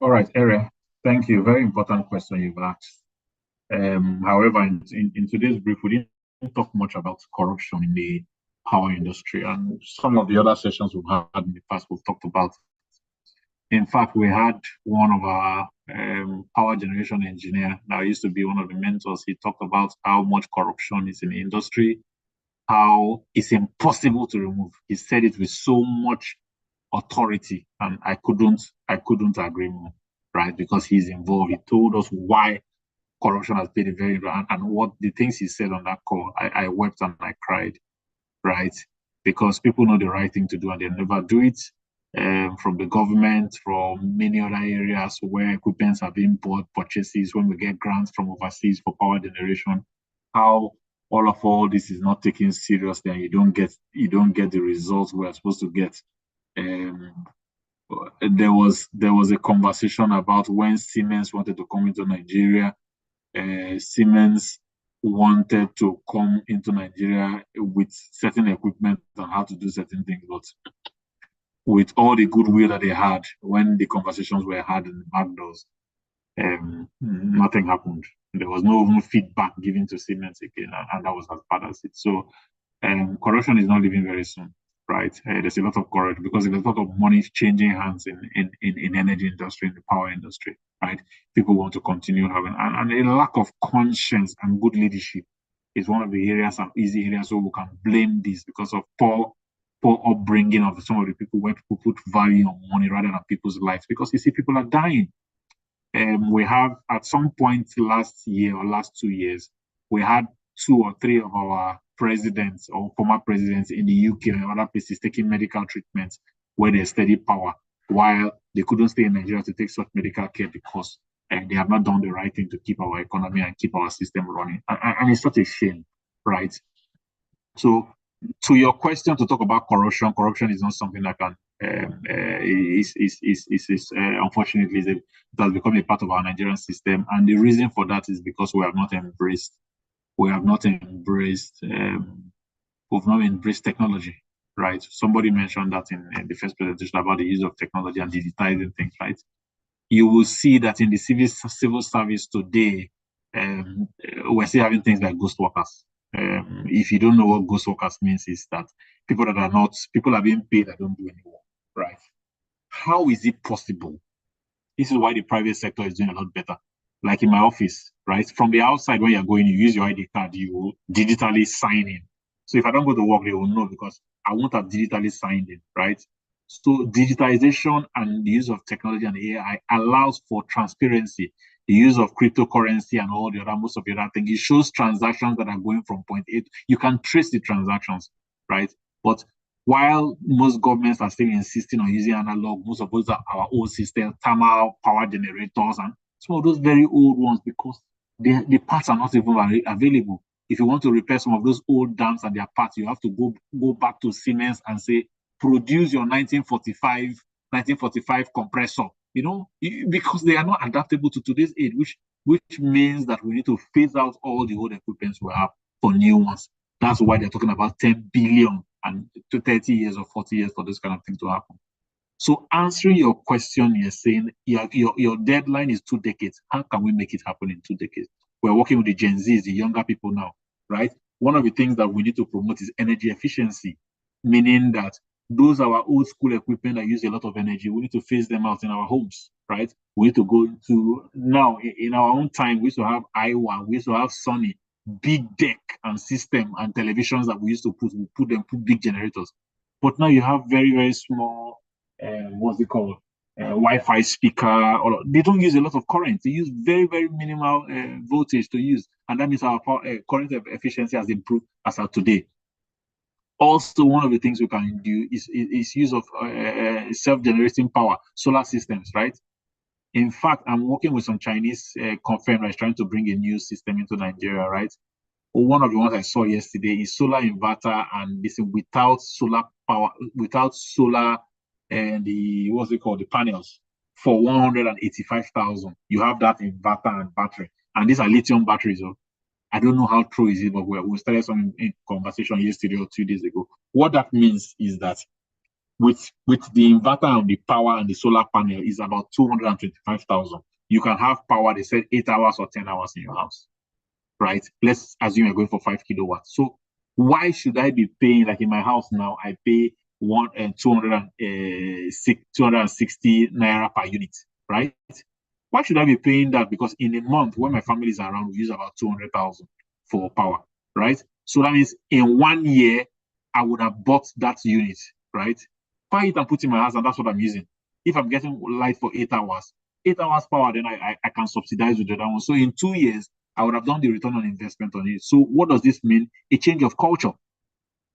All right, Ere, thank you. Very important question you've asked. However, in today's brief, we didn't talk much about corruption in the power industry, and some of the other sessions we've had in the past, we've talked about. In fact, we had one of our power generation engineer that used to be one of the mentors. He talked about how much corruption is in the industry, how it's impossible to remove. He said it with so much authority, and I couldn't agree more, right? Because he's involved. He told us why corruption has played a very and what the things he said on that call. I wept and I cried, right? Because people know the right thing to do and they never do it. From the government, from many other areas where equipments are being bought, purchases, when we get grants from overseas for power generation, how all this is not taken seriously and you don't get the results we're supposed to get. There was a conversation about when Siemens wanted to come into Nigeria. Siemens wanted to come into Nigeria with certain equipment and how to do certain things, but with all the goodwill that they had when the conversations were had in the back doors, nothing happened. There was no even feedback given to Siemens again, and that was as bad as it. So corruption is not leaving very soon, right? There's a lot of corruption because there's a lot of money changing hands in energy industry, in the power industry, right? People want to continue having, and a lack of conscience and good leadership is one of the areas and easy areas where we can blame this because of poor upbringing of some of the people where people put value on money rather than people's lives. Because you see, people are dying. We have at some point last year or last 2 years, we had 2 or 3 of our presidents or former presidents in the UK and other places taking medical treatments where they study power, while they couldn't stay in Nigeria to take such medical care because they have not done the right thing to keep our economy and keep our system running. And it's such a shame, right? So to your question, to talk about corruption is not something that can unfortunately it has become a part of our Nigerian system, and the reason for that is because we have not embraced technology, right? Somebody mentioned that in the first presentation about the use of technology and digitizing things, right? You will see that in the civil service today, we're still having things like ghost workers. If you don't know what ghost workers means, is that people are being paid that don't do any work, right? How is it possible? This is why the private sector is doing a lot better. Like in my office, right? From the outside, when you're going, you use your ID card, you digitally sign in. So if I don't go to work, they will know because I won't have digitally signed in, right? So digitization and the use of technology and AI allows for transparency. The use of cryptocurrency and all the other, most of the other things, it shows transactions that are going from point A. You can trace the transactions, right? But while most governments are still insisting on using analog, most of those are our old systems, thermal power generators, and some of those very old ones because the parts are not even available. If you want to repair some of those old dams and their parts, you have to go back to Siemens and say, produce your 1945 compressor, because they are not adaptable to today's age, which means that we need to phase out all the old equipment we have for new ones. That's why they're talking about 10 billion and to 30 years or 40 years for this kind of thing to happen. So answering your question, you're saying your deadline is 2 decades. How can we make it happen in 2 decades? We're working with the Gen Zs, the younger people now, right? One of the things that we need to promote is energy efficiency, meaning that those are our old school equipment that use a lot of energy. We need to phase them out in our homes, right? We need to go to now in our own time. We used to have Iowa, we used to have Sony, big deck and system and televisions that we used to put big generators. But now you have very, very small, what's it called? Wi-Fi speaker. They don't use a lot of current. They use very, very minimal voltage to use. And that means our current efficiency has improved as of today. Also, one of the things we can do is use of self-generating power, solar systems, right? In fact, I'm working with some Chinese firm that's trying to bring a new system into Nigeria, right? One of the ones I saw yesterday is solar inverter, and this without solar power, without solar and the what's it called, the panels, for 185,000. You have that inverter and battery, and these are lithium batteries. So I don't know how true is it, but we started some conversation yesterday or 2 days ago. What that means is that with the inverter and the power and the solar panel is about 225,000. You can have power, they said 8 hours or 10 hours in your house, right? Let's assume you're going for 5 kilowatts. So why should I be paying, like in my house now, I pay 260 naira per unit, right? Why should I be paying that? Because in a month, when my family is around, we use about 200,000 for power, right? So that means in 1 year, I would have bought that unit, right? Buy it and put in my house, and that's what I'm using. If I'm getting light for 8 hours, 8 hours power, then I can subsidize with the other one. So in 2 years, I would have done the return on investment on it. So what does this mean? A change of culture.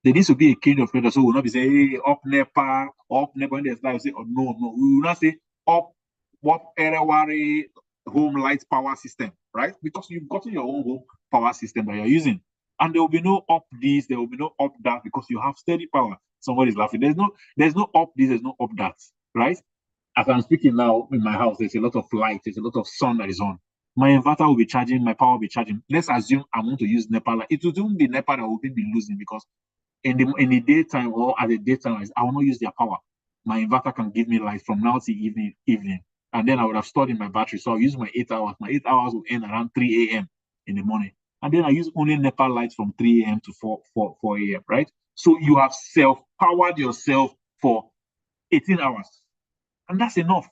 There needs to be a change of culture. So we'll not be saying, hey, up NEPA, and there's that. Say, oh, no. We will not say, up what Erewari home light power system, right? Because you've gotten your own home power system that you're using. And there will be no up this, there will be no up that, because you have steady power. Somebody's laughing. There's no up this, there's no up that, right? As I'm speaking now in my house, there's a lot of light, there's a lot of sun that is on. My inverter will be charging, my power will be charging. Let's assume I want to use NEPA light. It will even be NEPA that will be losing, because in the daytime or at the daytime, I will not use their power. My inverter can give me light from now till evening. And then I would have stored in my battery. So I'll use my 8 hours. My 8 hours will end around 3 a.m. in the morning. And then I use only NEPA lights from 3 a.m. to 4 a.m., right? So you have self-powered yourself for 18 hours. And that's enough.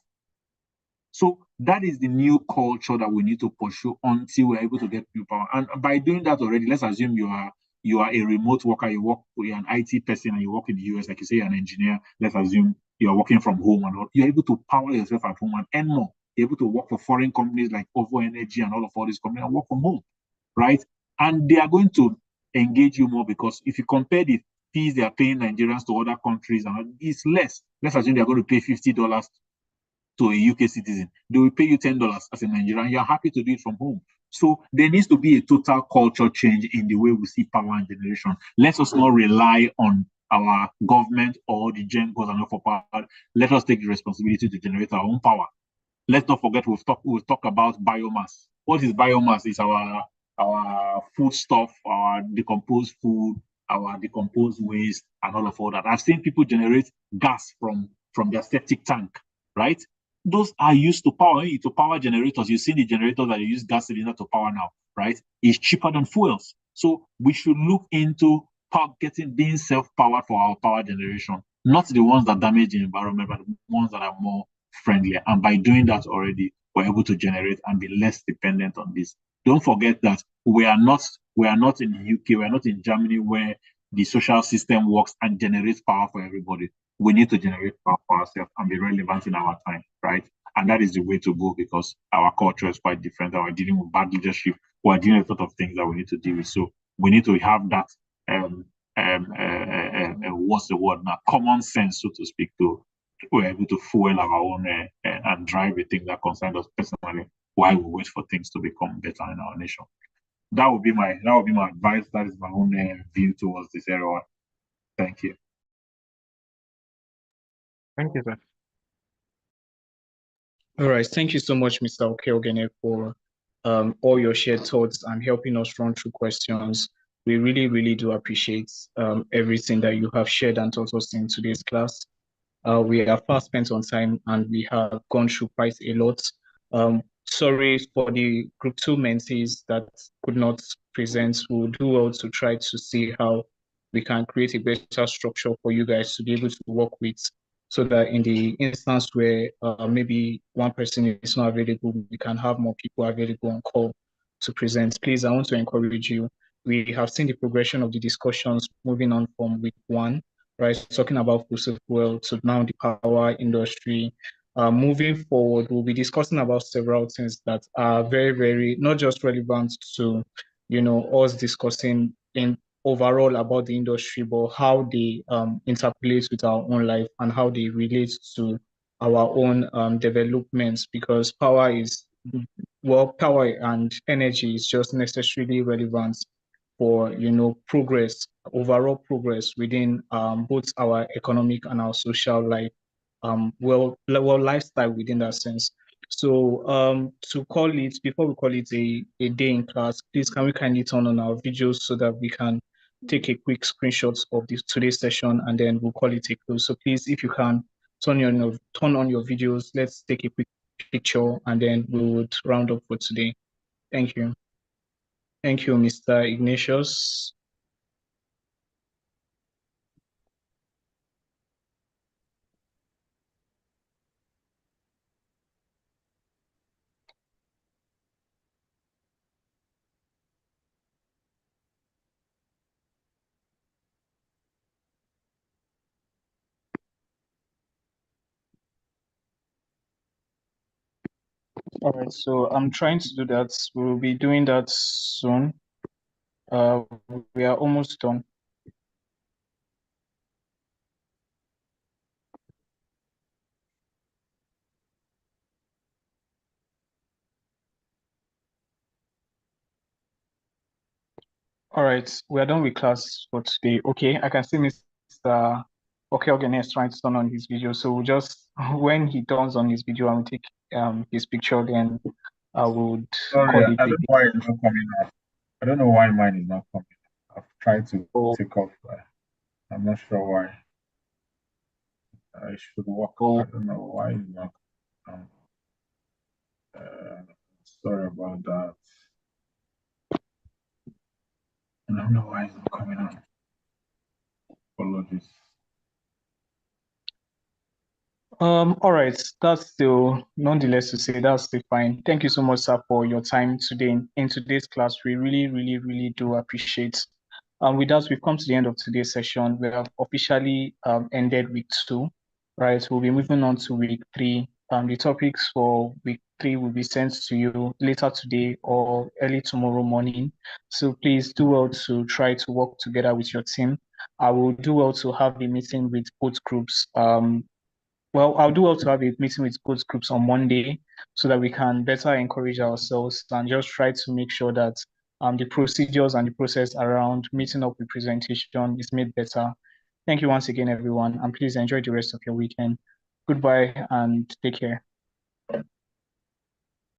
So that is the new culture that we need to pursue until we're able to get new power. And by doing that already, let's assume you are a remote worker, you're an IT person, and you work in the US, like you say, you're an engineer. Let's assume you're working from home and all. You're able to power yourself at home and earn more. You're able to work for foreign companies like OVO Energy and all these companies and work from home, right? And they are going to engage you more, because if you compare the fees they are paying Nigerians to other countries, it's less. Let's assume they're going to pay $50 to a UK citizen. They will pay you $10 as a Nigerian. You're happy to do it from home. So there needs to be a total culture change in the way we see power and generation. Let us not rely on our government or the gen goes and for power. Let us take the responsibility to generate our own power. Let's not forget we've talked about biomass. What is biomass? It's our food stuff, our decomposed food, our decomposed waste, and all that. I've seen people generate gas from their septic tank, right? Those are used to power generators. You've seen the generators that you use gas cylinder to power now, right? It's cheaper than fuels. So we should look into being self-powered for our power generation, not the ones that damage the environment, but the ones that are more friendly. And by doing that already, we're able to generate and be less dependent on this. Don't forget that we are not in the UK, we're not in Germany, where the social system works and generates power for everybody. We need to generate power for ourselves and be relevant in our time, right? And that is the way to go, because our culture is quite different. We're dealing with bad leadership. We're dealing with a lot of things that we need to deal with. So we need to have that, what's the word now? Common sense, so to speak, we're able to fuel our own and drive the things that concern us personally while we wait for things to become better in our nation. That would be my advice. That is my own view towards this area. Thank you. Thank you, sir. All right. Thank you so much, Mr. Okeogene, for all your shared thoughts and helping us run through questions. We really, really do appreciate everything that you have shared and taught us in today's class. We are fast spent on time and we have gone through quite a lot. Sorry for the Group 2 mentees that could not present. We'll do well to try to see how we can create a better structure for you guys to be able to work with, so that in the instance where maybe one person is not available, we can have more people available on call to present. Please, I want to encourage you. We have seen the progression of the discussions moving on from week 1, right? Talking about fossil fuel to now the power industry. Moving forward, we'll be discussing about several things that are very, very not just relevant to, us discussing in overall about the industry, but how they interpolate with our own life and how they relate to our own developments, because power and energy is just necessarily relevant for progress, overall progress within both our economic and our social life, lifestyle within that sense. So to call it, before we call it a day in class, please can we kindly turn on our videos so that we can take a quick screenshot of this today's session, and then we'll call it a close. So please, if you can turn on your videos, let's take a quick picture and then we would round up for today. Thank you. Thank you, Mr. Ignatius. All right, so I'm trying to do that. We'll be doing that soon. We are almost done. All right, we are done with class for today. Okay, I can see Mr. Okeogene is trying to turn on his video. So we'll just, when he turns on his video and we take his picture, then I would Sorry, call I it don't know why it's not coming up. I don't know why mine is not coming up. I've tried to take off. I'm not sure why. It should work. I don't know why it's not coming up. Sorry about that. I don't know why it's not coming up. Apologies. All right, that's still, nonetheless to say, that's still fine. Thank you so much, sir, for your time today in today's class. We really, really, really do appreciate. With that, we've come to the end of today's session. We have officially ended week 2, right? We'll be moving on to week 3. The topics for week 3 will be sent to you later today or early tomorrow morning. So please do well to try to work together with your team. I will do well to have a meeting with both groups. I'll do well to have a meeting with both groups on Monday so that we can better encourage ourselves and just try to make sure that the procedures and the process around meeting up with presentation is made better. Thank you once again, everyone, and please enjoy the rest of your weekend. Goodbye and take care.